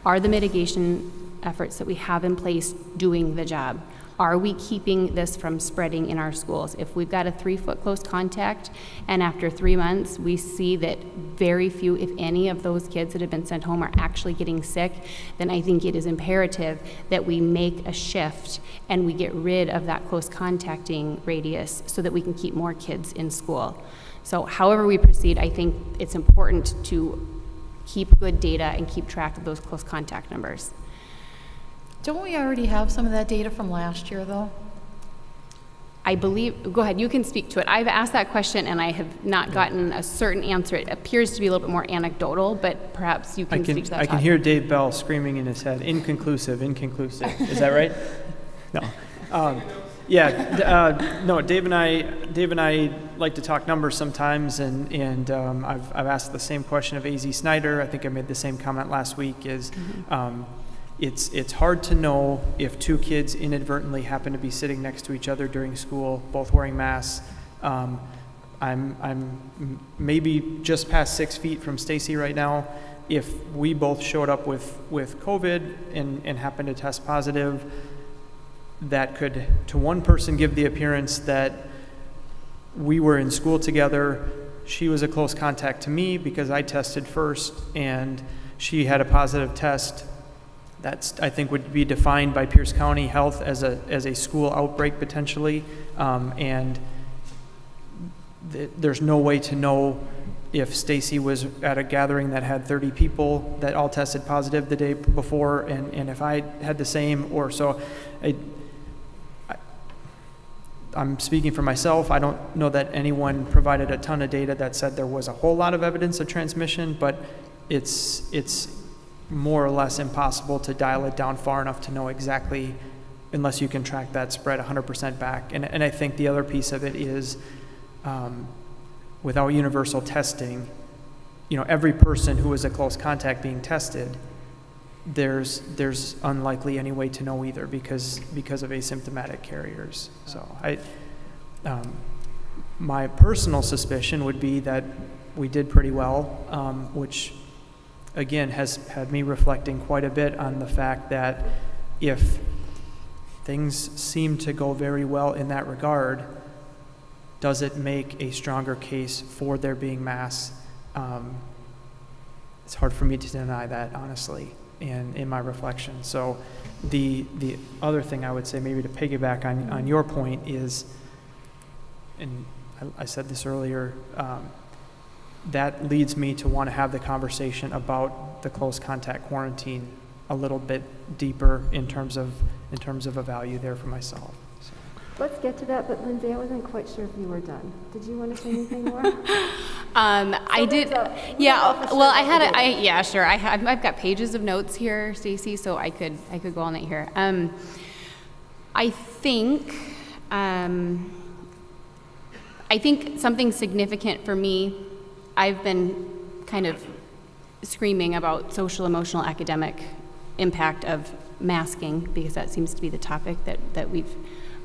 are the mitigation efforts that we have in place doing the job? Are we keeping this from spreading in our schools? If we've got a 3-foot close contact and after 3 months we see that very few, if any, of those kids that have been sent home are actually getting sick, then I think it is imperative that we make a shift and we get rid of that close contacting radius so that we can keep more kids in school. So however we proceed, I think it's important to keep good data and keep track of those close contact numbers. Don't we already have some of that data from last year, though? I believe, go ahead, you can speak to it. I've asked that question and I have not gotten a certain answer. It appears to be a little bit more anecdotal, but perhaps you can speak to that. I can hear Dave Bell screaming in his head, inconclusive, inconclusive. Is that right? No. No, Dave and I like to talk numbers sometimes, and I've asked the same question of A.Z. Snyder. I think I made the same comment last week, it's hard to know if two kids inadvertently happen to be sitting next to each other during school, both wearing masks. I'm maybe just past 6 feet from Stacy right now. If we both showed up with COVID and happened to test positive, that could, to one person, give the appearance that we were in school together. She was a close contact to me because I tested first, and she had a positive test. That's, I think, would be defined by Pierce County Health as a school outbreak potentially, and there's no way to know if Stacy was at a gathering that had 30 people that all tested positive the day before, and if I had the same, or so. I'm speaking for myself. I don't know that anyone provided a ton of data that said there was a whole lot of evidence of transmission, but it's more or less impossible to dial it down far enough to know exactly, unless you can track that spread 100% back. And I think the other piece of it is, without universal testing, every person who is a close contact being tested, there's unlikely any way to know either because of asymptomatic carriers. So my personal suspicion would be that we did pretty well, which again has had me reflecting quite a bit on the fact that if things seem to go very well in that regard, does it make a stronger case for there being masks? It's hard for me to deny that, honestly, and in my reflection. So the other thing I would say, maybe to piggyback on your point, is, and I said this earlier, that leads me to want to have the conversation about the close contact quarantine a little bit deeper in terms of a value there for myself. So. Let's get to that, but Lindsay, I wasn't quite sure if you were done. Did you want to say anything more? I did. Yeah. Well, yeah, sure. I've got pages of notes here, Stacy, so I could go all night here. I think something significant for me. I've been kind of screaming about social, emotional, academic impact of masking because that seems to be the topic that we've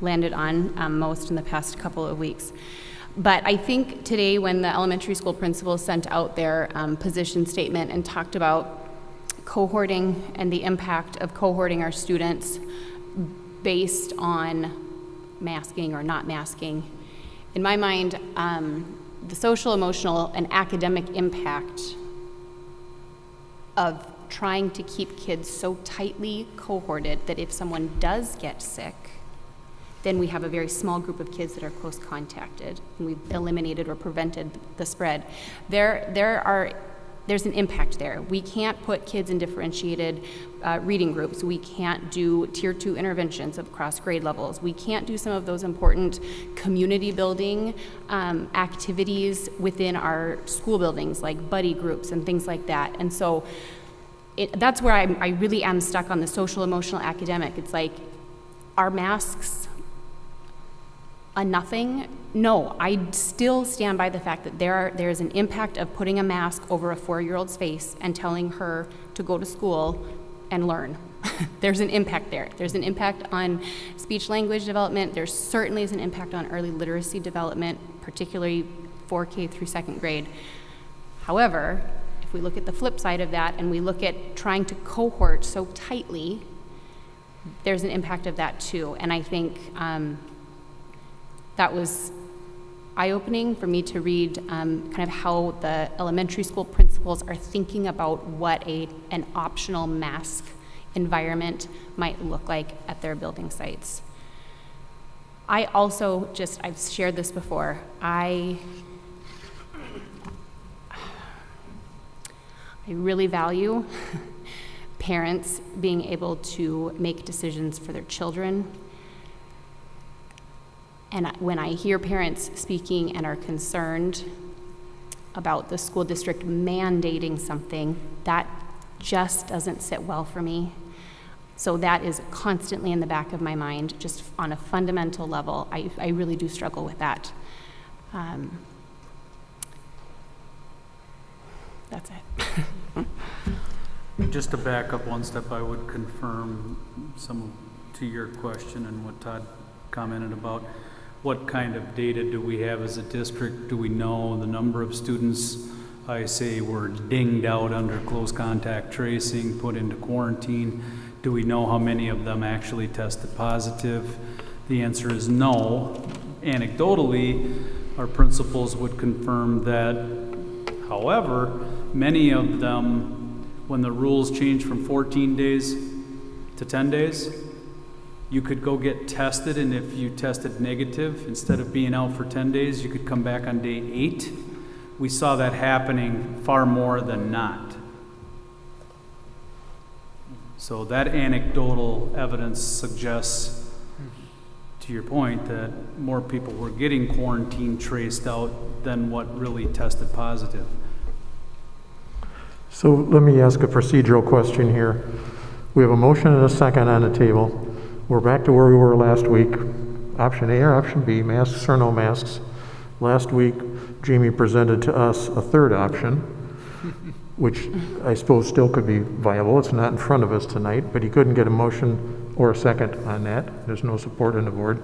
landed on most in the past couple of weeks. But I think today when the elementary school principals sent out their position statement and talked about cohorting and the impact of cohorting our students based on masking or not masking, in my mind, the social, emotional, and academic impact of trying to keep kids so tightly cohorted that if someone does get sick, then we have a very small group of kids that are close contacted, and we've eliminated or prevented the spread. There's an impact there. We can't put kids in differentiated reading groups. We can't do tier 2 interventions across grade levels. We can't do some of those important community building activities within our school buildings, like buddy groups and things like that. And so that's where I really am stuck on the social, emotional, academic. It's like, are masks a nothing? No, I still stand by the fact that there is an impact of putting a mask over a 4-year-old's face and telling her to go to school and learn. There's an impact there. There's an impact on speech language development. There certainly is an impact on early literacy development, particularly 4K through 2nd grade. However, if we look at the flip side of that and we look at trying to cohort so tightly, there's an impact of that too. And I think that was eye-opening for me to read kind of how the elementary school principals are thinking about what an optional mask environment might look like at their building sites. I also I've shared this before, I really value parents being able to make decisions for their children. And when I hear parents speaking and are concerned about the school district mandating something, that just doesn't sit well for me. So that is constantly in the back of my mind, just on a fundamental level. I really do struggle with that. That's it. Just to back up one step, I would confirm to your question and what Todd commented about. What kind of data do we have as a district? Do we know the number of students I say were dinged out under close contact tracing, put into quarantine? Do we know how many of them actually tested positive? The answer is no. Anecdotally, our principals would confirm that. However, many of them, when the rules changed from 14 days to 10 days, you could go get tested, and if you tested negative, instead of being out for 10 days, you could come back on day 8. We saw that happening far more than not. So that anecdotal evidence suggests, to your point, that more people were getting quarantine traced out than what really tested positive. So let me ask a procedural question here. We have a motion and a second on the table. We're back to where we were last week. Option A or option B, masks or no masks. Last week, Jamie presented to us a third option, which I suppose still could be viable. It's not in front of us tonight, but he couldn't get a motion or a second on that. There's no support on the board.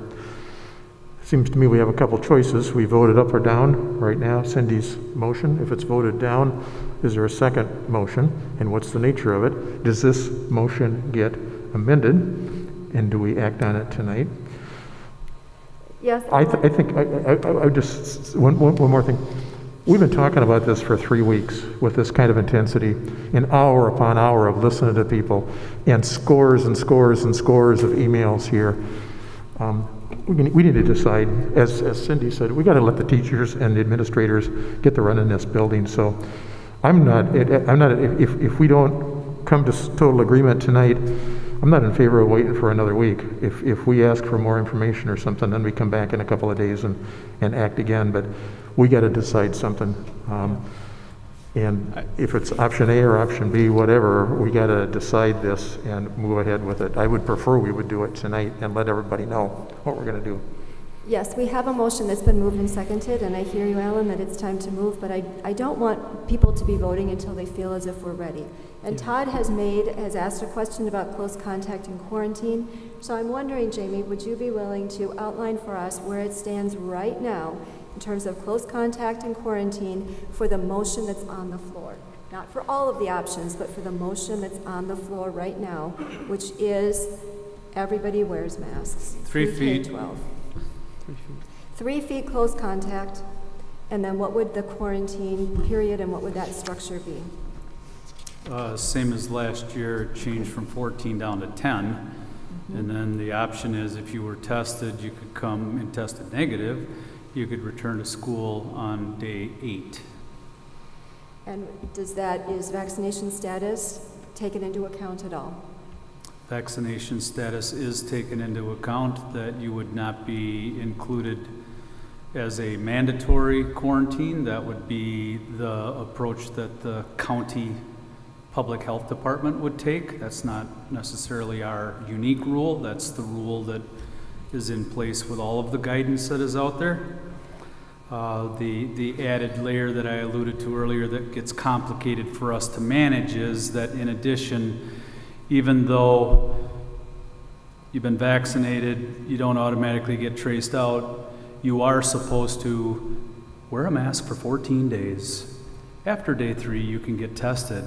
Seems to me we have a couple choices. We voted up or down right now, Cindy's motion. If it's voted down, is there a second motion? And what's the nature of it? Does this motion get amended? And do we act on it tonight? Yes. I think I just, one more thing. We've been talking about this for 3 weeks with this kind of intensity, an hour upon hour of listening to people, and scores and scores and scores of emails here. We need to decide, as Cindy said, we got to let the teachers and the administrators get to run in this building. So if we don't come to total agreement tonight, I'm not in favor of waiting for another week. If we ask for more information or something, then we come back in a couple of days and act again. But we got to decide something. And if it's option A or option B, whatever, we got to decide this and move ahead with it. I would prefer we would do it tonight and let everybody know what we're going to do. Yes, we have a motion that's been moved and seconded, and I hear you, Alan, that it's time to move, but I don't want people to be voting until they feel as if we're ready. And Todd has asked a question about close contact and quarantine. So I'm wondering, Jamie, would you be willing to outline for us where it stands right now in terms of close contact and quarantine for the motion that's on the floor? Not for all of the options, but for the motion that's on the floor right now, which is everybody wears masks. 3 feet. 12. 3 feet close contact, and then what would the quarantine period and what would that structure be? Same as last year, it changed from 14 down to 10. And then the option is if you were tested, you could come and tested negative, you could return to school on day 8. And is vaccination status taken into account at all? Vaccination status is taken into account, that you would not be included as a mandatory quarantine. That would be the approach that the county public health department would take. That's not necessarily our unique rule. That's the rule that is in place with all of the guidance that is out there. The added layer that I alluded to earlier that gets complicated for us to manage is that in addition, even though you've been vaccinated, you don't automatically get traced out, you are supposed to wear a mask for 14 days. After day 3, you can get tested.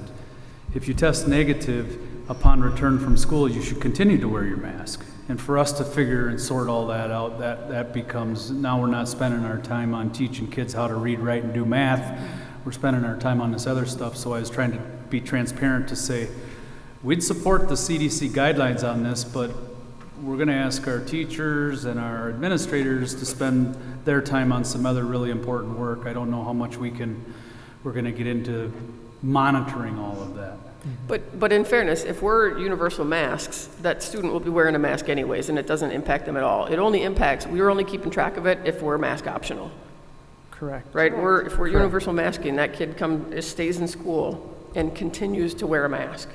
If you test negative upon return from school, you should continue to wear your mask. And for us to figure and sort all that out, that becomes, now we're not spending our time on teaching kids how to read, write, and do math. We're spending our time on this other stuff. So I was trying to be transparent to say, we'd support the CDC guidelines on this, but we're going to ask our teachers and our administrators to spend their time on some other really important work. I don't know how much we're going to get into monitoring all of that. But in fairness, if we're universal masks, that student will be wearing a mask anyways, and it doesn't impact them at all. It only impacts, we're only keeping track of it if we're mask optional. Correct. Right? If we're Correct. universal masking, that kid stays in school and continues to wear a mask.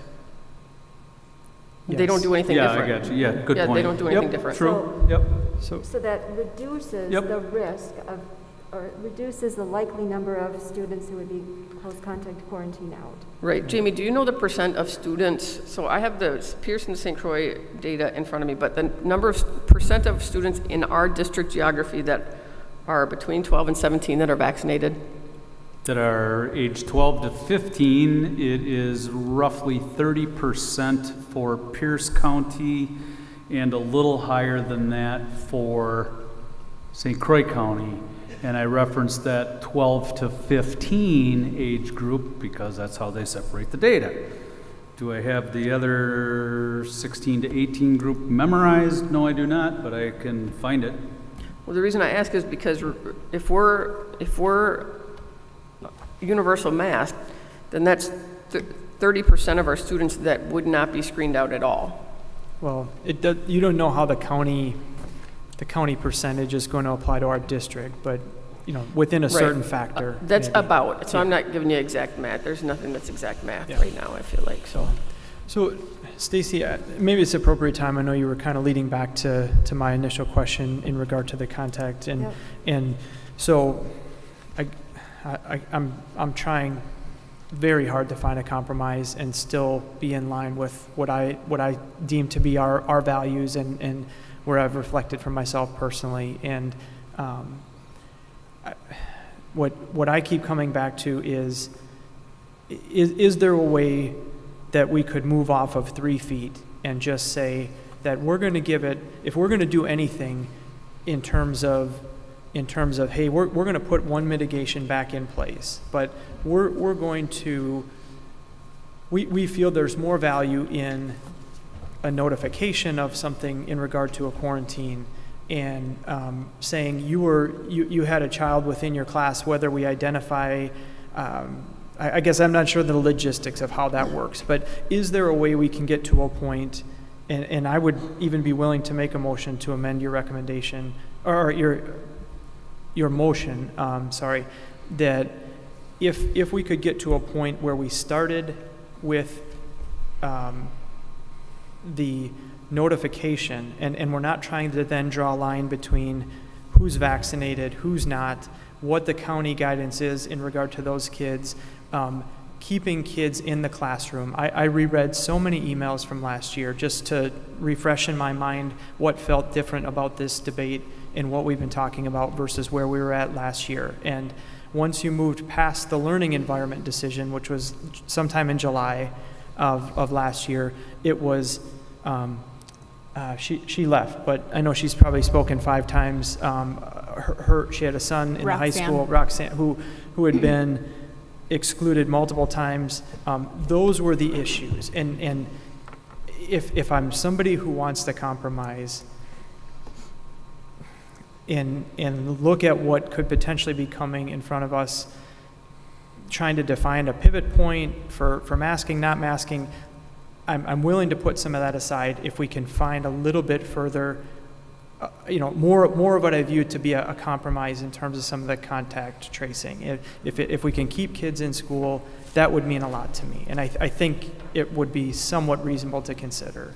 Yes. They don't do anything different. Yeah, I got you. Yeah, good point. They don't do anything Yep, different. True. Yep. So that reduces the risk of, or reduces the likely number of students who would be close contact quarantine out. Right. Jamie, do you know the percent of students? So I have the Pearson St. Croix data in front of me, but the percent of students in our district geography that are between 12 and 17 that are vaccinated? That are age 12 to 15, it is roughly 30% for Pierce County and a little higher than that for St. Croix County. And I referenced that 12 to 15 age group because that's how they separate the data. Do I have the other 16 to 18 group memorized? No, I do not, but I can find it. Well, the reason I ask is because if we're universal mask, then that's 30% of our students that would not be screened out at all. Well, you don't know how the county percentage is going to apply to our district, but within a certain factor. That's maybe. about. So yeah. I'm not giving you exact math. There's nothing that's exact math right now, I feel like. So Stacy, maybe it's appropriate time. I know you were kind of leading back to my initial question in regard to the contact, and so I'm trying very hard to find a compromise and still be in line with what I deem to be our values and where I've reflected for myself personally. And what I keep coming back to is there a way that we could move off of 3 feet and just say that we're going to give it, if we're going to do anything in terms of, hey, we're going to put one mitigation back in place, but we're going to, we feel there's more value in a notification of something in regard to a quarantine and saying you had a child within your class, whether we identify, I guess I'm not sure the logistics of how that works, but is there a way we can get to a point, and I would even be willing to make a motion to amend your recommendation, or your motion, that if we could get to a point where we started with the notification, and we're not trying to then draw a line between who's vaccinated, who's not, what the county guidance is in regard to those kids, keeping kids in the classroom. I reread so many emails from last year just to refresh in my mind what felt different about this debate and what we've been talking about versus where we were at last year. And once you moved past the learning environment decision, which was sometime in July of last year, it was, she left, but I know she's probably spoken 5 times. She had a son in high school, Roxanne, who had been excluded multiple times. Those were the issues. And if I'm somebody who wants to compromise and look at what could potentially be coming in front of us, trying to define a pivot point for masking, not masking, I'm willing to put some of that aside if we can find a little bit further, more of what I view to be a compromise in terms of some of the contact tracing. If we can keep kids in school, that would mean a lot to me. And I think it would be somewhat reasonable to consider.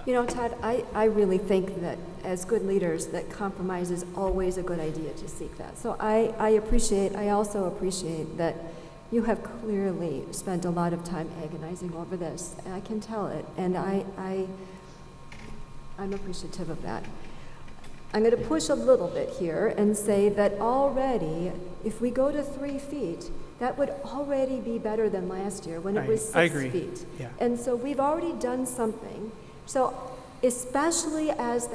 Todd, I really think that as good leaders, that compromise is always a good idea to seek that. So I also appreciate that you have clearly spent a lot of time agonizing over this. And I can tell it, and I'm appreciative of that. I'm going to push a little bit here and say that already, if we go to 3 feet, that would already be better than last year when it was 6 I agree. feet. Yeah. And so we've already done something. So especially as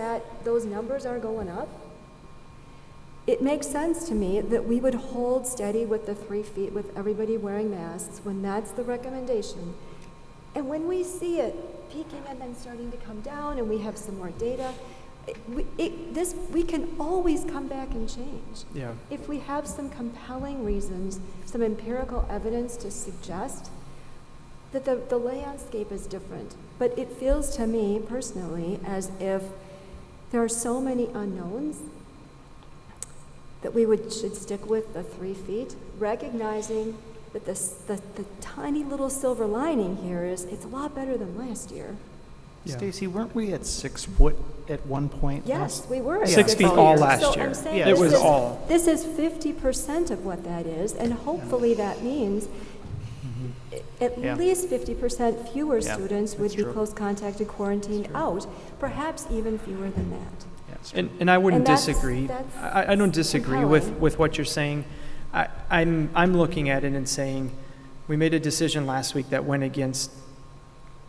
those numbers are going up, it makes sense to me that we would hold steady with the 3 feet with everybody wearing masks when that's the recommendation. And when we see it peaking and then starting to come down and we have some more data, we can always come back and change. Yeah. If we have some compelling reasons, some empirical evidence to suggest that the landscape is different. But it feels to me personally as if there are so many unknowns that we should stick with the 3 feet, recognizing that the tiny little silver lining here is it's a lot better than last year. Yeah. Stacy, weren't we at 6 foot at one point? Yes, we were at 6 feet all last year. I'm saying It was all. This is 50% of what that is, and hopefully that means at least 50% fewer students would be close contacted, quarantined out, perhaps even fewer than that. And I wouldn't that's disagree. I don't disagree with what you're saying. I'm looking at it and saying we made a decision last week that went against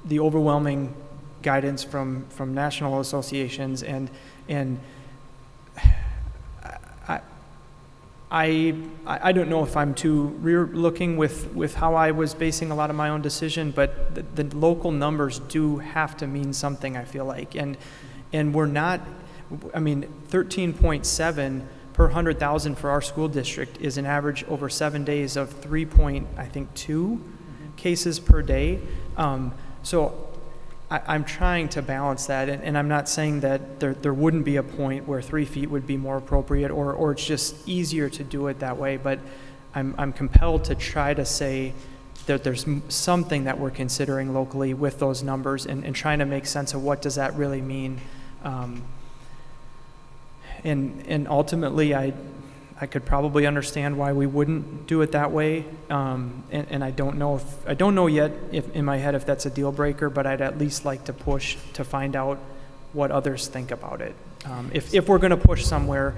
the overwhelming guidance from national associations, and I don't know if I'm too rear-looking with how I was basing a lot of my own decision, but the local numbers do have to mean something, I feel like, and we're not. 13.7 per 100,000 for our school district is an average over 7 days of 3.2 cases per day. So I'm trying to balance that, and I'm not saying that there wouldn't be a point where 3 feet would be more appropriate, or it's just easier to do it that way, but I'm compelled to try to say that there's something that we're considering locally with those numbers and trying to make sense of what does that really mean. And ultimately, I could probably understand why we wouldn't do it that way. And I don't know yet if in my head if that's a deal breaker, but I'd at least like to push to find out what others think about it. If we're going to push somewhere,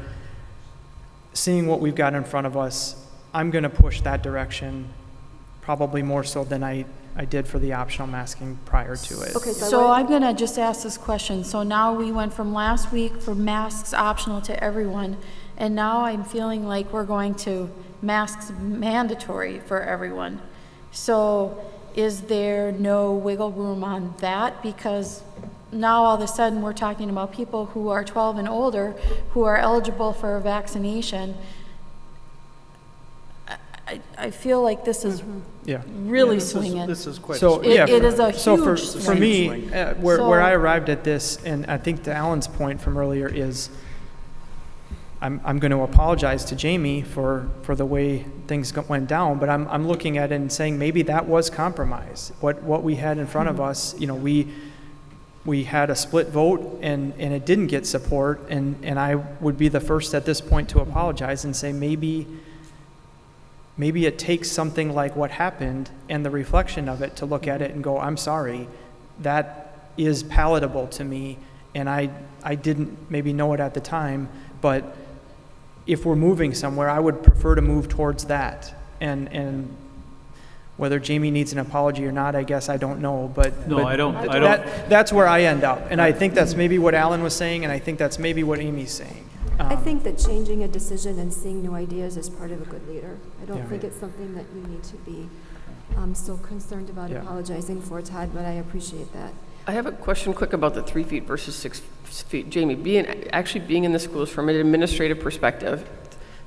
seeing what we've got in front of us, I'm going to push that direction probably more so than I did for the optional masking prior to it. Okay, so I'm going to just ask this question. So now we went from last week for masks optional to everyone, and now I'm feeling like we're going to masks mandatory for everyone. So is there no wiggle room on that? Because now all of a sudden we're talking about people who are 12 and older who are eligible for a vaccination. I feel like this is really swinging. This is quite so. swing. Yeah, it is a huge for swing. me, where I arrived at this, and I think to Alan's point from earlier is, I'm going to apologize to Jamie for the way things went down, but I'm looking at it and saying maybe that was compromise. What we had in front of us, we had a split vote and it didn't get support, and I would be the first at this point to apologize and say maybe it takes something like what happened and the reflection of it to look at it and go, I'm sorry, that is palatable to me, and I didn't maybe know it at the time, but if we're moving somewhere, I would prefer to move towards that. And whether Jamie needs an apology or not, I guess I don't know, but No, I don't. That's where I end up, and I think that's maybe what Alan was saying, and I think that's maybe what Amy's saying. I think that changing a decision and seeing new ideas is part of a good leader. I don't Yeah. think it's something that you need to be so concerned about apologizing for, Todd, but I appreciate that. I have a question quick about the 3 feet versus 6 feet. Jamie, actually being in the schools from an administrative perspective,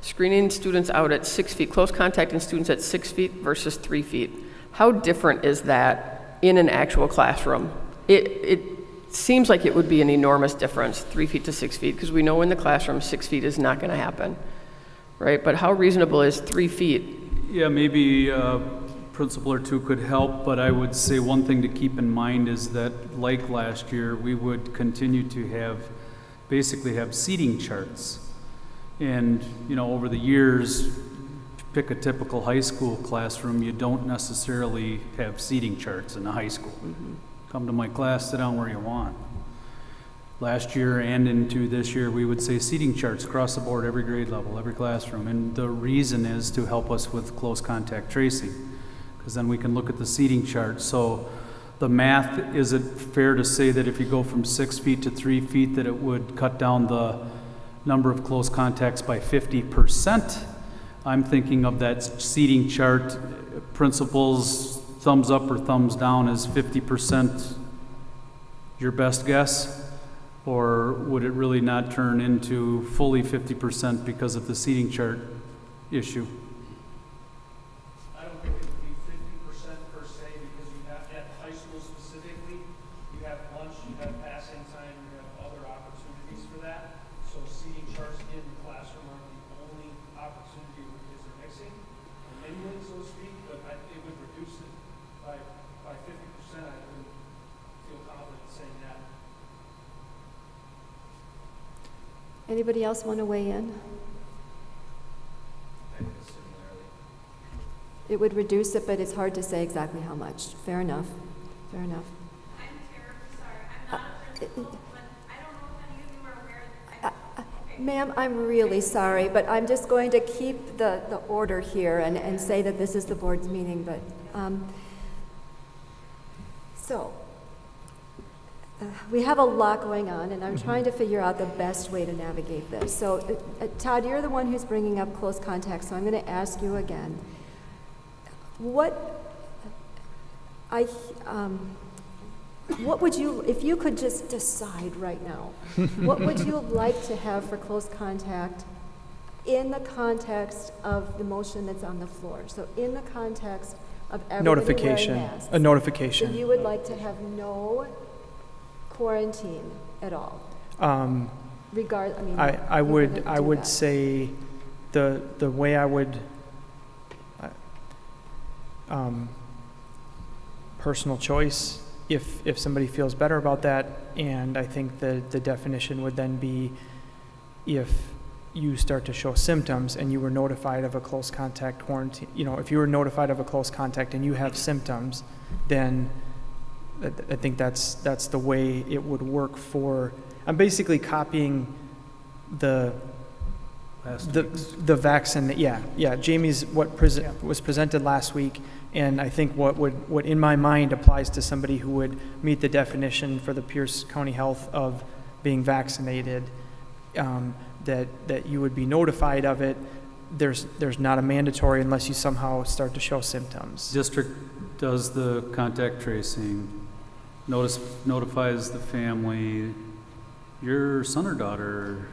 screening students out at 6 feet, close contacting students at 6 feet versus 3 feet, how different is that in an actual classroom? It seems like it would be an enormous difference, 3 feet to 6 feet, because we know in the classroom 6 feet is not going to happen, right? But how reasonable is 3 feet? Yeah, maybe a principal or two could help, but I would say one thing to keep in mind is that, like last year, we would continue to basically have seating charts. And, over the years, pick a typical high school classroom, you don't necessarily have seating charts in the high school. Mm-hmm. Come to my class, sit down where you want. Last year and into this year, we would say seating charts across the board, every grade level, every classroom. And the reason is to help us with close contact tracing, because then we can look at the seating chart. So the math, is it fair to say that if you go from 6 feet to 3 feet, that it would cut down the number of close contacts by 50%? I'm thinking of that seating chart. Principals, thumbs up or thumbs down, is 50% your best guess? Or would it really not turn into fully 50% because of the seating chart issue? I don't think it would be 50% per se, because you have, at high school specifically, you have lunch, you have passing time, you have other opportunities for that. So seating charts in the classroom aren't the only opportunity where kids are mixing or mingling, so to speak, but it would reduce it by 50%. I wouldn't feel confident saying that. Anybody else want to weigh in? It would reduce it, but it's hard to say exactly how much. Fair enough. Fair enough. I'm terribly sorry. I'm not a principal, but I don't know if any of you are aware. Ma'am, I'm really sorry, but I'm just going to keep the order here and say that this is the board's meeting, but, we have a lot going on, and I'm trying to figure out the best way to navigate this. So, Todd, you're the one who's bringing up close contact, so I'm going to ask you again. What would you, if you could just decide right now, what would you like to have for close contact in the context of the motion that's on the floor? So in the context of everybody wearing masks. A notification. So you would like to have no quarantine at all? I would that. say the way I would personal choice, if somebody feels better about that, and I think the definition would then be if you start to show symptoms and you were notified of a close contact quarantine, if you were notified of a close contact and you have symptoms, then I think that's the way it would work for. I'm basically copying the vaccine. Yeah. Jamie's was presented last week, and I think what in my mind applies to somebody who would meet the definition for the Pierce County Health of being vaccinated, that you would be notified of it. There's not a mandatory unless you somehow start to show symptoms. District does the contact tracing, notifies the family. Your son or daughter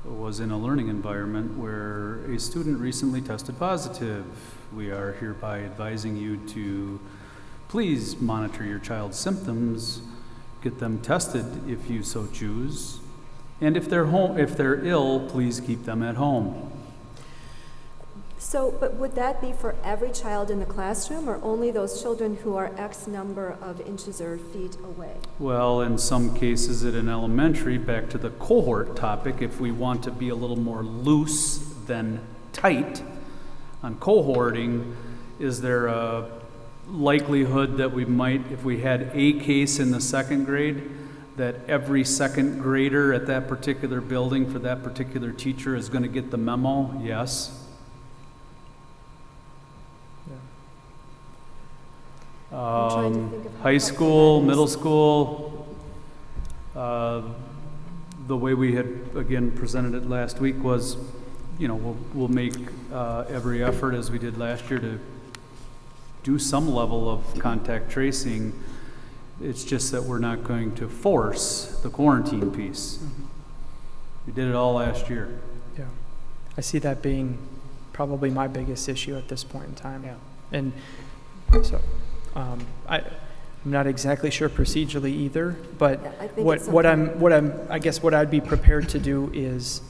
was in a learning environment where a student recently tested positive. We are hereby advising you to please monitor your child's symptoms, get them tested if you so choose, and if they're ill, please keep them at home. So, but would that be for every child in the classroom, or only those children who are X number of inches or feet away? Well, in some cases at an elementary, back to the cohort topic, if we want to be a little more loose than tight on cohorting, is there a likelihood that we might, if we had a case in the second grade, that every second grader at that particular building for that particular teacher is going to get the memo? Yes. High school, middle school, the way we had, again, presented it last week was, we'll make every effort, as we did last year, to do some level of contact tracing. It's just that we're not going to force the quarantine piece. We did it all last year. Yeah. I see that being probably my biggest issue at this point in time. Yeah. And so I'm not exactly sure procedurally either, but Yeah, I think it's I guess what I'd be prepared to do is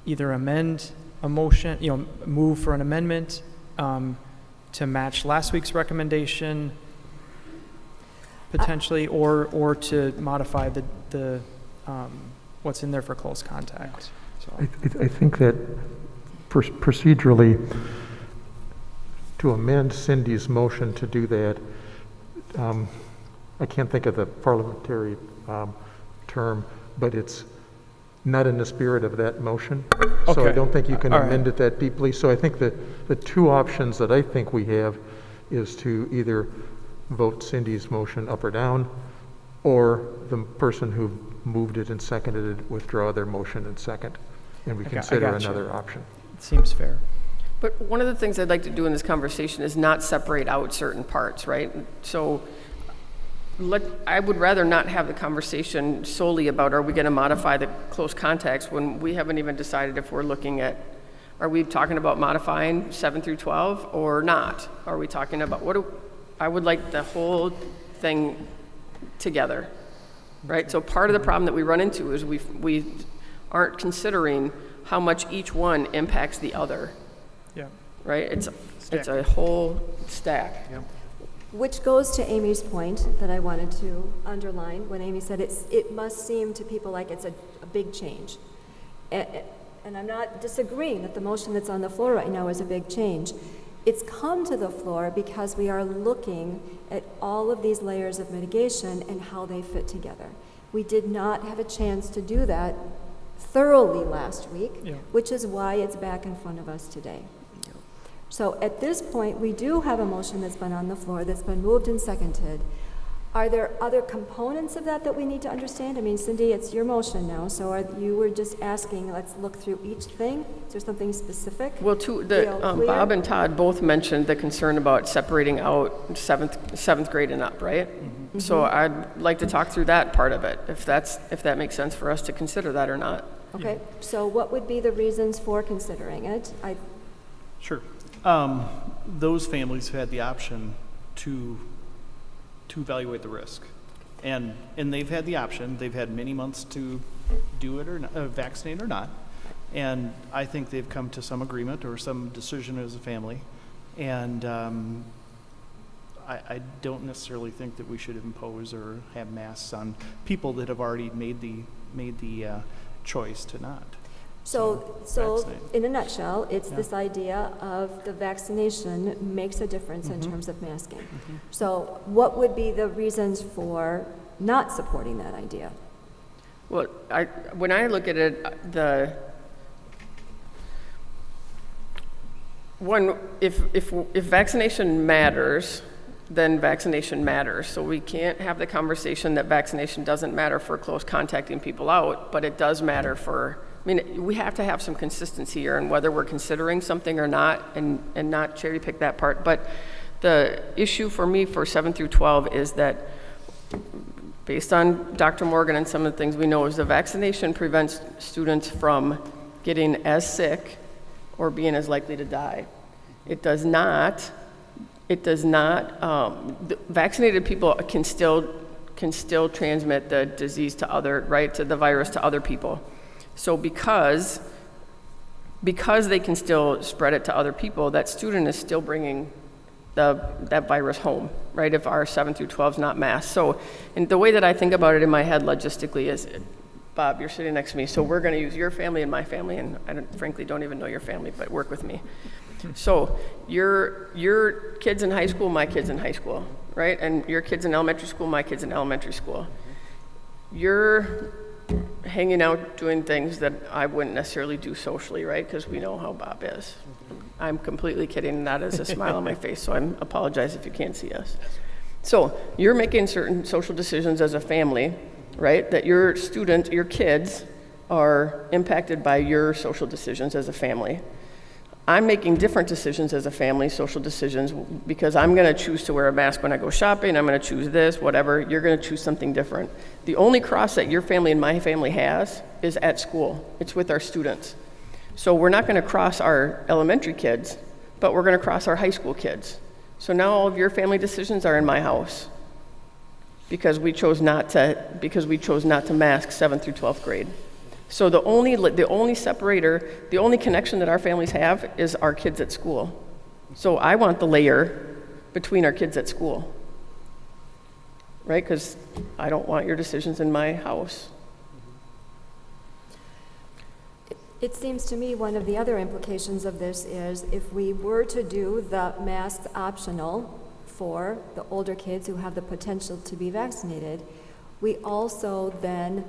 either amend a motion, move for an amendment to match last week's recommendation potentially, or to modify the what's in there for close contact. So. I think that procedurally, to amend Cindy's motion to do that, I can't think of the parliamentary term, but it's not in the spirit of that motion. So I Okay. don't think you can All right. amend it that deeply. So I think that the two options that I think we have is to either vote Cindy's motion up or down, or the person who moved it and seconded it withdraw their motion and second, and we I consider gotcha. another option. It seems fair. But one of the things I'd like to do in this conversation is not separate out certain parts, right? So I would rather not have the conversation solely about, are we going to modify the close contacts, when we haven't even decided if we're looking at, are we talking about modifying 7 through 12 or not? Are we talking about, I would like the whole thing together, right? So part of the problem that we run into is we aren't considering how much each one impacts the other. Yeah. Right? It's a whole stack. Yeah. Which goes to Amy's point that I wanted to underline when Amy said it must seem to people like it's a big change. And I'm not disagreeing that the motion that's on the floor right now is a big change. It's come to the floor because we are looking at all of these layers of mitigation and how they fit together. We did not have a chance to do that thoroughly last week, which is why it's back in front of us today. So at this point, we do have a motion that's been on the floor, that's been moved and seconded. Are there other components of that we need to understand? I mean, Cindy, it's your motion now, so you were just asking, let's look through each thing? Is there something specific? Well, Bob and Todd both mentioned the concern about separating out seventh grade and up, right? Mm-hmm. So I'd like to talk through that part of it, if that makes sense for us to consider that or not. Okay, so what would be the reasons for considering it? Sure. Those families had the option to evaluate the risk, and they've had the option. They've had many months to do it or not, vaccinate or not, and I think they've come to some agreement or some decision as a family, and I don't necessarily think that we should impose or have masks on people that have already made the choice to not. So vaccinate. in a nutshell, it's this idea of the vaccination makes a difference in terms of masking. So what would be the reasons for not supporting that idea? Well, when I look at it, if vaccination matters, then vaccination matters. So we can't have the conversation that vaccination doesn't matter for close contacting people out, but it does matter for, we have to have some consistency here in whether we're considering something or not, and not cherry pick that part. But the issue for me for 7 through 12 is that, based on Dr. Morgan and some of the things we know, is the vaccination prevents students from getting as sick or being as likely to die. It does not, vaccinated people can still transmit the disease to the virus to other people. So because they can still spread it to other people, that student is still bringing that virus home, right? If our 7 through 12 is not masked. So, and the way that I think about it in my head logistically is, Bob, you're sitting next to me, so we're going to use your family and my family, and I frankly don't even know your family, but work with me. So your kids in high school, my kids in high school, right? And your kids in elementary school, my kids in elementary school. You're hanging out doing things that I wouldn't necessarily do socially, right? Because we know how Bob is. I'm completely kidding, that is a smile on my face, so I apologize if you can't see us. So you're making certain social decisions as a family, right? That your kids are impacted by your social decisions as a family. I'm making different decisions as a family, social decisions, because I'm going to choose to wear a mask when I go shopping. I'm going to choose this, whatever. You're going to choose something different. The only cross that your family and my family has is at school. It's with our students. So we're not going to cross our elementary kids, but we're going to cross our high school kids. So now all of your family decisions are in my house because we chose not to mask 7th through 12th grade. So the only separator, the only connection that our families have is our kids at school. So I want the layer between our kids at school, right? Because I don't want your decisions in my house. It seems to me one of the other implications of this is if we were to do the mask optional for the older kids who have the potential to be vaccinated, we also then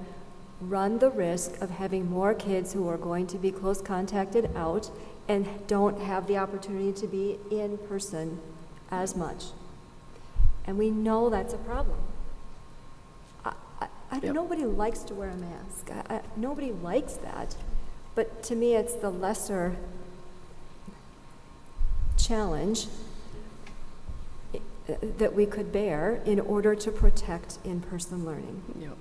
run the risk of having more kids who are going to be close contacted out and don't have the opportunity to be in person as much. And we know that's a problem. Nobody likes to wear a mask. Nobody likes that. But to me, it's the lesser challenge that we could bear in order to protect in-person learning. Yep.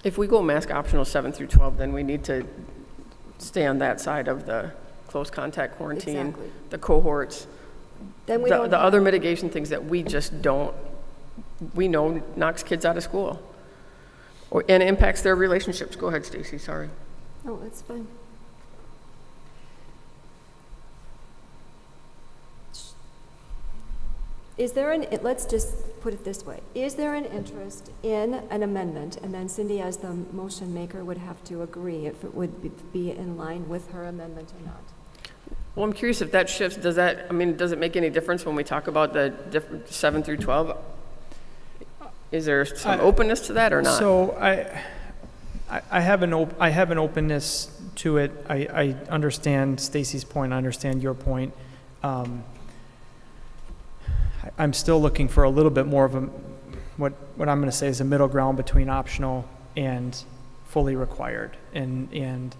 If we go mask optional 7 through 12, then we need to stay on that side of the close contact quarantine, Exactly. the cohorts, Then we the other mitigation things that we just don't, we know knocks kids out of school and impacts their relationships. Go ahead, Stacy, sorry. Oh, that's fine. Is there let's just put it this way. Is there an interest in an amendment? And then Cindy, as the motion maker, would have to agree if it would be in line with her amendment or not. Well, I'm curious if that shifts, does it make any difference when we talk about the 7 through 12? Is there some openness to that or not? So I have an openness to it. I understand Stacy's point. I understand your point. I'm still looking for a little bit more of what I'm going to say is a middle ground between optional and fully required. And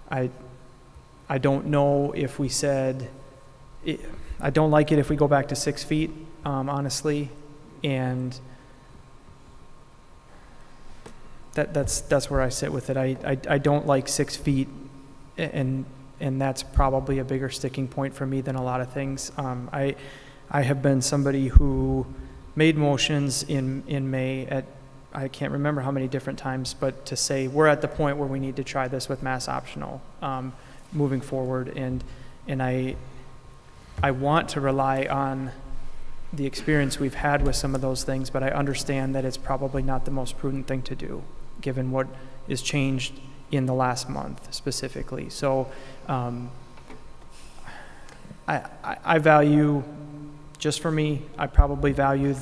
I don't know if we said I don't like it if we go back to 6 feet, honestly, and that's where I sit with it. I don't like 6 feet, and that's probably a bigger sticking point for me than a lot of things. I have been somebody who made motions in May at, I can't remember how many different times, but to say we're at the point where we need to try this with mass optional moving forward. And I want to rely on the experience we've had with some of those things, but I understand that it's probably not the most prudent thing to do, given what is changed in the last month specifically. So I value, just for me, I probably value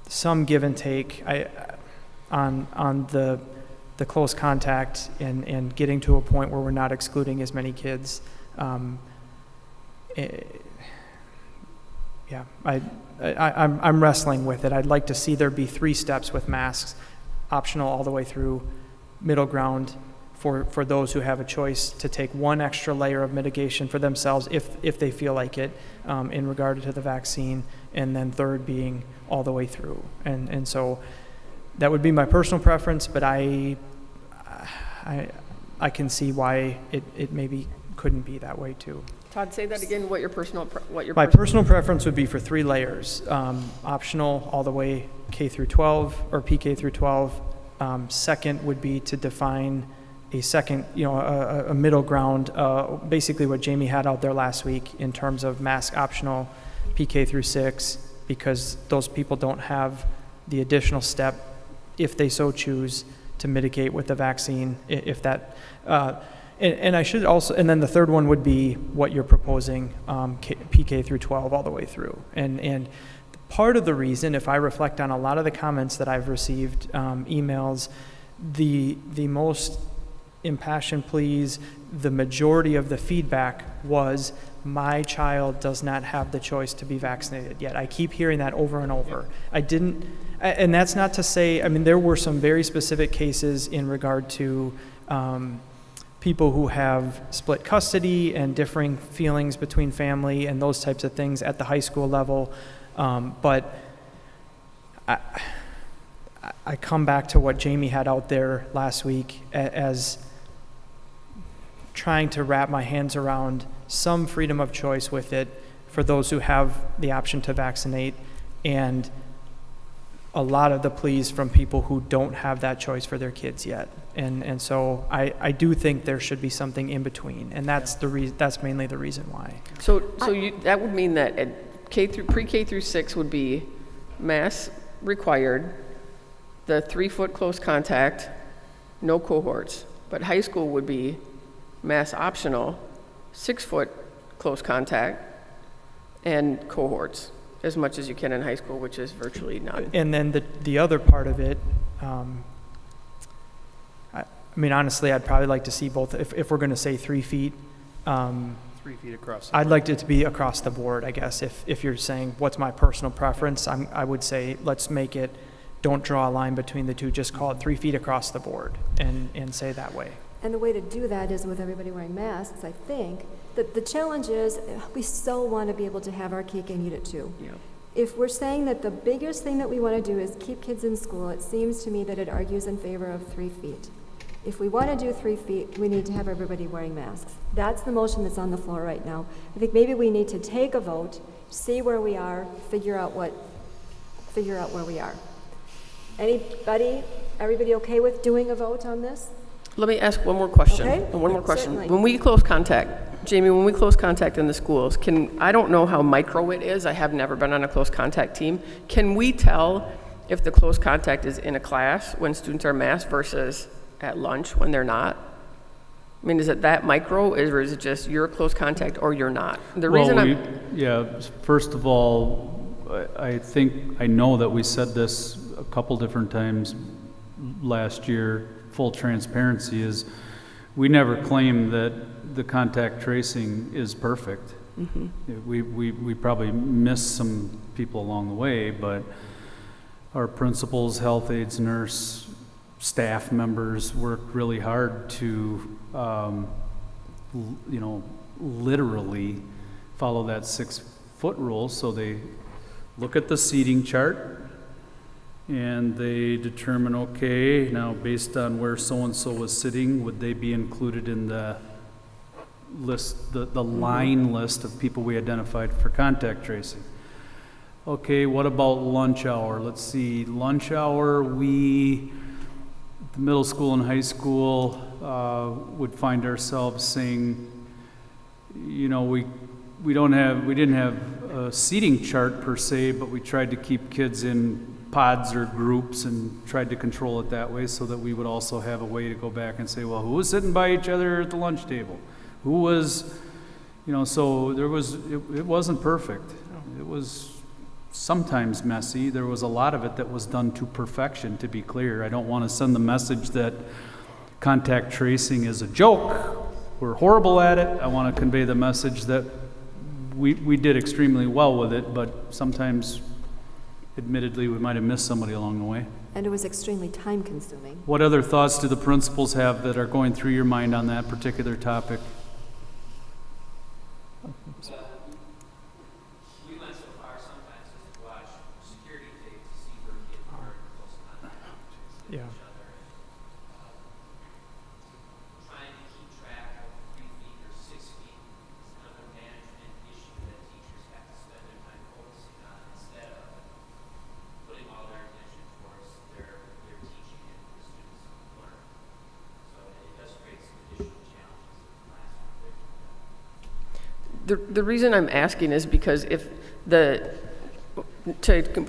some give and take on the close contact and getting to a point where we're not excluding as many kids. Yeah, I'm wrestling with it. I'd like to see there be 3 steps with masks, optional all the way through, middle ground for those who have a choice to take one extra layer of mitigation for themselves if they feel like it in regard to the vaccine, and then third being all the way through. And so that would be my personal preference, but I can see why it maybe couldn't be that way too. Todd, say that again. My personal preference would be for 3 layers, optional all the way K through 12 or PK through 12. Second would be to define a second, a middle ground, basically what Jamie had out there last week in terms of mask optional PK through 6, because those people don't have the additional step, if they so choose, to mitigate with the vaccine, if that. And I should also, and then the third one would be what you're proposing, PK through 12 all the way through. And part of the reason, if I reflect on a lot of the comments that I've received, emails, the most impassioned pleas, the majority of the feedback was, my child does not have the choice to be vaccinated yet. I keep hearing that over and over. And that's not to say, I mean, there were some very specific cases in regard to people who have split custody and differing feelings between family and those types of things at the high school level. But I come back to what Jamie had out there last week as trying to wrap my hands around some freedom of choice with it for those who have the option to vaccinate, and a lot of the pleas from people who don't have that choice for their kids yet. And so I do think there should be something in between, and that's that's mainly the reason why. So that would mean that at pre-K through 6 would be mask required, the 3-foot close contact, no cohorts. But high school would be mask optional, 6-foot close contact, and cohorts, as much as you can in high school, which is virtually none. And then the other part of it, I mean, honestly, I'd probably like to see both. If we're going to say 3 feet, 3 feet across. I'd like it to be across the board, I guess. If you're saying what's my personal preference, I would say let's make it, don't draw a line between the two, just call it 3 feet across the board and say that way. And the way to do that is with everybody wearing masks, I think. The challenge is we so want to be able to have our cake and eat it too. Yeah. If we're saying that the biggest thing that we want to do is keep kids in school, it seems to me that it argues in favor of 3 feet. If we want to do 3 feet, we need to have everybody wearing masks. That's the motion that's on the floor right now. I think maybe we need to take a vote, see where we are, figure out where we are. Everybody okay with doing a vote on this? Let me ask one more question. Okay. One more question. Certainly. When we close contact, Jamie, when we close contact in the schools, I don't know how micro it is. I have never been on a close contact team. Can we tell if the close contact is in a class when students are masked versus at lunch when they're not? I mean, is it that micro, or is it just you're a close contact or you're not? First of all, I know that we said this a couple different times last year. Full transparency is we never claim that the contact tracing is perfect. Mm-hmm. We probably missed some people along the way, but our principals, health aides, nurse, staff members worked really hard to, literally follow that 6-foot rule. So they look at the seating chart and they determine, okay, now based on where so-and-so was sitting, would they be included in the list, the line list of people we identified for contact tracing? Okay, what about lunch hour? Let's see, lunch hour, the middle school and high school would find ourselves saying, we didn't have a seating chart per se, but we tried to keep kids in pods or groups and tried to control it that way so that we would also have a way to go back and say, well, who was sitting by each other at the lunch table? Who was, so it wasn't perfect. It was sometimes messy. There was a lot of it that was done to perfection, to be clear. I don't want to send the message that contact tracing is a joke. We're horrible at it. I want to convey the message that we did extremely well with it, but sometimes, admittedly, we might have missed somebody along the way. And it was extremely time-consuming. What other thoughts do the principals have that are going through your mind on that particular topic? We went so far sometimes as to watch security tape to see where kids were in close contact with each other. Trying to keep track of 3 feet or 6 feet is kind of a management issue that teachers have to spend their time focusing on instead of putting all their attention towards their teaching and the students learn. So it does create some additional challenges in the classroom. The reason I'm asking is because to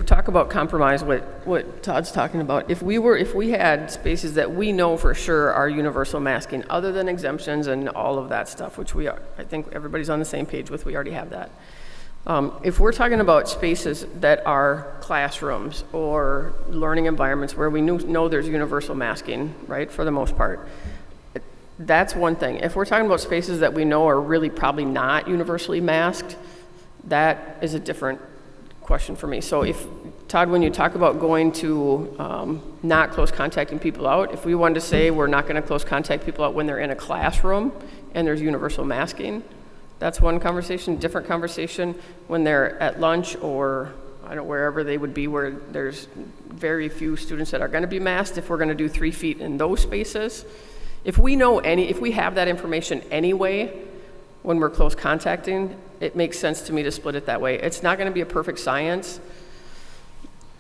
talk about compromise, what Todd's talking about, if we had spaces that we know for sure are universal masking, other than exemptions and all of that stuff, which we are, I think everybody's on the same page with, we already have that. If we're talking about spaces that are classrooms or learning environments where we know there's universal masking, right, for the most part, That's one thing. If we're talking about spaces that we know are really probably not universally masked, that is a different question for me. So if, Todd, when you talk about going to not close contacting people out, if we wanted to say we're not going to close contact people out when they're in a classroom and there's universal masking, that's one conversation. Different conversation when they're at lunch or I don't know, wherever they would be where there's very few students that are going to be masked, if we're going to do 3 feet in those spaces. If we have that information anyway, when we're close contacting, it makes sense to me to split it that way. It's not going to be a perfect science,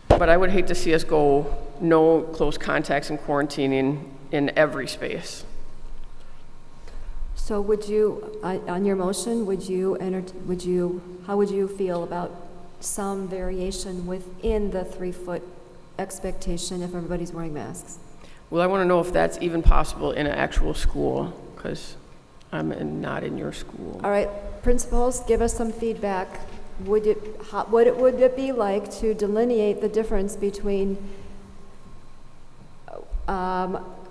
but I would hate to see us go no close contacts and quarantining in every space. So would you, on your motion, how would you feel about some variation within the 3-foot expectation if everybody's wearing masks? Well, I want to know if that's even possible in an actual school, because I'm not in your school. All right, principals, give us some feedback. Would it be like to delineate the difference between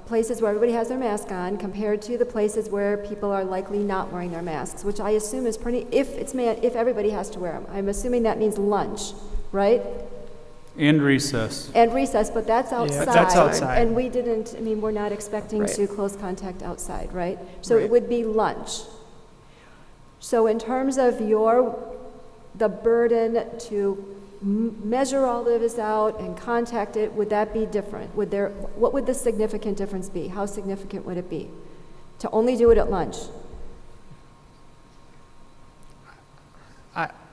places where everybody has their mask on compared to the places where people are likely not wearing their masks, which I assume is pretty, if everybody has to wear them. I'm assuming that means lunch, right? And recess. And recess, but that's outside. Yeah, that's outside. And we're not expecting Right. to close contact outside, right? So Right. it would be lunch. So in terms of the burden to measure all of this out and contact it, would that be different? What would the significant difference be? How significant would it be to only do it at lunch?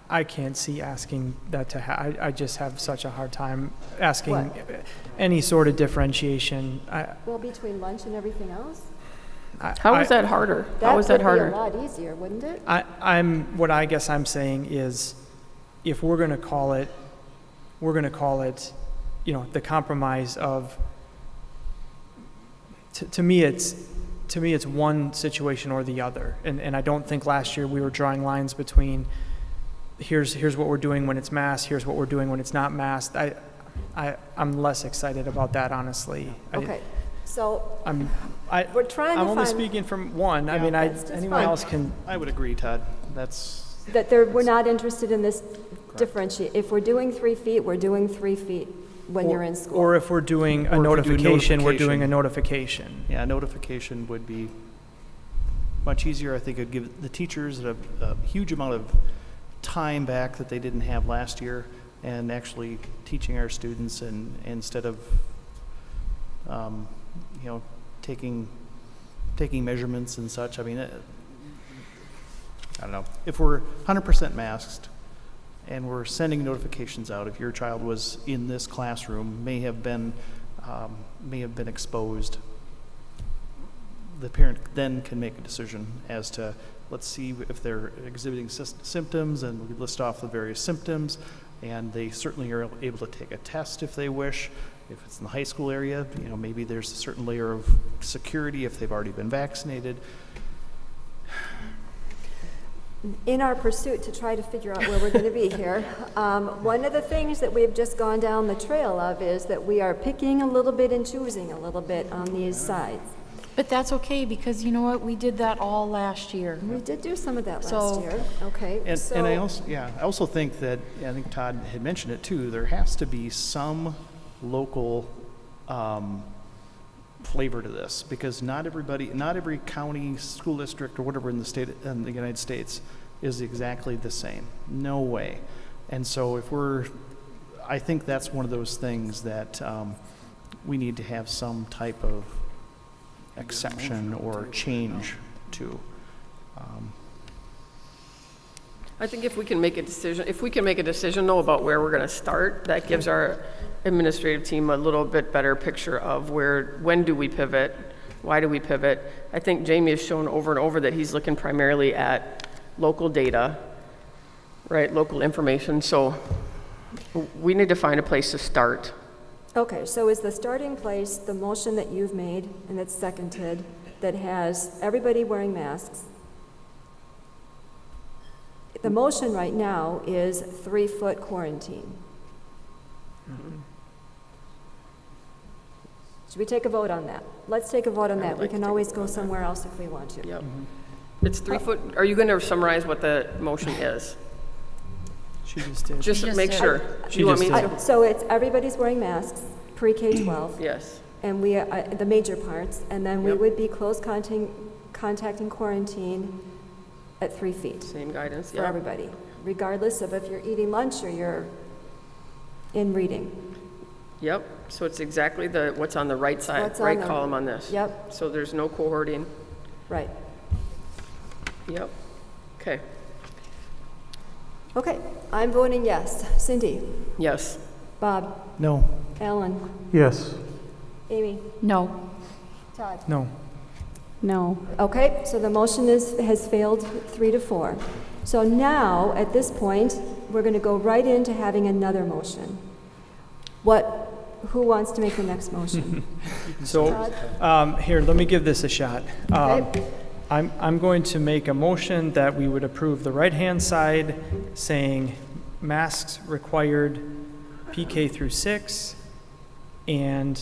I can't see asking that to I just have such a hard time asking What? any sort of differentiation. Well, between lunch and everything else? How is that harder? How is that harder? That would be a lot easier, wouldn't it? What I guess I'm saying is, if we're going to call it, the compromise of. To me, it's one situation or the other, and I don't think last year we were drawing lines between. Here's what we're doing when it's masked. Here's what we're doing when it's not masked. I'm less excited about that, honestly. Okay, so I'm we're trying to I'm only find speaking from one. I mean, that's just anyone fine. else can. I would agree, Todd. That's we're not interested in this differentiate. If we're doing 3 feet, we're doing 3 feet when you're in school. Or if we're doing a Or if we do notification, we're doing a notification. notification. Yeah, notification would be much easier. I think it'd give the teachers a huge amount of time back that they didn't have last year, and actually teaching our students, and instead of taking measurements and such. I mean, I don't know. If we're 100% masked and we're sending notifications out, if your child was in this classroom, may have been exposed, the parent then can make a decision as to, let's see if they're exhibiting symptoms, and we list off the various symptoms, and they certainly are able to take a test if they wish. If it's in the high school area, maybe there's a certain layer of security if they've already been vaccinated. In our pursuit to try to figure out where we're going to be here, one of the things that we've just gone down the trail of is that we are picking a little bit and choosing a little bit on these sides. But that's okay, because you know what? We did that all last year. We did do some of that last So- year. Okay. And I also think that, I think Todd had mentioned it too, there has to be some local flavor to this, because not every county, school district, or whatever in the United States is exactly the same. No way. And so I think that's one of those things that we need to have some type of exception or change to. I think if we can make a decision though about where we're going to start, that gives our administrative team a little bit better picture of when do we pivot, why do we pivot. I think Jamie has shown over and over that he's looking primarily at local data, right, local information. So we need to find a place to start. Okay, so is the starting place the motion that you've made and that's seconded that has everybody wearing masks? The motion right now is 3-foot quarantine. Should we take a vote on that? Let's take a vote on I that. would We like can to take a always vote go on that. somewhere else if we want to. Yep. It's 3 foot. Are you going to summarize what the motion is? She just did. Just make sure. She You want just me did. to? So it's everybody's wearing masks, pre-K-12. Yes. And we, the major parts, and then we Yep. would be close contact and quarantine at 3 feet Same guidance, for yeah. everybody, regardless of if you're eating lunch or you're in reading. Yep, so it's exactly what's on the right side, What's on right the- column on this. Yep, So there's no cohorting. right. Yep. Okay, Okay, I'm voting yes. Cindy? yes. Bob? No. Alan? Yes. Amy? No. Todd? No. No. Okay, so the motion has failed 3-4. So now, at this point, we're going to go right into having another motion. Who wants to make the next motion? So, here, let me give this a shot. Okay. I'm going to make a motion that we would approve the right-hand side saying masks required PK through 6, and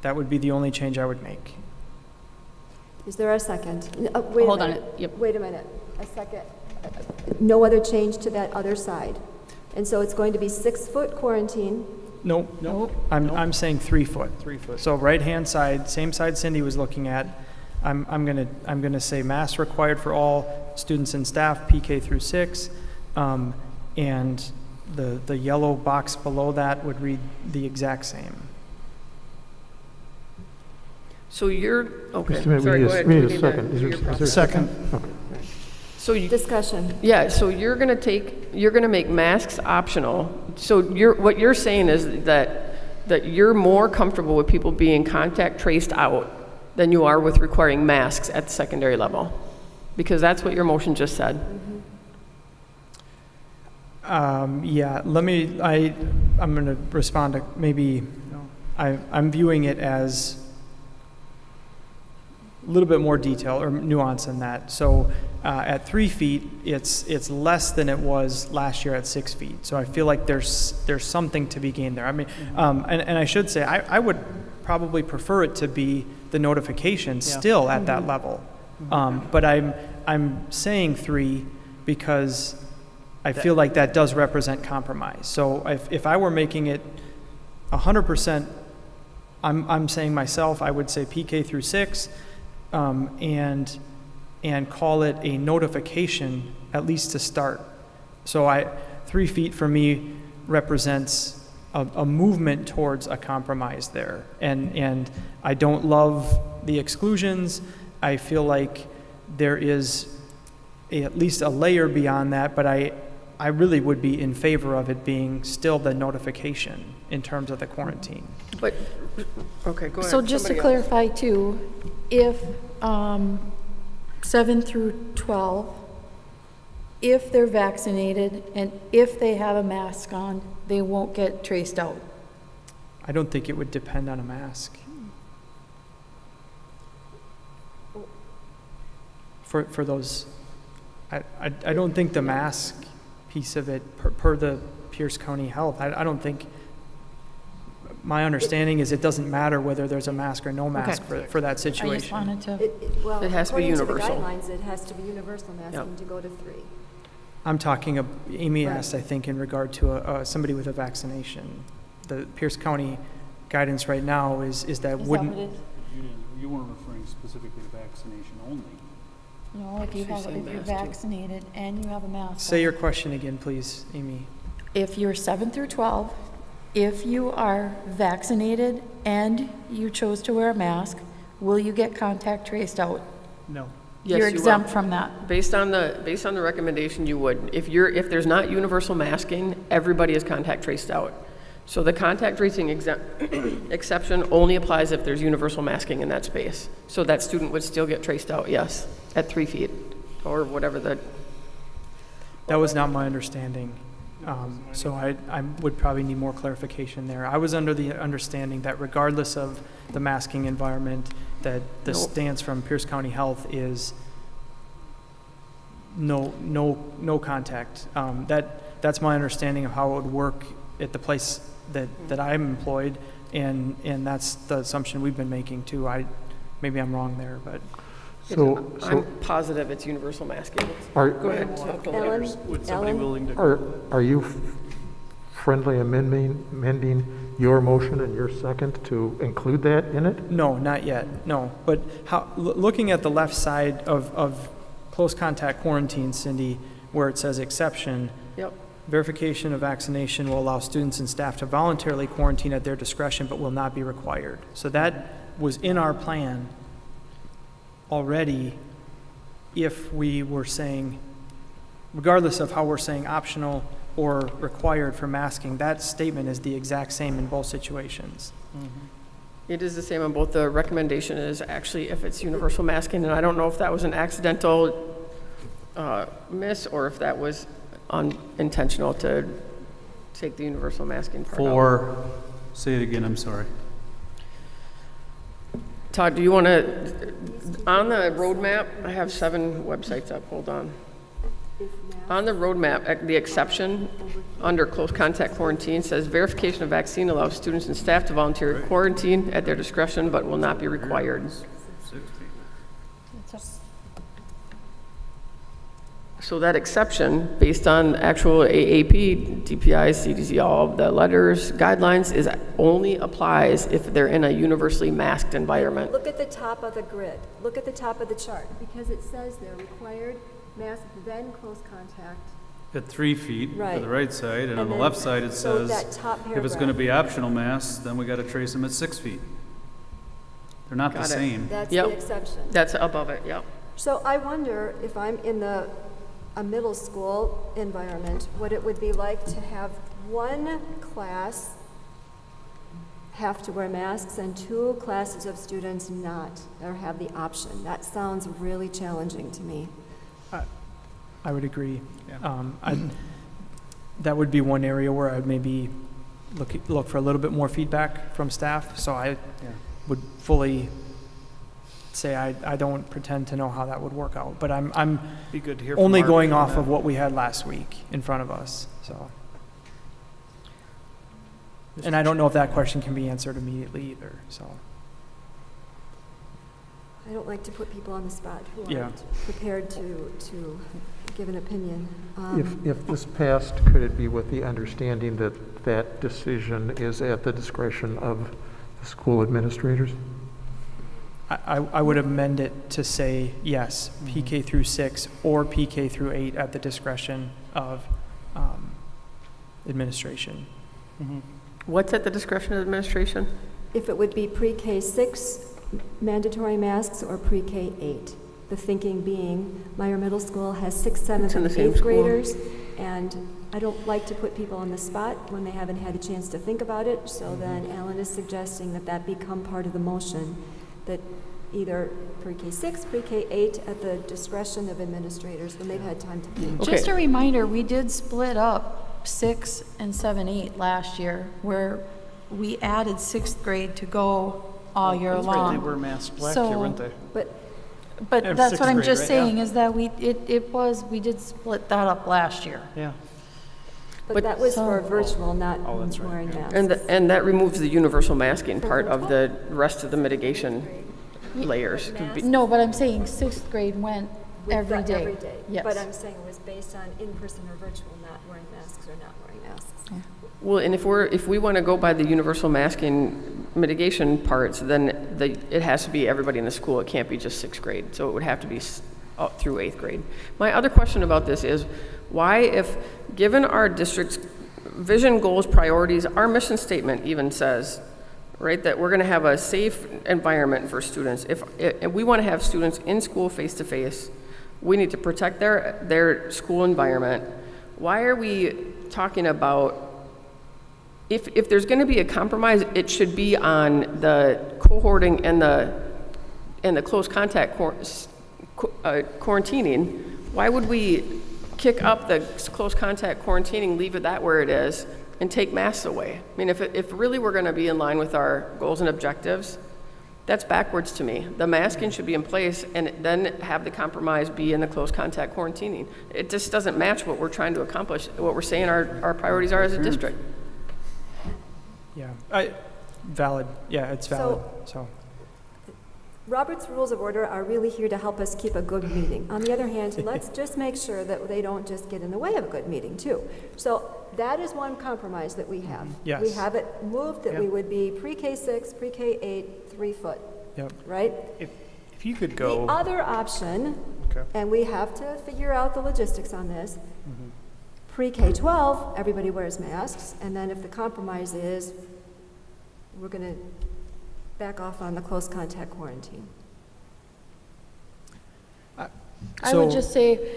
that would be the only change I would make. Is there a second? Wait a Hold on. minute. Yep. Wait a minute. A second. No other change to that other side. And so it's going to be 6-foot quarantine. Nope. I'm saying 3 foot. 3 foot. So right-hand side, same side Cindy was looking at. I'm gonna say masks required for all students and staff, PK through 6, and the yellow box below that would read the exact same. So you're, okay. Just a minute, Sorry, go ahead. we need a to second. do Is your there a process. Second. Okay. So you, Discussion. yeah, so you're going to make masks optional. So what you're saying is that you're more comfortable with people being contact traced out than you are with requiring masks at the secondary level, because that's what your motion just said. Yeah, I'm going to respond to maybe, I'm viewing it as a little bit more detail or nuance than that. So at 3 feet, it's less than it was last year at 6 feet. So I feel like there's something to be gained there. I mean, and I should say, I would probably prefer it to be the notification still at that level. But I'm saying 3 because I feel like that does represent compromise. So if I were making it 100%, I'm saying myself, I would say PK through 6, and call it a notification, at least to start. So 3 feet for me represents a movement towards a compromise there. And I don't love the exclusions. I feel like there is at least a layer beyond that, but I really would be in favor of it being still the notification in terms of the quarantine. But, okay, go ahead. So just to Somebody else. clarify too, if 7 through 12, if they're vaccinated and if they have a mask on, they won't get traced out. I don't think it would depend on a mask. For those, I don't think the mask piece of it, per the Pierce County Health, I don't think, my understanding is it doesn't matter whether there's a mask or no mask for that I just situation. wanted to. Well, It has to be according universal. to the guidelines, it has to be universal masking to go to 3. I'm talking, Amy Right. asked, I think, in regard to somebody with a vaccination. The Pierce County guidance right now is that wouldn't. You weren't referring specifically to vaccination only. No, if you're vaccinated and you have a mask Say on. your question again, please, Amy. If you're 7 through 12, if you are vaccinated and you chose to wear a mask, will you get contact traced out? No. Yes, You're you will. exempt from that. Based on the recommendation, you would. If there's not universal masking, everybody is contact traced out. So the contact tracing exception only applies if there's universal masking in that space. So that student would still get traced out, yes, at 3 feet or whatever the. That was not my understanding. So I would probably need more clarification there. I was under the understanding that regardless of the masking environment, that the stance from Pierce County Health is no contact. That's my understanding of how it would work at the place that I'm employed, and that's the assumption we've been making too. Maybe I'm wrong there, but. I'm positive it's universal masking. Are- Go ahead. Would somebody willing to? Are you friendly amending your motion and your second to include that in it? No, not yet, no. But looking at the left side of close contact quarantine, Cindy, where it says exception, Yep. verification of vaccination will allow students and staff to voluntarily quarantine at their discretion but will not be required. So that was in our plan already if we were saying, regardless of how we're saying optional or required for masking, that statement is the exact same in both situations. It is the same on both. The recommendation is actually if it's universal masking, and I don't know if that was an accidental miss or if that was unintentional to take the universal masking part out. Say it again, I'm sorry. Todd, do you want to, on the roadmap, I have 7 websites up, hold on. On the roadmap, the exception under close contact quarantine says verification of vaccine allows students and staff to voluntarily quarantine at their discretion but will not be required. So that exception, based on actual AAP, DPI, CDC, all of the letters, guidelines, only applies if they're in a universally masked environment. Look at the top of the grid. Look at the top of the chart, because it says they're required mask, then close contact. At 3 feet for Right. the right side, and on the then- left side it so says, that top if it's going to paragraph. be optional masks, then we got to trace them at 6 feet. They're not the Got it. same. That's Yep. the exception. That's above it, yep. So I wonder if I'm in a middle school environment, what it would be like to have one class have to wear masks and 2 classes of students not, or have the option. That sounds really challenging to me. I would agree. That would be one area where I'd maybe look for a little bit more feedback from staff. So I would fully say I don't pretend to know how that would work out, but I'm Be good to hear only from Mark going on off that. of what we had last week in front of us. So, and I don't know if that question can be answered immediately either. So, I don't like to put people on the spot who Yeah. aren't prepared to give an opinion. If this passed, could it be with the understanding that that decision is at the discretion of the school administrators? I would amend it to say yes, PK through 6 or PK through 8 at the discretion of administration. What's at the discretion of administration? If it would be pre-K 6 mandatory masks or pre-K 8. The thinking being Meyer Middle School has 6th, 7th, in the and same 8th school. graders, and I don't like to put people on the spot when they haven't had a chance to think about it, so then Alan is suggesting that that become part of the motion, that either pre-K 6, pre-K 8 at the discretion of administrators when they've had time to think. Just a reminder, we did split up 6 and 7, 8 last year, where we added 6th grade to go all year That's right, long. they were masked last So- year, weren't they? But Yeah, that's 6th what I'm grade, just right? saying, Yeah. is that we did split that up last year. Yeah. But that was for So- virtual, not Oh, that's right, wearing yeah. masks. And that removes the universal masking part of the rest of the mitigation layers. No, but I'm saying 6th grade went With every the day. Every day. Yes. But I'm saying it was based on in-person or virtual, not wearing masks or not wearing masks. Well, and if we want to go by the universal masking mitigation parts, then it has to be everybody in the school. It can't be just 6th grade. So it would have to be up through 8th grade. My other question about this is, why, if given our district's vision, goals, priorities, our mission statement even says, right, that we're going to have a safe environment for students. If we want to have students in school face-to-face, we need to protect their school environment. Why are we talking about, if there's going to be a compromise, it should be on the cohorting and the close contact quarantining? Why would we kick up the close contact quarantining, leave it that where it is, and take masks away? I mean, if really we're going to be in line with our goals and objectives, that's backwards to me. The masking should be in place and then have the compromise be in the close contact quarantining. It just doesn't match what we're trying to accomplish, what we're saying our priorities are as a district. Yeah, valid. Yeah, it's valid. So. Robert's Rules of Order are really here to help us keep a good meeting. On the other hand, let's just make sure that they don't just get in the way of a good meeting, too. So that is one compromise that we have. Yes. We have it moved that Yep. we would be pre-K 6, pre-K 8, 3 foot, Yep. right? If you could go. The other option, Okay. and we have to figure out the logistics on this, Mhm. pre-K 12, everybody wears masks, and then if the compromise is, we're going to back off on the close contact quarantine. I would just say,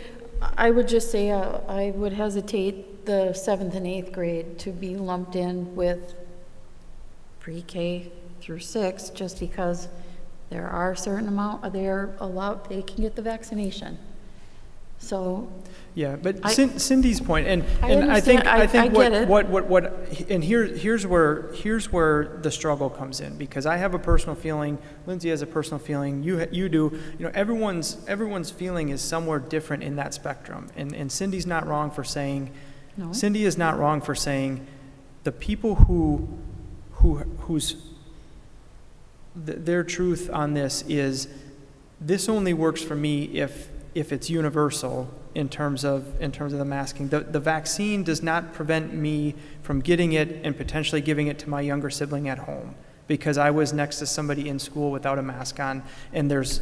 I would hesitate the 7th and 8th grade to be lumped in with pre-K through 6, just because there are a certain amount, they're allowed, they can get the vaccination. So. Yeah, but Cindy's point, and I I think understand. I get it. what and here's where the struggle comes in, because I have a personal feeling, Lindsay has a personal feeling, you do, everyone's feeling is somewhere different in that spectrum, and Cindy's not wrong for saying, No. Cindy is not wrong for saying, the people whose their truth on this is, this only works for me if it's universal in terms of the masking. The vaccine does not prevent me from getting it and potentially giving it to my younger sibling at home because I was next to somebody in school without a mask on, and there's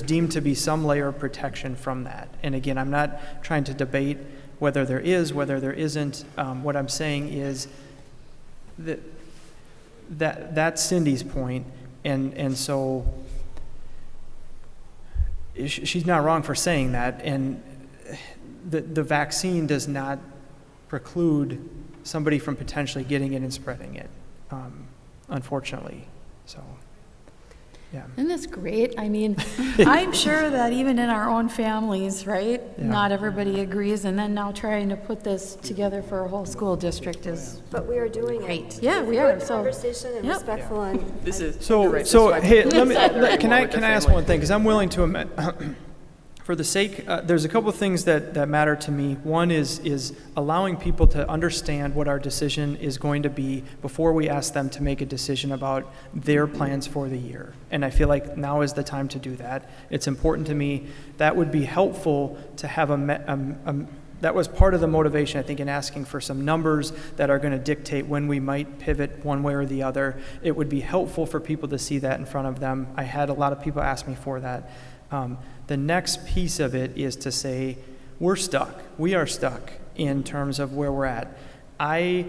deemed to be some layer of protection from that. And again, I'm not trying to debate whether there is, whether there isn't. What I'm saying is that's Cindy's point, and so she's not wrong for saying that, and the vaccine does not preclude somebody from potentially getting it and spreading it, unfortunately. So, yeah. Isn't this great? I mean, I'm sure that even in our own families, right? Yeah. Not everybody agrees, and then now trying to put this together for a whole school district is. But we are doing Great. it. Yeah, with we are, good so- Conversation and Yep. respectful and. This is So hey, can I ask one thing? Because I'm willing to amend. For the sake, there's a couple of things that matter to me. One is allowing people to understand what our decision is going to be before we ask them to make a decision about their plans for the year. And I feel like now is the time to do that. It's important to me. That would be helpful to have that was part of the motivation, I think, in asking for some numbers that are going to dictate when we might pivot one way or the other. It would be helpful for people to see that in front of them. I had a lot of people ask me for that. The next piece of it is to say, we're stuck. We are stuck in terms of where we're at. I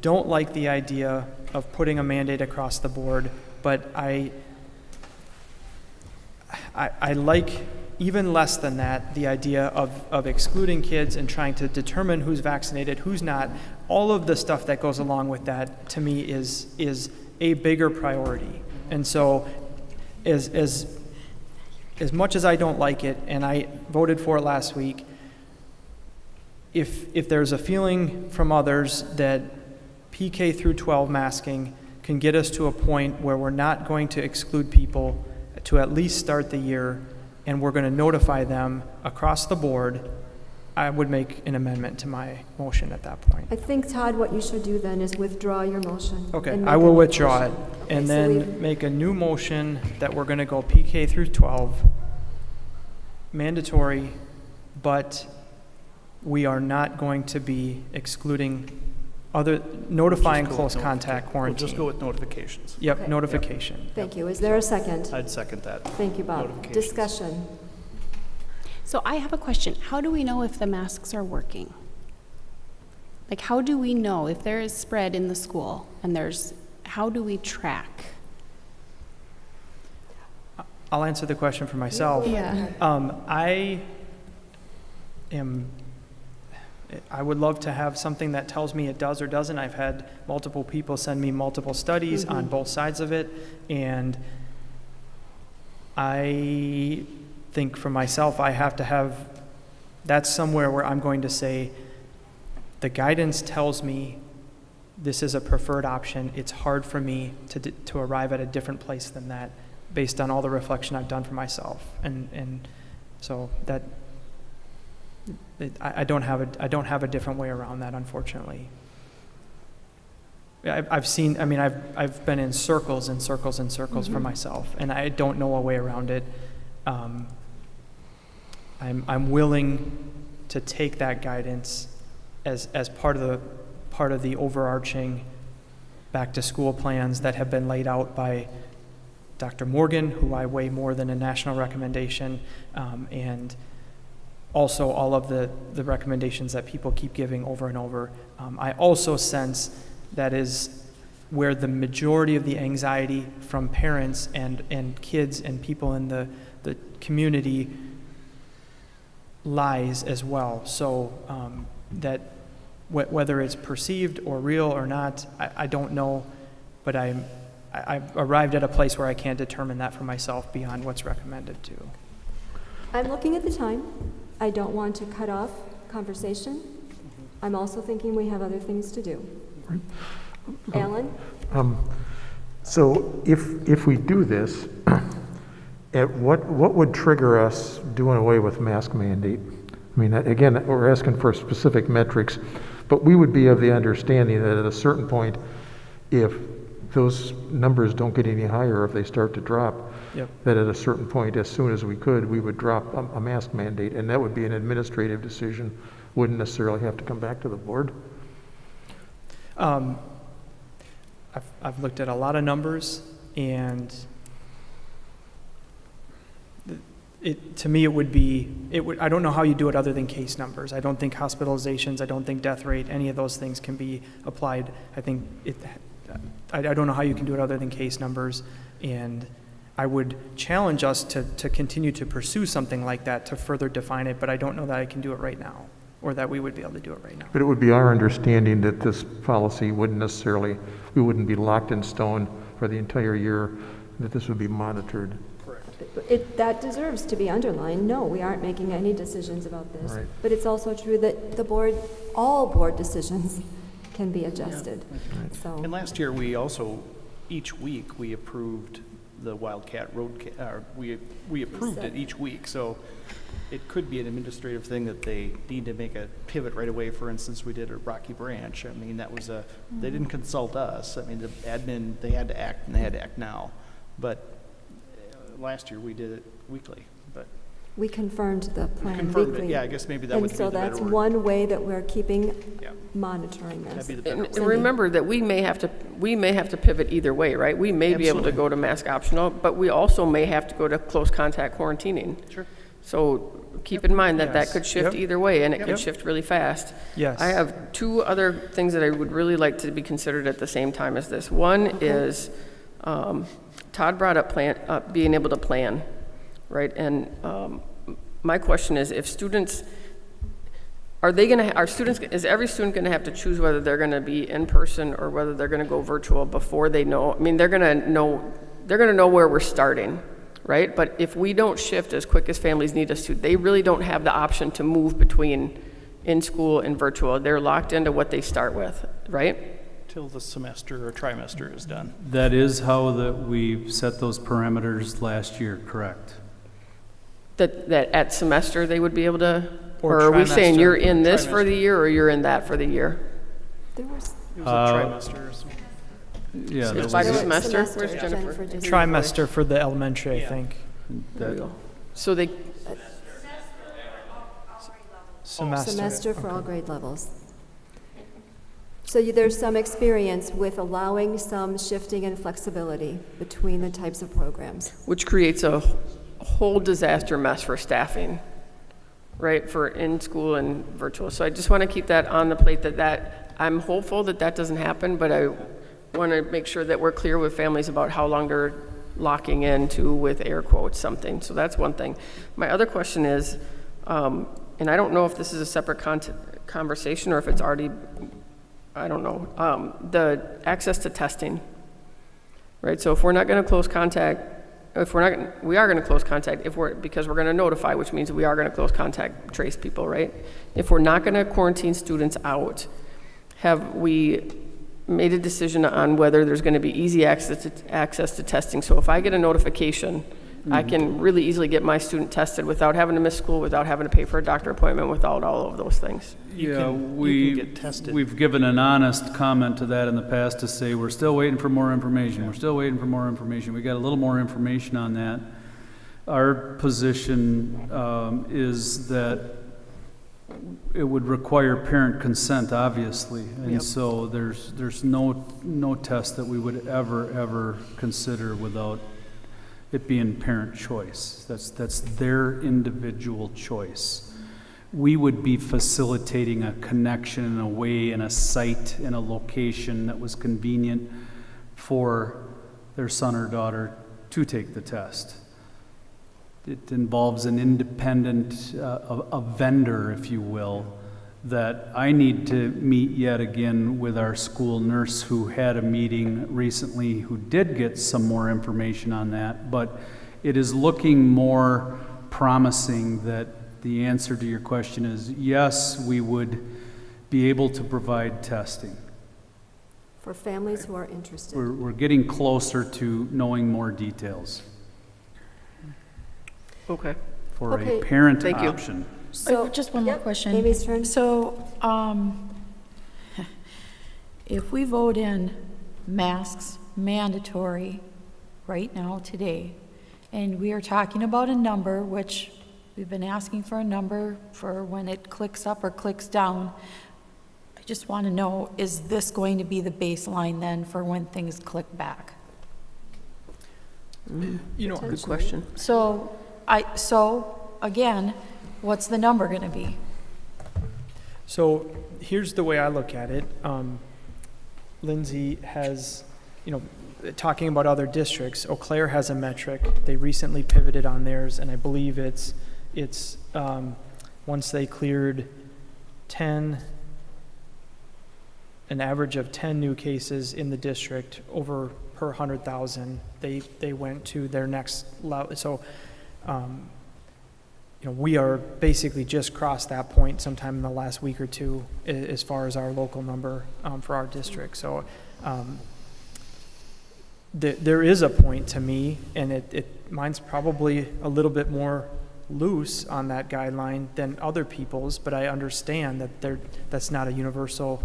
don't like the idea of putting a mandate across the board, but I like, even less than that, the idea of excluding kids and trying to determine who's vaccinated, who's not. All of the stuff that goes along with that, to me, is a bigger priority. And so as much as I don't like it, and I voted for it last week, if there's a feeling from others that PK through 12 masking can get us to a point where we're not going to exclude people to at least start the year, and we're going to notify them across the board, I would make an amendment to my motion at that point. I think, Todd, what you should do then is withdraw your motion. Okay, and I make a will new withdraw it, motion. and Okay, so then make a new motion that we're going to go PK through 12, mandatory, but we are not going to be excluding notifying close contact quarantine. We'll just go with notifications. Yep, Okay. notification. Thank you. Is there a second? I'd second that. Thank you, Bob. Notifications. Discussion. So I have a question. How do we know if the masks are working? Like, how do we know if there is spread in the school and how do we track? I'll answer the question for myself. Yeah. I would love to have something that tells me it does or doesn't. I've had multiple people send me multiple studies on both sides of it, and I think for myself, I have to have, that's somewhere where I'm going to say, the guidance tells me this is a preferred option. It's hard for me to arrive at a different place than that based on all the reflection I've done for myself. And so that, I don't have a different way around that, unfortunately. I've seen, I mean, I've been in circles and circles and circles for myself, and I don't know a way around it. I'm willing to take that guidance as part of the overarching back to school plans that have been laid out by Dr. Morgan, who I weigh more than a national recommendation, and also all of the recommendations that people keep giving over and over. I also sense that is where the majority of the anxiety from parents and kids and people in the community lies as well. So that whether it's perceived or real or not, I don't know, but I've arrived at a place where I can't determine that for myself beyond what's recommended to. I'm looking at the time. I don't want to cut off conversation. I'm also thinking we have other things to do. Alan? So if we do this, what would trigger us doing away with mask mandate? I mean, again, we're asking for specific metrics, but we would be of the understanding that at a certain point, if those numbers don't get any higher, if they start to drop, that at a certain point, as soon as we could, we would drop a mask mandate, and that would be an administrative decision, wouldn't necessarily have to come back to the board. I've looked at a lot of numbers, and to me, I don't know how you do it other than case numbers. I don't think hospitalizations, I don't think death rate, any of those things can be applied. I don't know how you can do it other than case numbers, and I would challenge us to continue to pursue something like that to further define it, but I don't know that I can do it right now, or that we would be able to do it right now. But it would be our understanding that this policy wouldn't necessarily, we wouldn't be locked in stone for the entire year, that this would be monitored. That deserves to be underlined. No, we aren't making any decisions about this. Right. But it's also true that all board decisions can be adjusted. Yeah. So. And last year, we also, each week, we approved the Wildcat Road, we approved it each week. So it could be an administrative thing that they need to make a pivot right away. For instance, we did at Rocky Branch. I mean, that was they didn't consult us. I mean, the admin, they had to act, and they had to act now. But last year we did it weekly, but we confirmed the plan confirmed weekly. It. Yeah, I guess maybe that would be the better word. And so that's one way that we're keeping monitoring this. That'd be the better word. And remember that we may have to pivot either way, right? We may be able to go to mask optional, but we also may have to go to close contact quarantining. Sure. So keep in mind that that could shift either way, and it could shift really fast. Yes. I have two other things that I would really like to be considered at the same time as this. One is Todd brought up being able to plan, right? And my question is, if students, is every student going to have to choose whether they're going to be in person or whether they're going to go virtual before they know? I mean, they're going to know where we're starting, right? But if we don't shift as quick as families need us to, they really don't have the option to move between in school and virtual. They're locked into what they start with, right? Till the semester or trimester is done. That is how we set those parameters last year, correct? That at semester they would be able to, or are we trimester. saying you're in this for the year or you're in that for the year? There was It was a trimester or something. Yeah, It's by the semester? Where's Jennifer? Trimester for the elementary, I think. There we go. So they semester for all grade levels. So there's some experience with allowing some shifting and flexibility between the types of programs. which creates a whole disaster mess for staffing, right, for in-school and virtual. So I just want to keep that on the plate, that I'm hopeful that doesn't happen, but I want to make sure that we're clear with families about how long they're locking into, with air quotes, something. So that's one thing. My other question is, and I don't know if this is a separate conversation or if it's already, I don't know, the access to testing, right? So if we're not going to close contact, we are going to close contact because we're going to notify, which means we are going to close contact trace people, right? If we're not going to quarantine students out, have we made a decision on whether there's going to be easy access to testing? So if I get a notification I can really easily get my student tested without having to miss school, without having to pay for a doctor appointment, without all of those things. You Yeah, can get tested. we've given an honest comment to that in the past to say, we're still waiting for more information, we're still waiting for more information. We got a little more information on that. Our position is that it would require parent consent, obviously. And Yep. so there's no test that we would ever consider without it being parent choice. That's their individual choice. We would be facilitating a connection in a way, in a site, in a location that was convenient for their son or daughter to take the test. It involves an independent, a vendor, if you will, that I need to meet yet again with our school nurse who had a meeting recently who did get some more information on that. But it is looking more promising that the answer to your question is yes, we would be able to provide testing. For families who are interested. We're getting closer to knowing more details Okay. for Okay. a parent Thank you. option. So, just one more question. Amy's turn. So, if we vote in masks mandatory right now, today, and we are talking about a number, which we've been asking for a number for when it clicks up or clicks down, I just want to know, is this going to be the baseline then for when things click back? You know, Good question. So, again, what's the number going to be? so here's the way I look at it. Lindsay has, talking about other districts, Eau Claire has a metric. They recently pivoted on theirs, and I believe it's once they cleared 10, an average of 10 new cases in the district over per 100,000, they went to their next level. So, we are basically just crossed that point sometime in the last week or two as far as our local number for our district. So there is a point to me, and mine's probably a little bit more loose on that guideline than other people's, but I understand that that's not a universal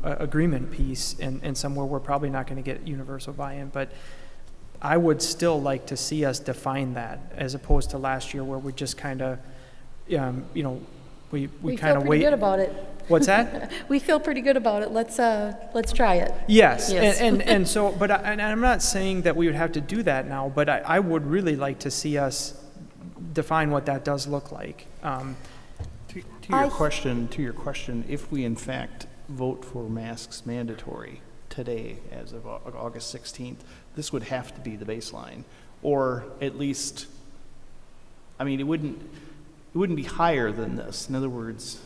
agreement piece, and somewhere we're probably not going to get universal buy-in. But I would still like to see us define that, as opposed to last year where we just kind of, we kind of wait. We feel pretty good about it. What's that? We feel pretty good about it. Let's try it. Yes, Yes. and so, but and I'm not saying that we would have to do that now, but I would really like to see us define what that does look like. To your question, if we in fact vote for masks mandatory today, as of August 16th, this would have to be the baseline, or at least, I mean, it wouldn't be higher than this. In other words,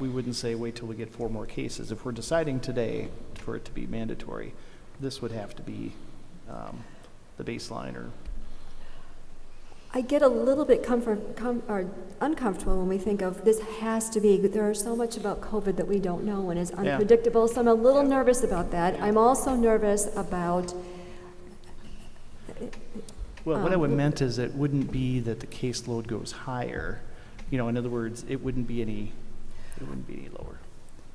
we wouldn't say wait till we get 4 more cases. If we're deciding today for it to be mandatory, this would have to be the baseline. Or I get a little bit uncomfortable when we think of this has to be. There is so much about COVID that we don't know and is unpredictable, so I'm a little nervous about that. I'm also nervous about... Well, what I would meant is it wouldn't be that the caseload goes higher. In other words, it wouldn't be any lower.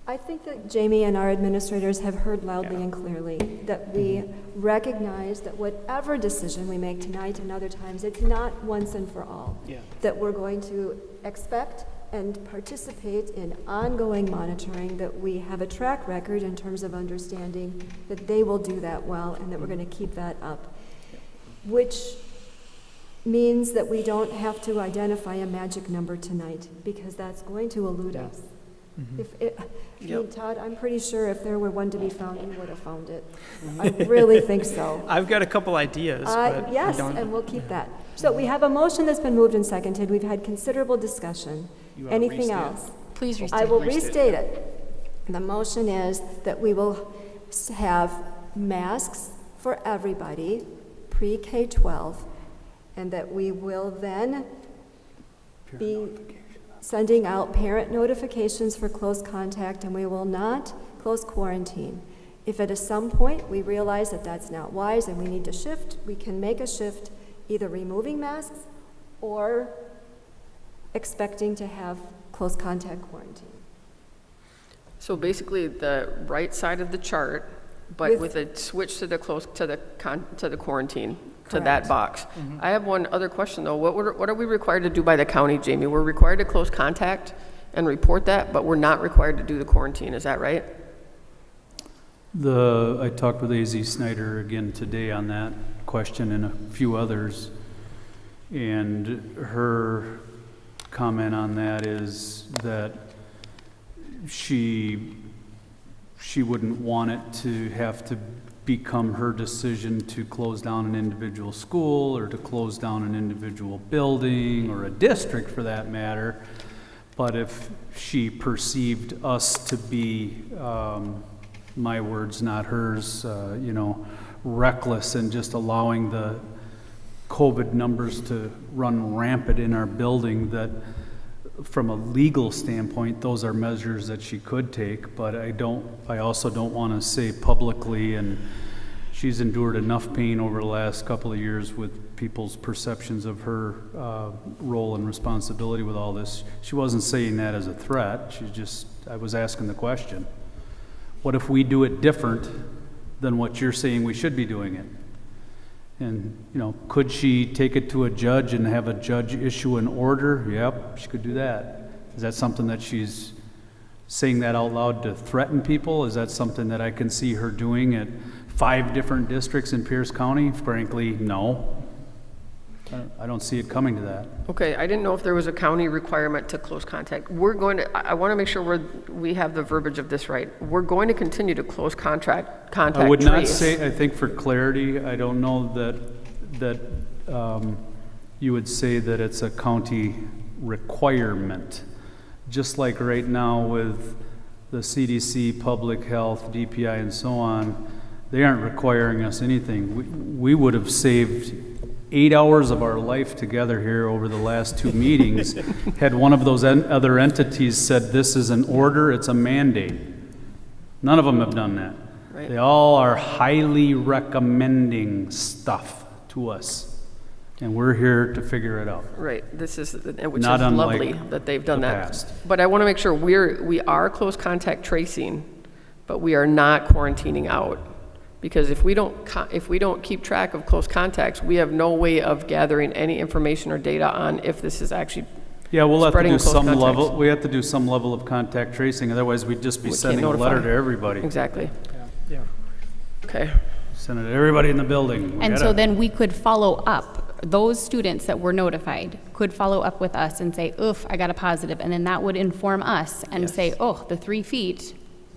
I think that Jamie and our administrators have heard loudly and clearly that we recognize that whatever decision we make tonight and other times, it's not once and for all. Yeah. That we're going to expect and participate in ongoing monitoring, that we have a track record in terms of understanding that they will do that well and that we're going to keep that up. Which means that we don't have to identify a magic number tonight, because that's going to elude us. Mm-hmm. Todd, I'm pretty sure if there were one to be found, you would have found it. I really think so. I've got a couple ideas, but yes, and we'll keep that. So we have a motion that's been moved and seconded. We've had considerable discussion. Anything else? Please restate. I will restate it. The motion is that we will have masks for everybody, pre-K-12, and that we will then be sending out parent notifications for close contact, and we will not close quarantine. If at some point we realize that that's not wise and we need to shift, we can make a shift either removing masks or expecting to have close contact quarantine. So basically, the right side of the chart, but with a switch to the quarantine, to that Correct. box. I have one other question, though. What are we required to do by the county, Jamie? We're required to close contact and report that, but we're not required to do the quarantine. Is that right? I talked with AZ Snyder again today on that question and a few others, and her comment on that is that she wouldn't want it to have to become her decision to close down an individual school or to close down an individual building or a district for that matter. But if she perceived us to be, my words, not hers, reckless and just allowing the COVID numbers to run rampant in our building, that from a legal standpoint, those are measures that she could take, but I also don't want to say publicly, and she's endured enough pain over the last couple of years with people's perceptions of her role and responsibility with all this. She wasn't saying that as a threat. I was asking the question. What if we do it different than what you're saying we should be doing it? And, could she take it to a judge and have a judge issue an order? Yep, she could do that. Is that something that she's saying that out loud to threaten people? Is that something that I can see her doing at 5 different districts in Pierce County? Frankly, no. I don't see it coming to that. Okay, I didn't know if there was a county requirement to close contact. I want to make sure we have the verbiage of this right. We're going to continue to close contact I would trace. not say, I think for clarity, I don't know that you would say that it's a county requirement. Just like right now with the CDC, public health, DPI, and so on, they aren't requiring us anything. We would have saved 8 hours of our life together here over the last 2 meetings had one of those other entities said this is an order, it's a mandate. None of them have done that. Right. They all are highly recommending stuff to us, and we're here to figure it out. Right, which Not is unlike lovely that they've done the that. past. But I want to make sure we are close contact tracing, but we are not quarantining out. Because if we don't keep track of close contacts, we have no way of gathering any information or data on if this is actually Yeah, we'll have to spreading do close some contacts. level. We have to do some level of contact tracing. Otherwise, we'd just be We can't sending a letter notify. to everybody. Exactly. Yeah. Okay. Send it to everybody in the building. And so then we could follow up. Those students that were notified could follow up with us and say, oof, I got a positive. And then that would inform us and say, oh, the 3 feet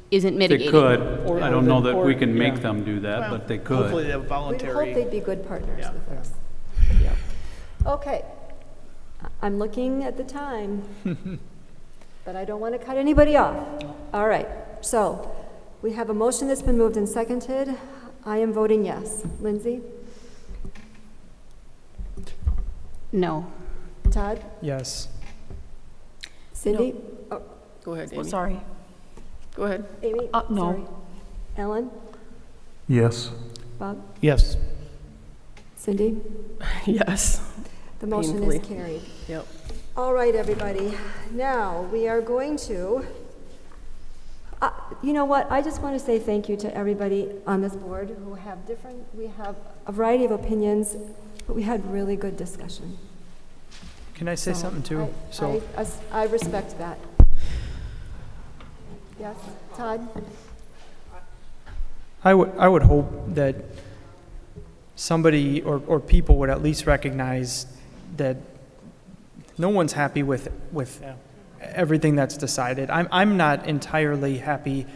isn't They mitigating. could. Or- I don't know that we can make yeah. them do that, Well, but they could. Hopefully they have We'd voluntary. hope they'd be good partners Yeah. with us. Okay, I'm looking at the time, but I don't want to cut anybody off. All right, so we have a motion that's been moved and seconded. I am voting yes. Lindsay? No. Todd? Yes. Cindy? Oh, Go ahead, Amy. Sorry. Go ahead. Amy? No. Sorry. Ellen? Yes. Bob? Yes. Cindy? Yes. The motion Painfully. is carried. Yep. All right, everybody. Now, we are going to, you know what? I just want to say thank you to everybody on this board who have we have a variety of opinions, but we had really good discussion. Can I say So something too? I respect that. Yes, Todd? I would hope that somebody or people would at least recognize that no one's happy with everything that's decided. I'm not entirely happy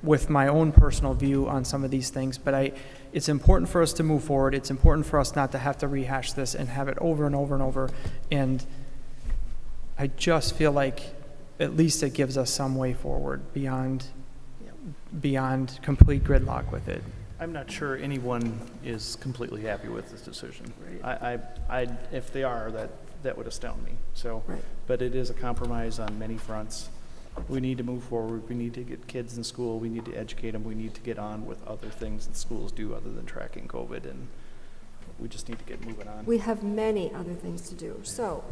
with my own personal view on some of these things, but it's important for us to move forward. It's important for us not to have to rehash this and have it over and over and over. And I just feel like at least it gives us some way forward beyond complete gridlock with it. I'm not sure anyone is completely happy with this decision. If they are, that would astound me. So, Right. but it is a compromise on many fronts. We need to move forward. We need to get kids in school. We need to educate them. We need to get on with other things that schools do other than tracking COVID. And we just need to get moving on. We have many other things to do. So,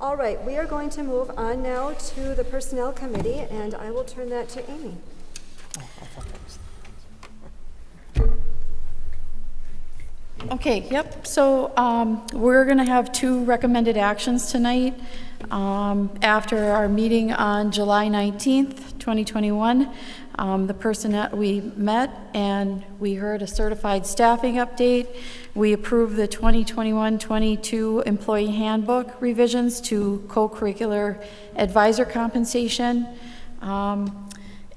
all right, we are going to move on now to the Personnel Committee, and I will turn that to Amy. Okay, yep, so we're going to have 2 recommended actions tonight. After our meeting on July 19th, 2021, we met and we heard a certified staffing update. We approved the 2021-22 employee handbook revisions to co-curricular advisor compensation,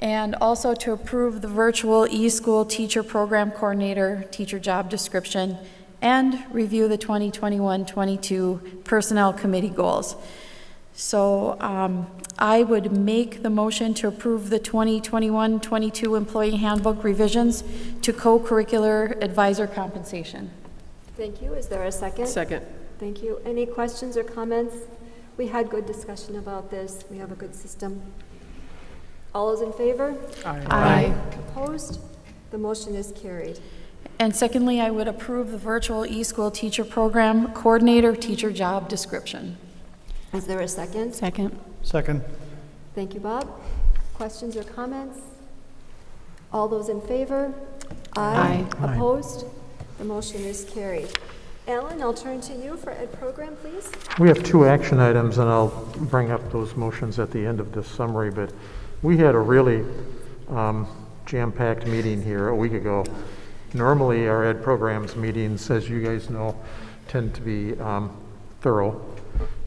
and also to approve the virtual e-school teacher program coordinator teacher job description, and review the 2021-22 personnel committee goals. So I would make the motion to approve the 2021-22 employee handbook revisions to co-curricular advisor compensation. Thank you. Is there a second? Second. Thank you. Any questions or comments? We had good discussion about this. We have a good system. All those in favor? Aye. Aye. Opposed? The motion is carried. And secondly, I would approve the virtual e-school teacher program coordinator teacher job description. Is there a second? Second. Second. Thank you, Bob. Questions or comments? All those in favor? Aye. Aye. Opposed? The motion is carried. Alan, I'll turn to you for Ed Program, please. We have 2 action items, and I'll bring up those motions at the end of this summary, but we had a really jam-packed meeting here a week ago. Normally, our Ed Programs meetings, as you guys know, tend to be thorough.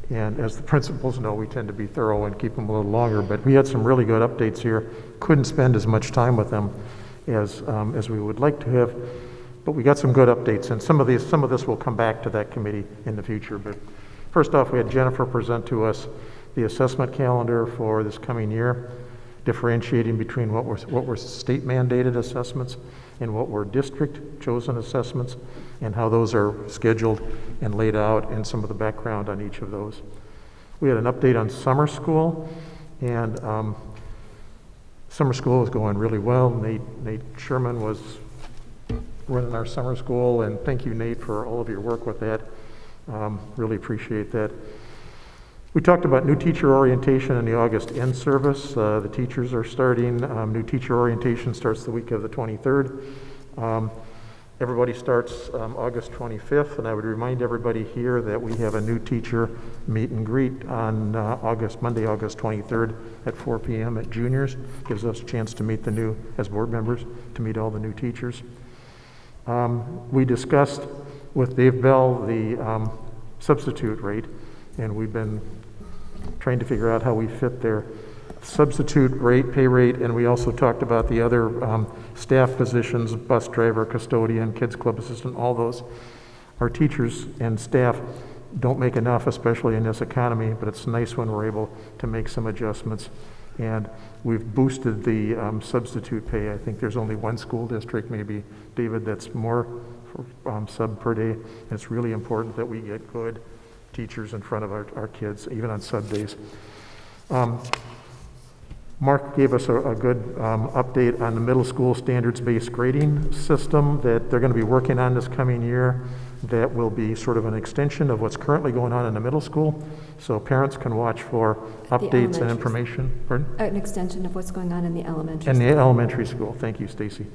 And as the principals know, we tend to be thorough and keep them a little longer, but we had some really good updates here. Couldn't spend as much time with them as we would like to have, but we got some good updates, and some of this will come back to that committee in the future. But first off, we had Jennifer present to us the assessment calendar for this coming year, differentiating between what were state mandated assessments and what were district chosen assessments, and how those are scheduled and laid out, and some of the background on each of those. We had an update on summer school, and summer school is going really well. Nate Sherman was running our summer school, and thank you, Nate, for all of your work with that. Really appreciate that. We talked about new teacher orientation in the August in-service. The teachers are starting. New teacher orientation starts the week of the 23rd. Everybody starts August 25th, and I would remind everybody here that we have a new teacher meet and greet on Monday, August 23rd at 4 p.m. at Juniors. Gives us a chance to meet as board members, to meet all the new teachers. We discussed with Dave Bell the substitute rate, and we've been trying to figure out how we fit their substitute rate, pay rate, and we also talked about the other staff positions, bus driver, custodian, kids club assistant, all those. Our teachers and staff don't make enough, especially in this economy, but it's nice when we're able to make some adjustments. And we've boosted the substitute pay. I think there's only one school district, maybe, David, that's more sub per day. And it's really important that we get good teachers in front of our kids, even on sub days. Mark gave us a good update on the middle school standards-based grading system that they're going to be working on this coming year. That will be sort of an extension of what's currently going on in the middle school, so parents can watch for updates and information. Pardon? An extension of what's going on in the elementary In school. the elementary school. Thank you, Stacy.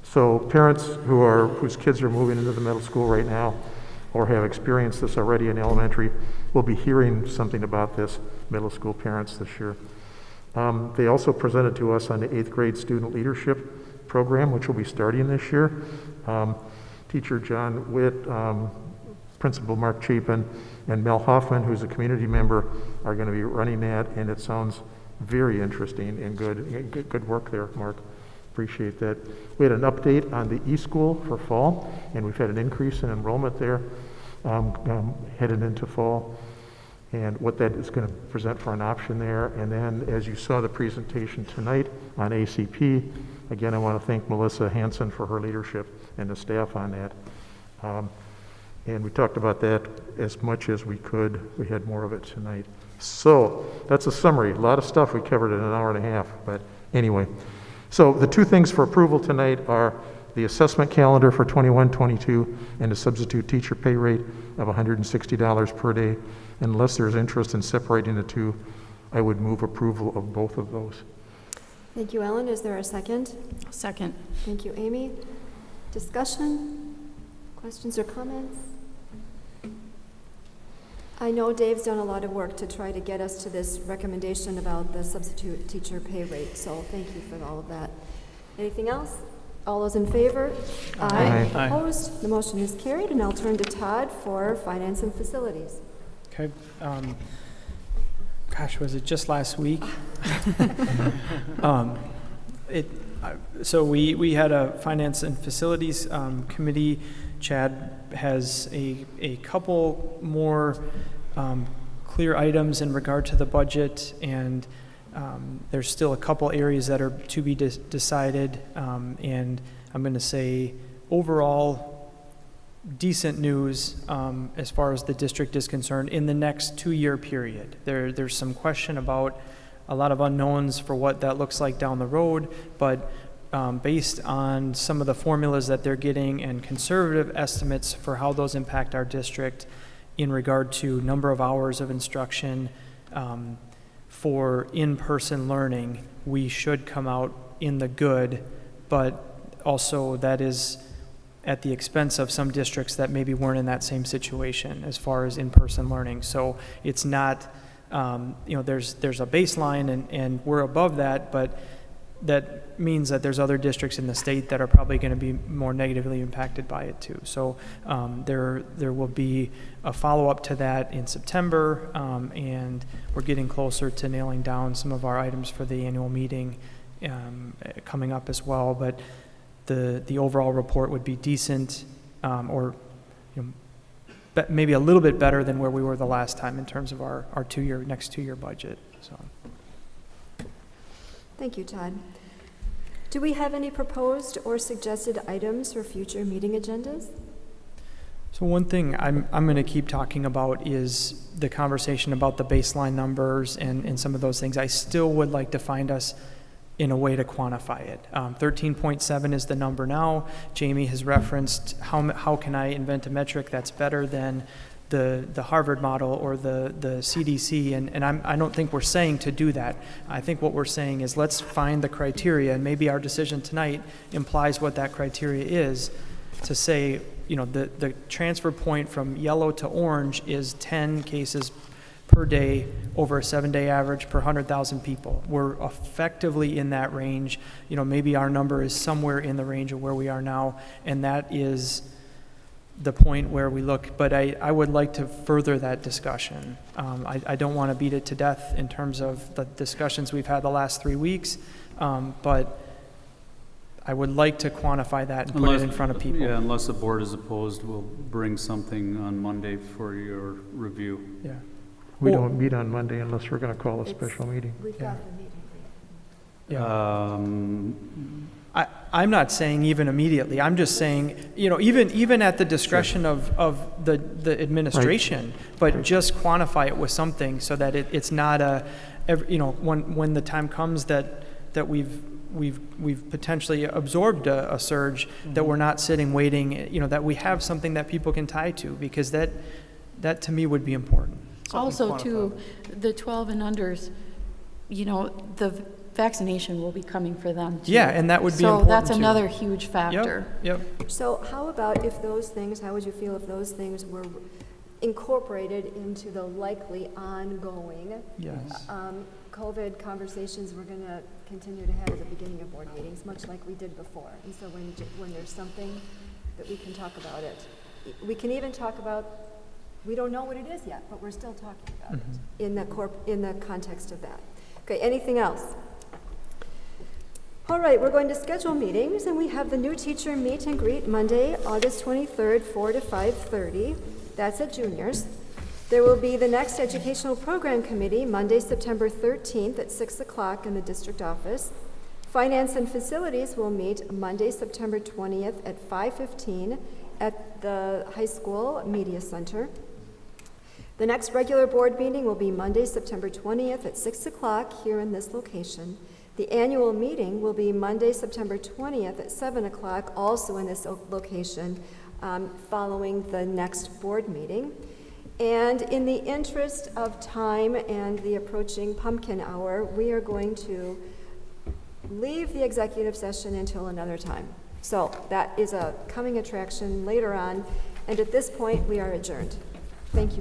So parents whose kids are moving into the middle school right now, or have experienced this already in elementary, will be hearing something about this, middle school parents, this year. They also presented to us on the 8th grade student leadership program, which will be starting this year. Teacher John Witt, Principal Mark Chapin, and Mel Hoffman, who's a community member, are going to be running that, and it sounds very interesting and good work there, Mark. Appreciate that. We had an update on the e-school for fall, and we've had an increase in enrollment there headed into fall, and what that is going to present for an option there. And then, as you saw the presentation tonight on ACP, again, I want to thank Melissa Hanson for her leadership and the staff on that. And we talked about that as much as we could. We had more of it tonight. So that's a summary. A lot of stuff we covered in an hour and a half, but anyway. So the 2 things for approval tonight are the the assessment calendar for 21-22, and a substitute teacher pay rate of $160 per day. Unless there's interest in separating the two, I would move approval of both of those. Thank you, Ellen. Is there a second? Second. Thank you, Amy. Discussion? Questions or comments? I know Dave's done a lot of work to try to get us to this recommendation about the substitute teacher pay rate, so thank you for all of that. Anything else? All those in favor? Aye. Aye. Opposed? The motion is carried, and I'll turn to Todd for Finance and Facilities. Okay. Gosh, was it just last week? So we had a Finance and Facilities committee. Chad has a couple more clear items in regard to the budget, and there's still a couple areas that are to be decided, and I'm going to say overall decent news as far as the district is concerned in the next 2-year period. There's some question about a lot of unknowns for what that looks like down the road, but based on some of the formulas that they're getting and conservative estimates for how those impact our district in regard to number of hours of instruction for in-person learning, we should come out in the good, but also that is at the expense of some districts that maybe weren't in that same situation as far as in-person learning. So it's not, there's a baseline and we're above that, but that means that there's other districts in the state that are probably going to be more negatively impacted by it too. So there will be a follow-up to that in September, and we're getting closer to nailing down some of our items for the annual meeting coming up as well. But the overall report would be decent, or maybe a little bit better than where we were the last time in terms of our next 2-year budget. So. Thank you, Todd. Do we have any proposed or suggested items for future meeting agendas? So one thing I'm going to keep talking about is the conversation about the baseline numbers and some of those things. I still would like to find us in a way to quantify it. 13.7 is the number now. Jamie has referenced how can I invent a metric that's better than the Harvard model or the CDC, and I don't think we're saying to do that. I think what we're saying is let's find the criteria, and maybe our decision tonight implies what that criteria is, to say, the transfer point from yellow to orange is 10 cases per day over a 7-day average per 100,000 people. We're effectively in that range. Maybe our number is somewhere in the range of where we are now, and that is the point where we look, but I would like to further that discussion. I don't want to beat it to death in terms of the discussions we've had the last 3 weeks, but I would like to quantify that and put it in front of people. Yeah, unless the board is opposed, we'll bring something on Monday for your review. Yeah. We don't meet on Monday unless we're going to call a special meeting. We've got the meeting. Yeah. I'm not saying even immediately. I'm just saying, even at the discretion of the administration, right. But just quantify it with something so that it's not when the time comes that we've potentially absorbed a surge, mm-hmm. that we're not sitting waiting, that we have something that people can tie to, because that to me would be important. Also, too, the 12 and unders, the vaccination will be coming for them too. Yeah, and that would be important. So that's another huge factor. Yep. So how about if those things, how would you feel if those things were incorporated into the likely ongoing COVID conversations we're going to continue to have at the beginning of board meetings, much like we did before? And so when there's something that we can talk about it, we can even talk about, we don't know what it is yet, but we're still talking about it in the context of that. Okay, anything else? All right, we're going to schedule meetings, and we have the new teacher meet and greet Monday, August 23rd, 4 to 5:30. That's at juniors. There will be the next Educational Program Committee, Monday, September 13th at 6 o'clock in the district office. Finance and Facilities will meet Monday, September 20th at 5:15 at the high school media center. The next regular board meeting will be Monday, September 20th at 6 o'clock here in this location. The annual meeting will be Monday, September 20th at 7 o'clock, also in this location, following the next board meeting. And in the interest of time and the approaching pumpkin hour, we are going to leave the executive session until another time. So that is a coming attraction later on, and at this point, we are adjourned. Thank you.